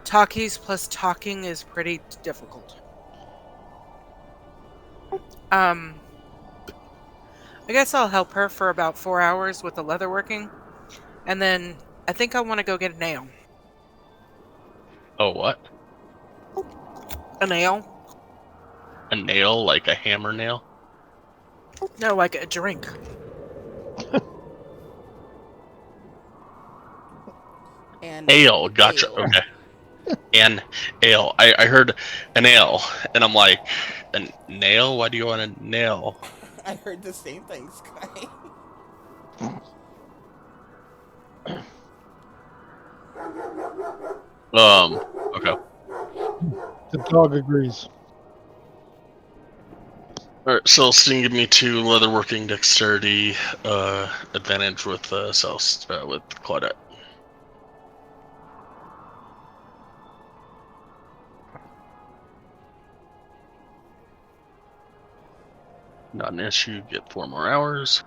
Talkies plus talking is pretty difficult. I guess I'll help her for about 4 hours with the leatherworking, and then I think I want to go get a nail. Oh, what? A nail? A nail? Like a hammer nail? No, like a drink. And Ale, gotcha. ale. Okay. And ale. I heard an ale, and I'm like, a nail? Why do you want a nail? I heard the same thing, Sky. Okay. The dog agrees. Alright, Celestine, give me 2 leatherworking dexterity advantage with with Claudette. Not an issue. Get 4 more hours.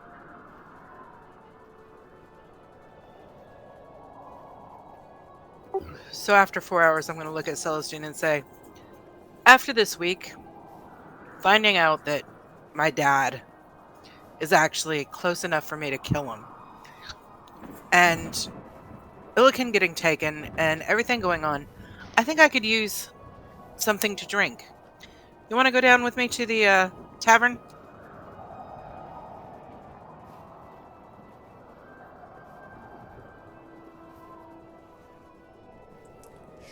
So after 4 hours, I'm going to look at Celestine and say, after this week, finding out that my dad is actually close enough for me to kill him, and Illican getting taken, and everything going on, I think I could use something to drink. You want to go down with me to the tavern?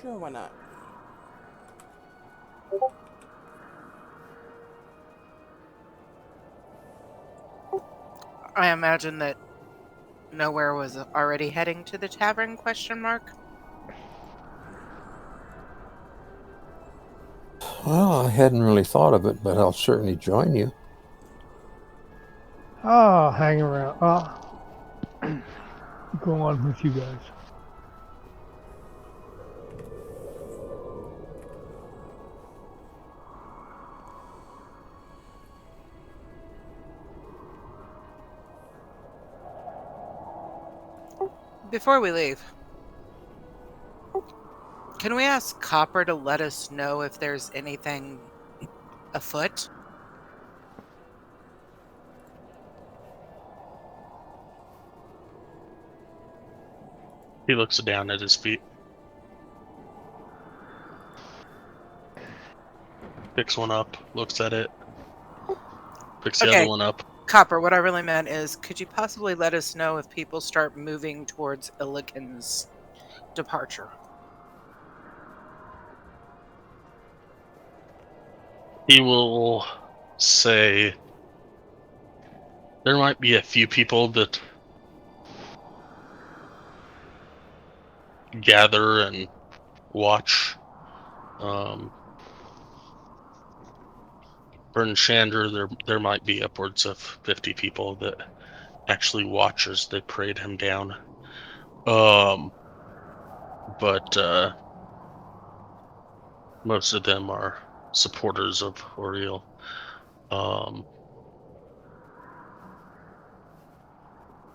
Sure, why not? I imagine that Nowhere was already heading to the tavern, question mark? Well, I hadn't really thought of it, but I'll certainly join you. I'll hang around. I'll go on with you guys. Before we leave, can we ask Copper to let us know if there's anything afoot? He looks down at his feet. Picks one up, looks at it, picks the other Okay. one up. Copper, what I really meant is, could you possibly let us know if people start moving towards Illiken's departure? He will say there might be a few people that gather and watch. For Enchanter, there might be upwards of 50 people that actually watch as they parade him down. But most of them are supporters of Oriel.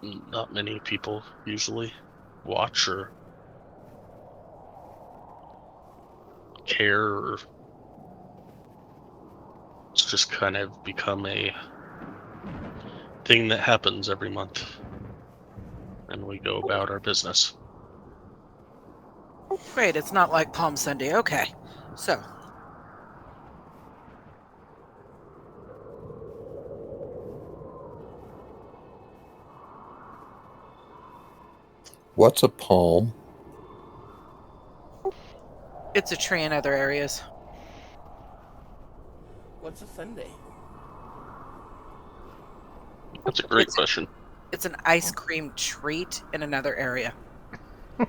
Not many people usually watch or care, or it's just kind of become a thing that happens every month, and we go about our business. Great, it's not like Palm Sunday. Okay, so What's a palm? it's a tree in other areas. What's a Sunday? That's a great It's question. it's an ice cream treat in another area. Yeah,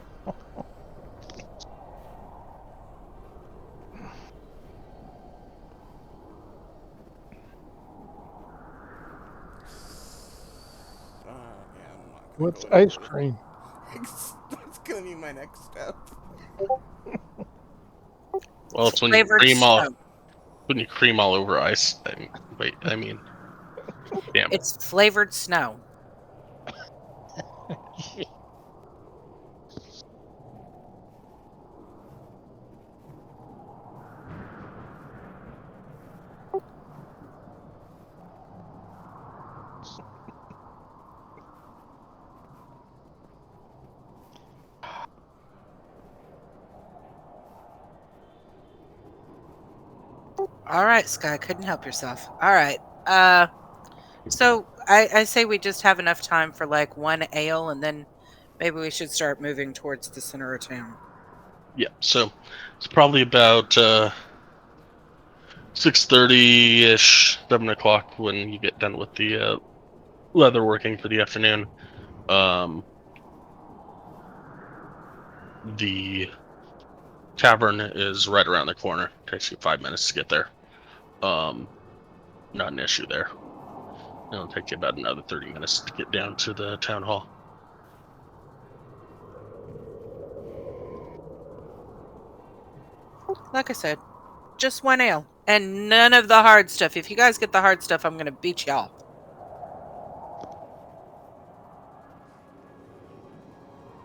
I'm not gonna What's go into ice it. cream? That's gonna be my next step. Well, it's Flavored snow. when you cream all over ice. Damn. It's flavored snow. All right, Sky, couldn't help yourself. All right. So I say we just have enough time for like one ale, and then maybe we should start moving towards the center of town. Yeah, so it's probably about 6:30-ish, 7 o'clock when you get done with the leather working for the afternoon. The tavern is right around the corner. Takes you 5 minutes to get there. Not an issue there. It'll take you about another 30 minutes to get down to the town hall. Like I said, just one ale and none of the hard stuff. If you guys get the hard stuff, I'm gonna beat y'all.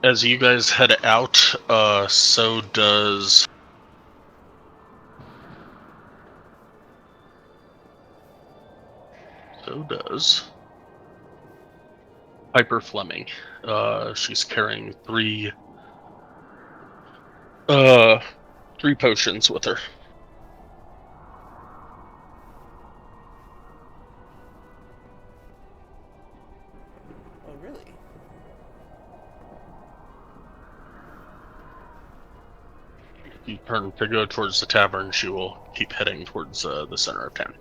As you guys head out, so does Piper Fleming. She's carrying three potions with her. Oh, really? You turn to go towards the tavern, she will keep heading towards the center of town.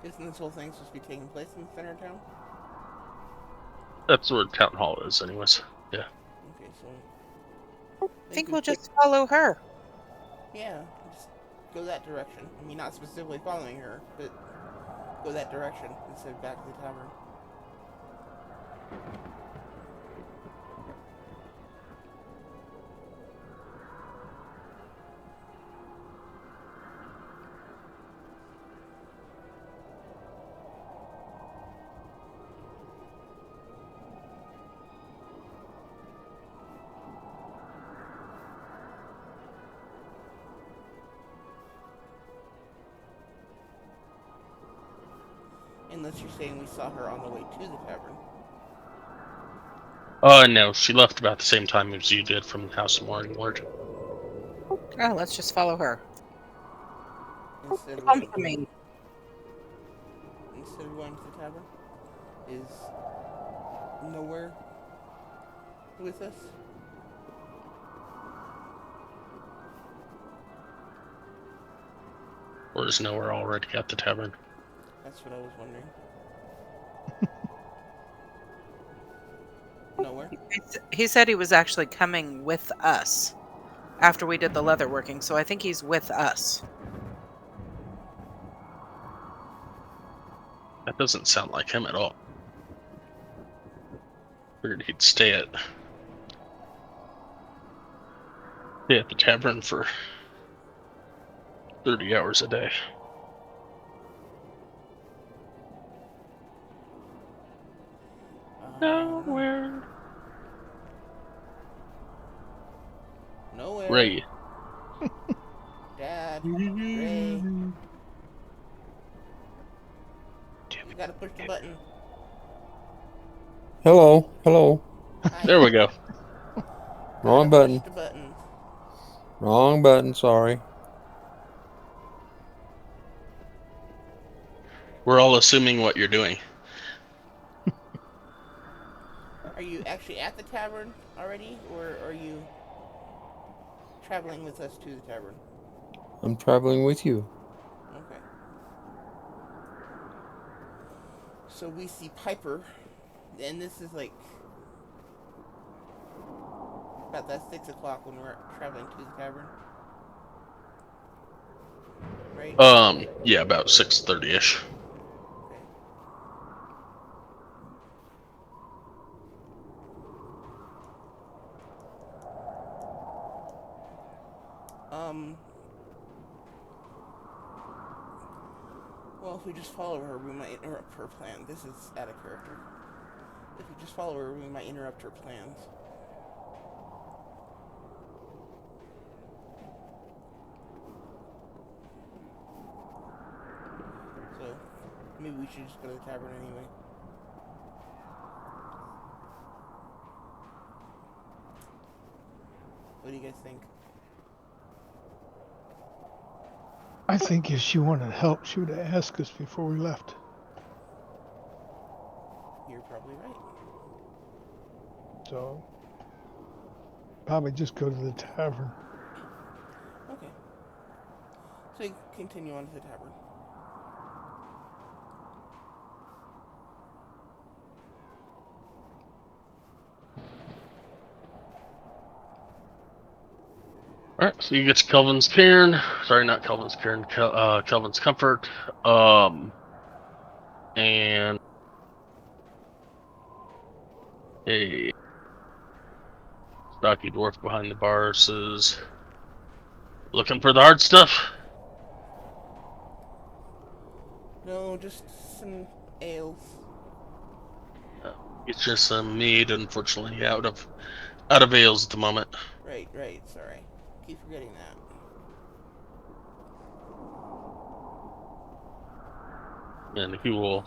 Isn't this whole thing supposed to be taking place in the center of town? That's where town hall is, anyways. Yeah. Okay, so I think we'll just follow her. yeah, just go that direction. I mean, not specifically following her, but go that direction instead of back to the tavern. Unless you're saying we saw her on the way to the tavern. No, she left about the same time as you did from the House of Morningward. Oh, let's just follow her. Instead of Come going for me. instead of going to the tavern, is nowhere with us. Or is nowhere already at the tavern? That's what I was wondering. Nowhere. He said he was actually coming with us after we did the leather working, so I think he's with us. That doesn't sound like him at all. Figured he'd stay at the tavern for 30 hours a day. Nowhere. Nowhere. Ray. Dad. Ray. You gotta push the button. Hello, hello. Hi. There we go. Wrong Gotta button. push the button. Wrong button, sorry. We're all assuming what you're doing. Are you actually at the tavern already, or are you traveling with us to the tavern? I'm traveling with you. Okay. So we see Piper, and this is like about that 6 o'clock when we're traveling to the tavern, right? Yeah, about 6:30ish. Okay. Well, if we just follow her, we might interrupt her plan. This is out of character. If we just follow her, we might interrupt her plans. So, maybe we should just go to the tavern anyway. What do you guys think? I think if she wanted help, she would have asked us before we left. You're probably right. So probably just go to the tavern. Okay. So we continue on to the tavern. Alright, so you get to Kelvin's Cairn. Sorry, not Kelvin's Cairn. Kelvin's Comfort. And a stocky dwarf behind the bar says, "Looking for the hard stuff?" No, just some ales. It's just some mead, unfortunately, out of ales at the moment. Right. Sorry. Keep forgetting that. And he will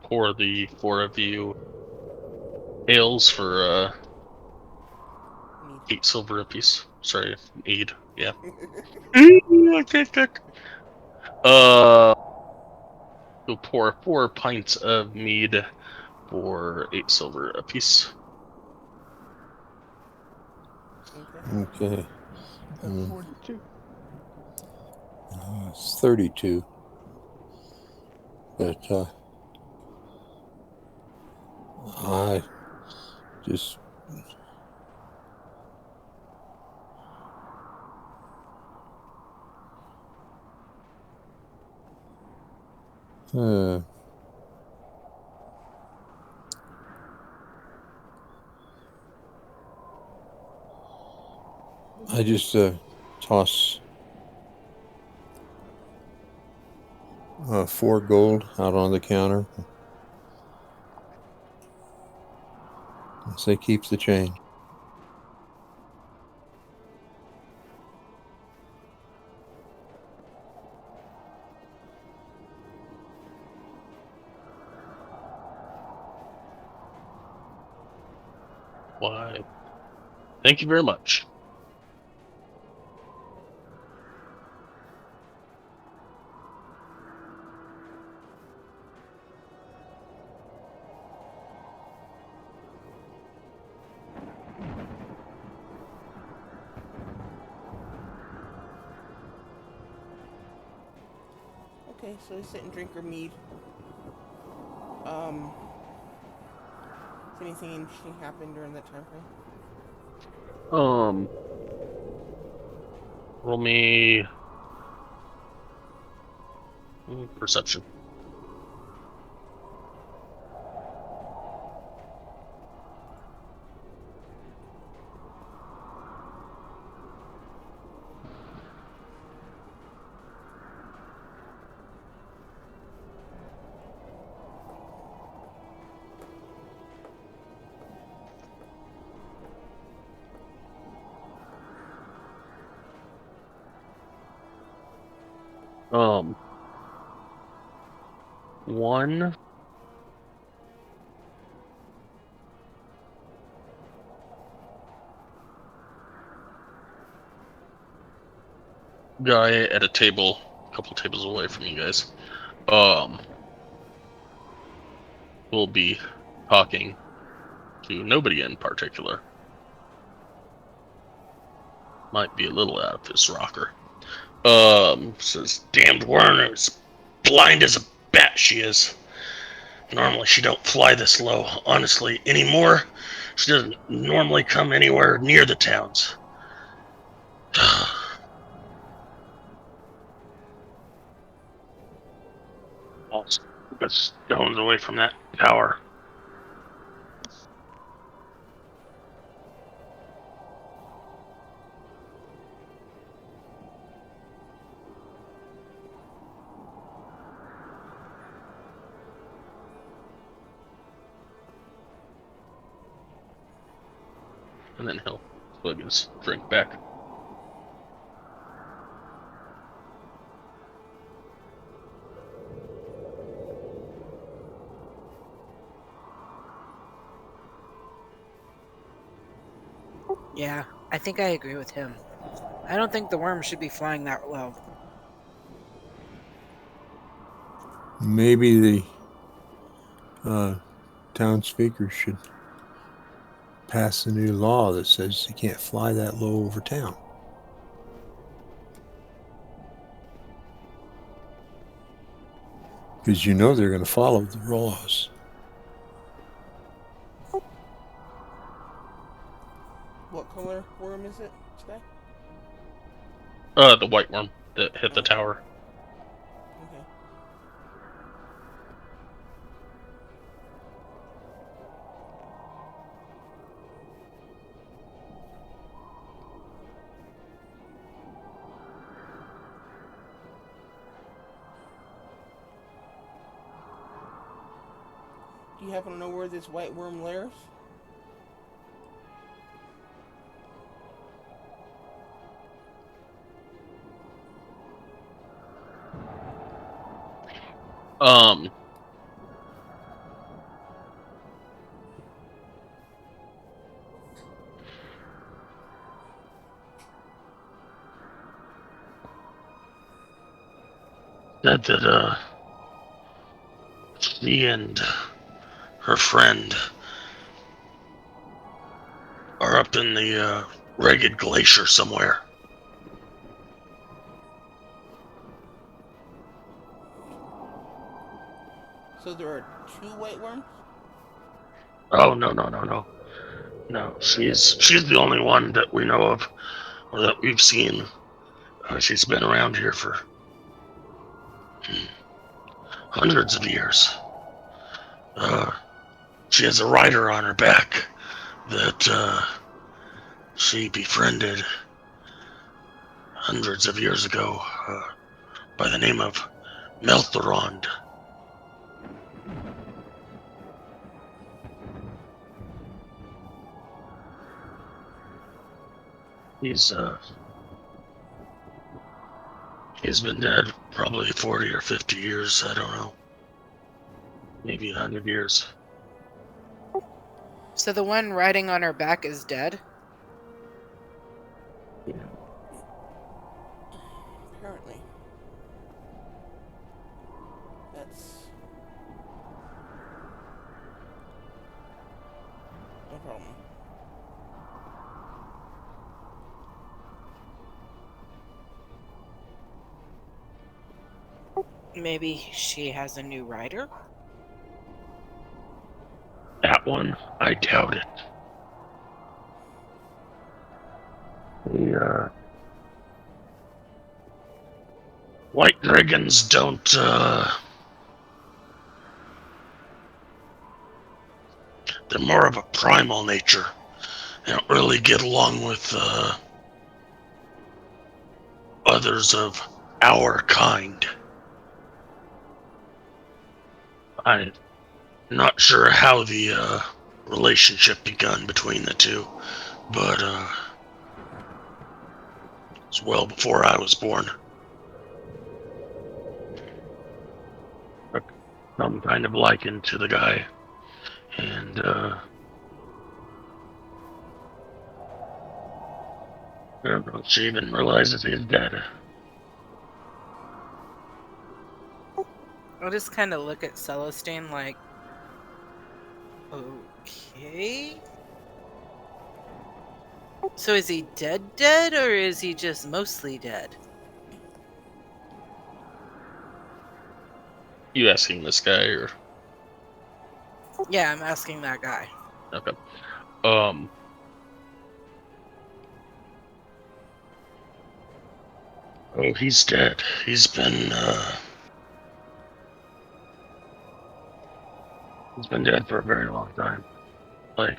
pour the four of you ales for 8 silver apiece. Sorry, mead. Yeah. He'll pour 4 pints of mead for 8 silver apiece. Okay. Okay. That's 42. It's 32. But I just Uh, I just toss 4 gold out on the counter. And say keep the change. Why, thank you very much. Okay, so we sit and drink our mead. Has anything interesting happened during that time frame? Roll me perception. One guy at a table, a couple tables away from you guys, will be talking to nobody in particular. Might be a little out of his rocker. Says, damned Werner is blind as a bat, she is. Normally she don't fly this low, honestly, anymore. She doesn't normally come anywhere near the towns. Also, a stone's away from that tower. And then he'll plug his drink back. Yeah, I think I agree with him. I don't think the worm should be flying that low. Maybe the town speaker should pass a new law that says you can't fly that low over town. Because you know they're going to follow the laws. What color worm is it, Sky? The white worm that hit the tower. Okay. Do you happen to know where this white worm lairs? Said that, she and her friend are up in the, Ragged Glacier somewhere. So there are 2 white worms? Oh, no. No, she's the only one that we know of, or that we've seen. She's been around here for hundreds of years. She has a rider on her back that she befriended hundreds of years ago by the name of Melthorond. He's been dead probably 40 or 50 years, I don't know. Maybe 100 years. So the one riding on her back is dead? Yeah. Apparently. That's no problem. Maybe she has a new rider? That one, I doubt it. The white dragons don't they're more of a primal nature. They don't really get along with others of our kind. I'm not sure how the relationship begun between the two, but it's well before I was born. Some kind of liken to the guy, and I don't know if she even realizes he's dead. I'll just kind of look at Celestine like, okay. So is he dead, or is he just mostly dead? You asking this guy, or? Yeah, I'm asking that guy. Okay. Oh, he's dead. He's been dead for a very long time. Like,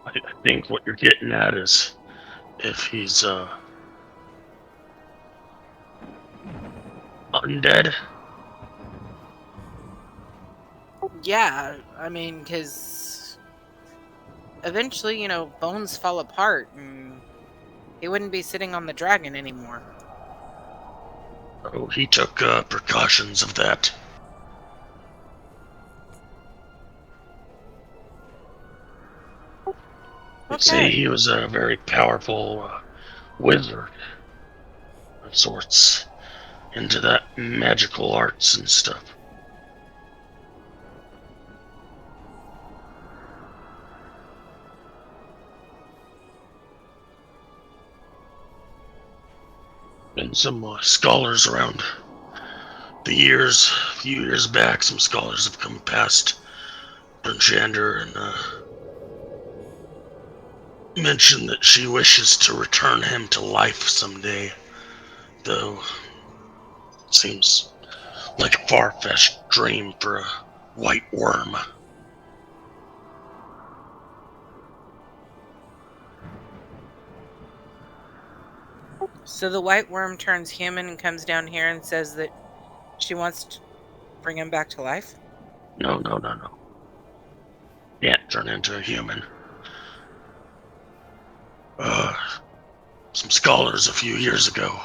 I think what you're getting at is if he's undead. Yeah, I mean, because eventually, bones fall apart, and he wouldn't be sitting on the dragon anymore. Oh, he took precautions of that. I'd say he was a very powerful wizard of sorts, into that magical arts and stuff. And some scholars around the years, a few years back, some scholars have come past Brinchander and mentioned that she wishes to return him to life someday, though it seems like a far-fetched dream for a white worm. So the white worm turns human and comes down here and says that she wants to bring him back to life? No. Can't turn into a human. Some scholars a few years ago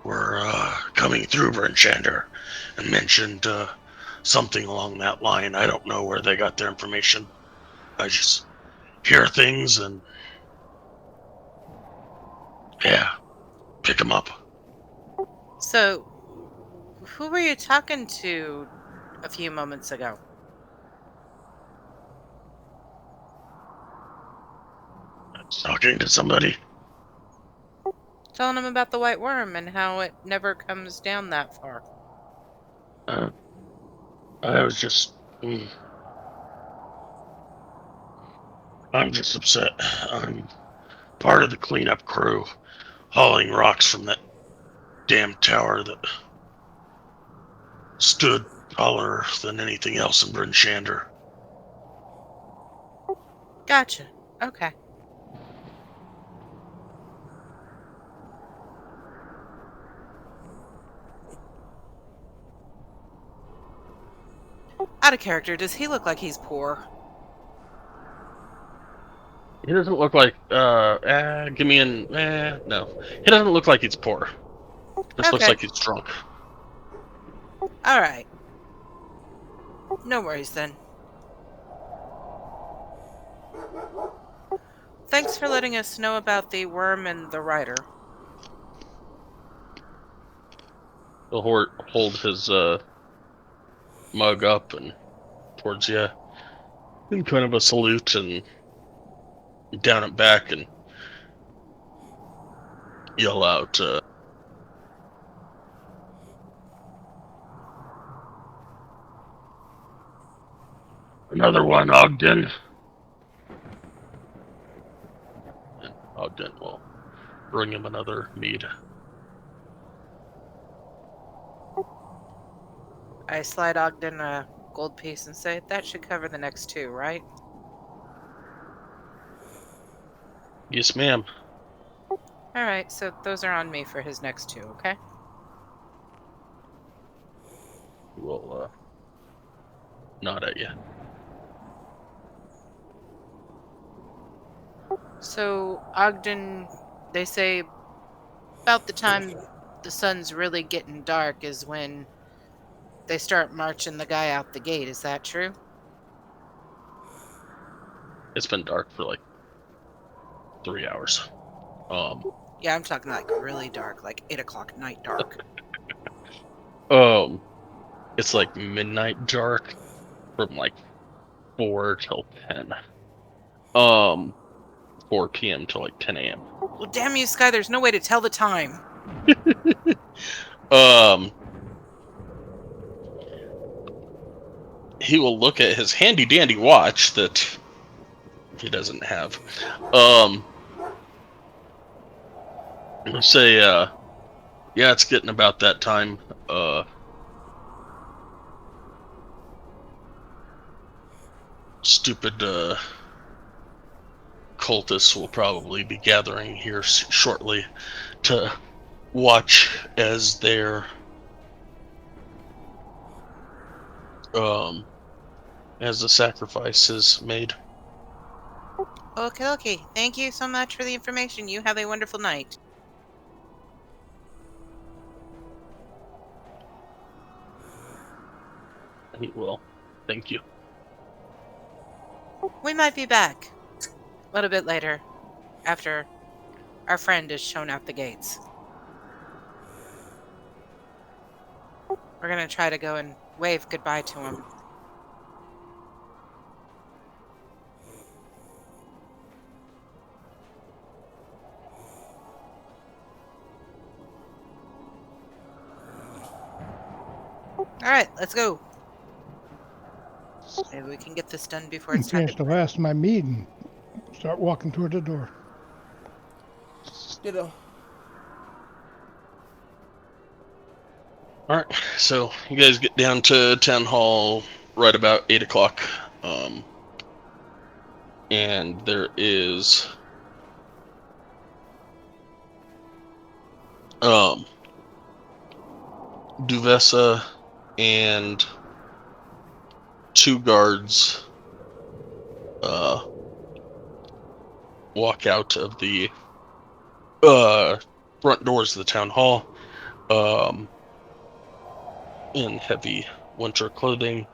were coming through Brinchander and mentioned something along that line. I don't know where they got their information. I just hear things and pick them up. So, who were you talking to a few moments ago? I was talking to somebody. Telling him about the white worm and how it never comes down that far. I was just... I'm just upset. I'm part of the cleanup crew, hauling rocks from that damn tower that stood taller than anything else in Bryn Shander. Gotcha. Okay. Out of character, does he look like he's poor? He doesn't look like, give me no. He doesn't look like he's poor. Just looks Okay. like he's drunk. Alright. No worries then. Thanks for letting us know about the worm and the rider. He'll hold his, mug up and towards you in kind of a salute and down and back and yell out, another one, Ogden. And Ogden will bring him another mead. I slide Ogden a gold piece and say, that should cover the next 2, right? Yes, ma'am. Alright, so those are on me for his next 2, okay? He will, nod at you. So, Ogden, they say about the time the sun's really getting dark is when they start marching the guy out the gate. Is that true? It's been dark for like 3 hours. Yeah, I'm talking like really dark, like 8 o'clock night dark. It's like midnight dark from like 4 till 10. 4 p.m. to like 10 a.m. Well, damn you, Sky, there's no way to tell the time. He will look at his handy dandy watch that he doesn't have. Say, yeah, it's getting about that time. Stupid, cultists will probably be gathering here shortly to watch as their, as the sacrifice is made. Okay. Thank you so much for the information. You have a wonderful night. He will. Thank you. We might be back a little bit later after our friend is shown out the gates. We're going to try to go and wave goodbye to him. Alright, let's go. Maybe we can get this done before it's time Finish the last of my mead and start walking toward the door. Ditto. Alright, so you guys get down to town hall right about 8 o'clock. And there is Duvessa and 2 guards walk out of the front doors of the town hall in heavy winter clothing,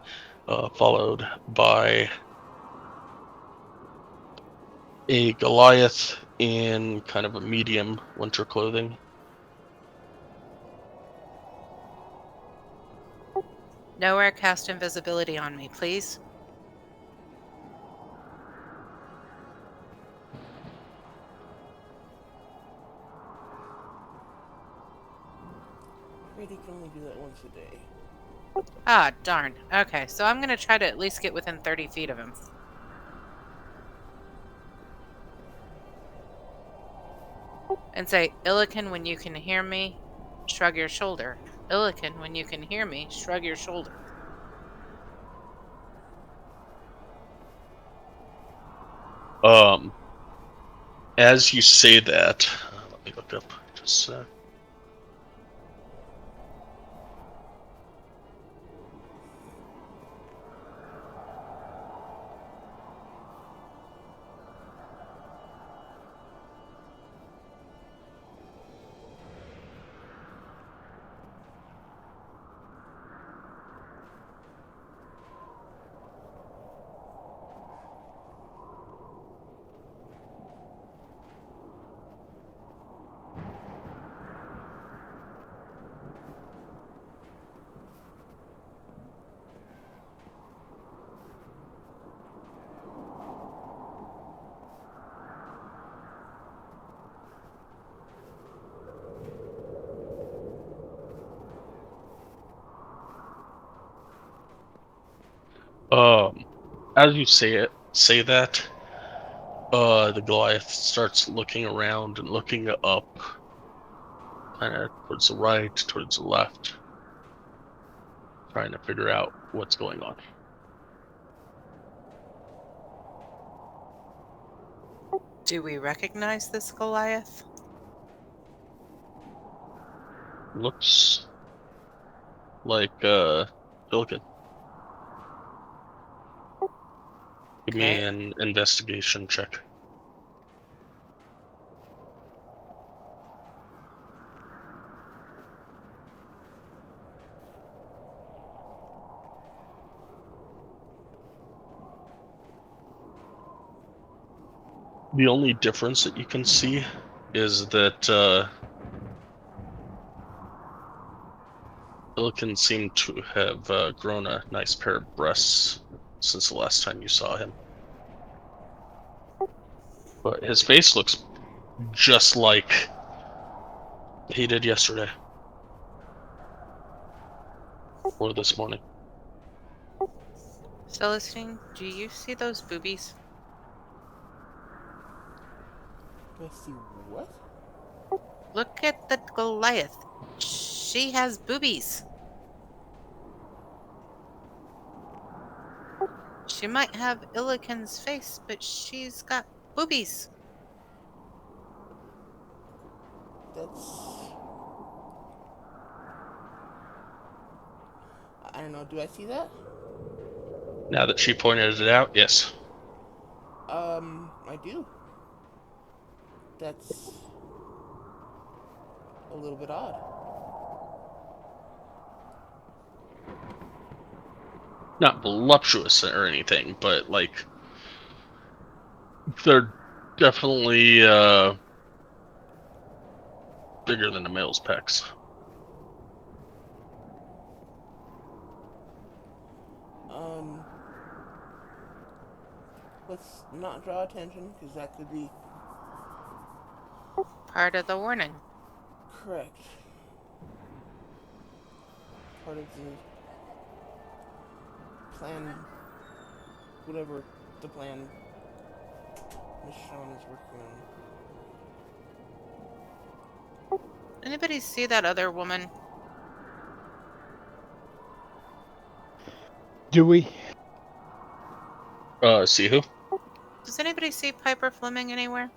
followed by a Goliath in kind of a medium winter clothing. Nowhere cast invisibility on me, please. Brady can only do that once a day. Ah, darn. Okay, so I'm going to try to at least get within 30 feet of him. And say, Illican, when you can hear me, shrug your shoulder. Illican, when you can hear me, shrug your shoulder. As you say that, let me look up just a sec. As you say that, the Goliath starts looking around and looking up, kind of towards the right, towards the left, trying to figure out what's going on. Do we recognize this Goliath? Looks like Silicon. Give me Okay. an investigation check. The only difference that you can see is that Silicon seemed to have grown a nice pair of breasts since the last time you saw him. But his face looks just like he did yesterday. Or this morning. Celestine, do you see those boobies? Do I see what? Look at the Goliath. She has boobies. She might have Illican's face, but she's got boobies. That's... I don't know. Do I see that? Now that she pointed it out, yes. I do. That's a little bit odd. Not voluptuous or anything, but like they're definitely bigger than a male's pecs. Let's not draw attention, because that could be Part of the warning. correct. Part of the plan, whatever the plan Miss Shawn is working on. Anybody see that other woman? Do we? See who? Does anybody see Piper Fleming anywhere?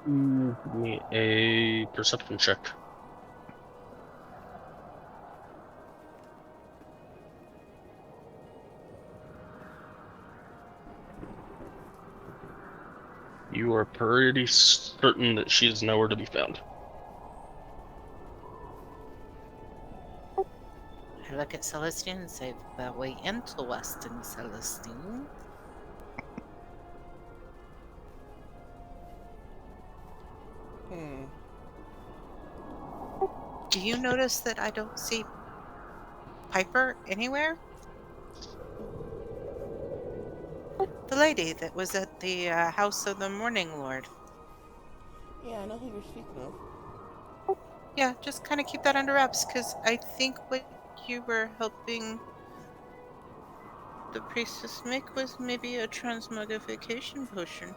Give me a perception check. You are pretty certain that she is nowhere to be found. I look at Celestine and say, very interesting, Celestine. Do you notice that I don't see Piper anywhere? The lady that was at the House of the Morning Lord. Yeah, I know who you're speaking of. Yeah, just kind of keep that under wraps, because I think what you were helping the priestess make was maybe a transmogrification potion.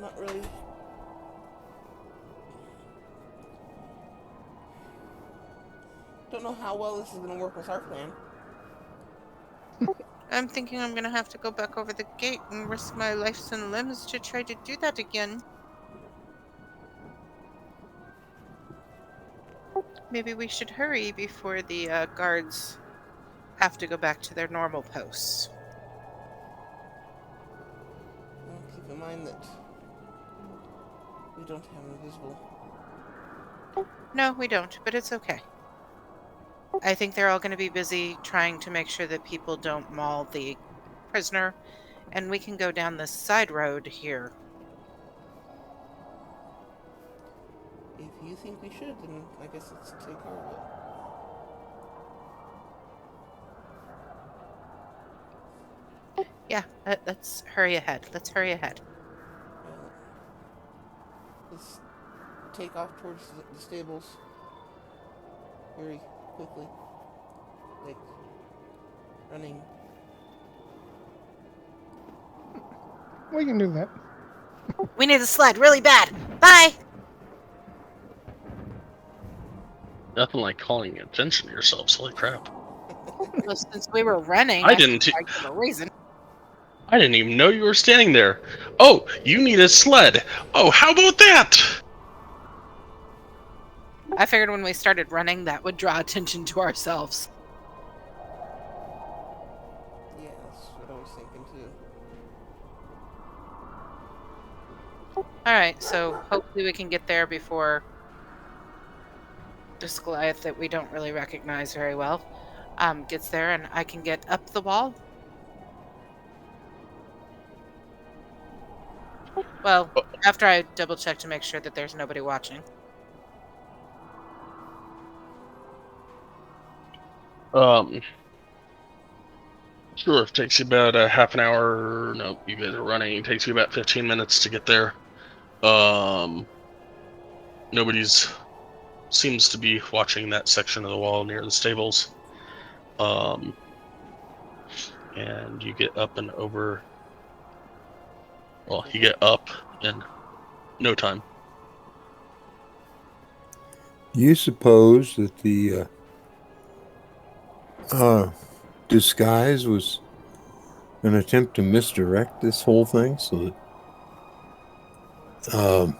not really. Don't know how well this is going to work with our plan. I'm thinking I'm gonna have to go back over the gate and risk my life and limbs to try to do that again. Maybe we should hurry before the guards have to go back to their normal posts. Well, keep in mind that we don't have invisible. No, we don't, but it's okay. I think they're all going to be busy trying to make sure that people don't maul the prisoner, and we can go down the side road here. If you think we should, then I guess let's take care of it. Yeah, let's hurry ahead. Let's hurry ahead. Well, let's take off towards the stables very quickly. Like, running. We can do that. We need a sled really bad. Bye! Nothing like calling attention to yourselves. Holy crap! Well, since we were running, I I didn't. give a reason. I didn't even know you were standing there. Oh, you need a sled. Oh, how about that? I figured when we started running, that would draw attention to ourselves. Yeah, that's what I was thinking too. Alright, so hopefully we can get there before this Goliath that we don't really recognize very well gets there, and I can get up the wall. Well, after I double check to make sure that there's nobody watching. Sure. It takes you about a half an hour. No, you guys are running. It takes you about 15 minutes to get there. Nobody's seems to be watching that section of the wall near the stables. And you get up and over. Well, you get up in no time. You suppose that the disguise was an attempt to misdirect this whole thing so that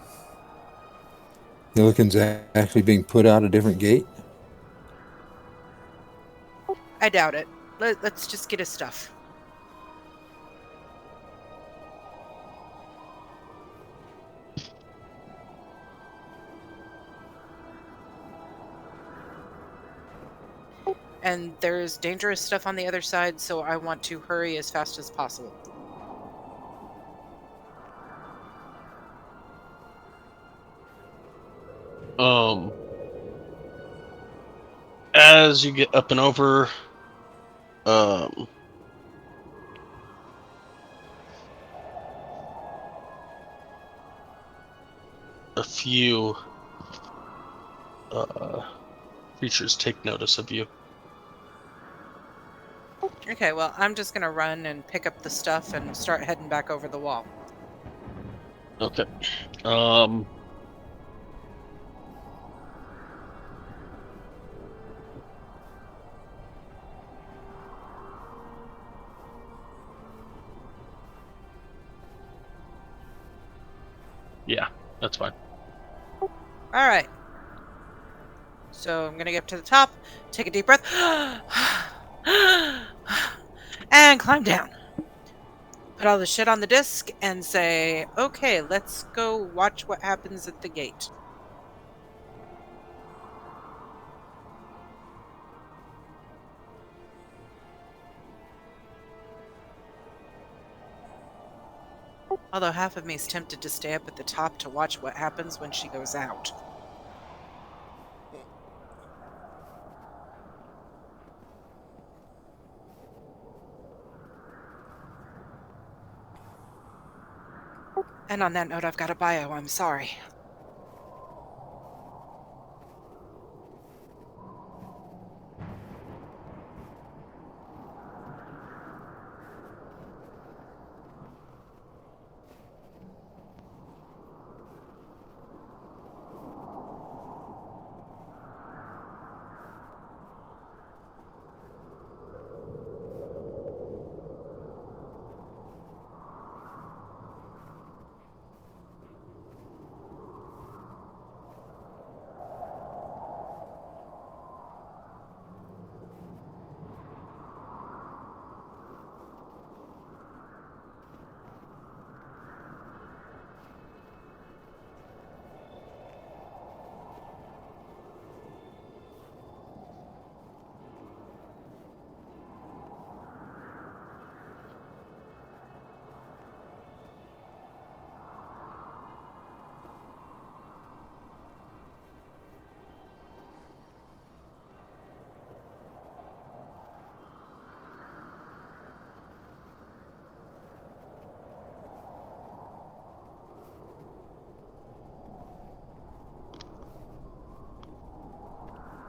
Milliken's actually being put out a different gate? I doubt it. Let's just get his stuff. And there's dangerous stuff on the other side, so I want to hurry as fast as possible. As you get up and over, a few creatures take notice of you. Okay, well, I'm just gonna run and pick up the stuff and start heading back over the wall. Okay. Yeah, that's fine. Alright. So I'm gonna get up to the top, take a deep breath, and climb down. Put all the shit on the disc and say, okay, let's go watch what happens at the gate. Although half of me is tempted to stay up at the top to watch what happens when she goes out. And on that note, I've got a bio, I'm sorry.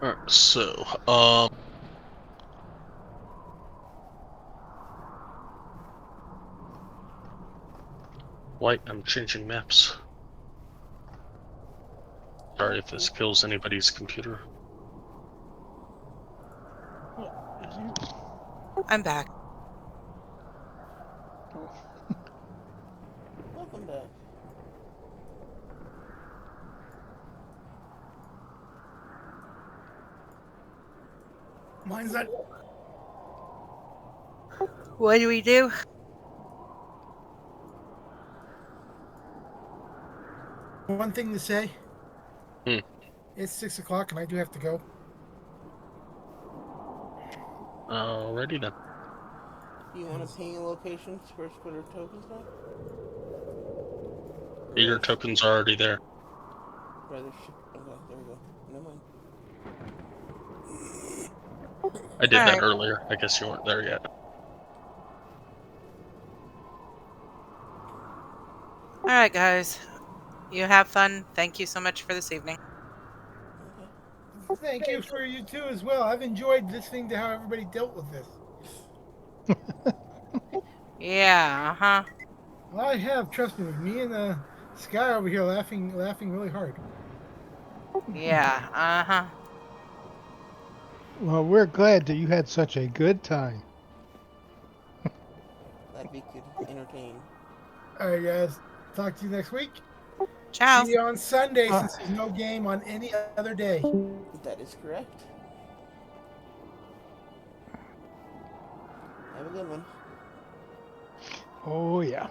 Alright, so, White, I'm changing maps. Sorry if this kills anybody's computer. I'm back. Welcome back. Mine's not. What do we do? One thing to say. Hmm. It's 6 o'clock, and I do have to go. Alrighty then. Do you want to ping locations for us to put our tokens down? Your tokens are already there. Rather ship. Okay, there we go. Never mind. I did that Alright. earlier. I guess you weren't there yet. Alright, guys. You have fun. Thank you so much for this evening. Okay. Thank you for you too as well. I've enjoyed listening to how everybody dealt with this. Yeah, uh-huh. Well, I have, trust me, with me and Sky over here laughing really hard. Yeah, uh-huh. Well, we're glad that you had such a good time. Glad we could entertain. All right, guys. Talk to you next week. Ciao. See you on Sunday Uh. since there's no game on any other day. That is correct. Have a good one. Oh, yeah.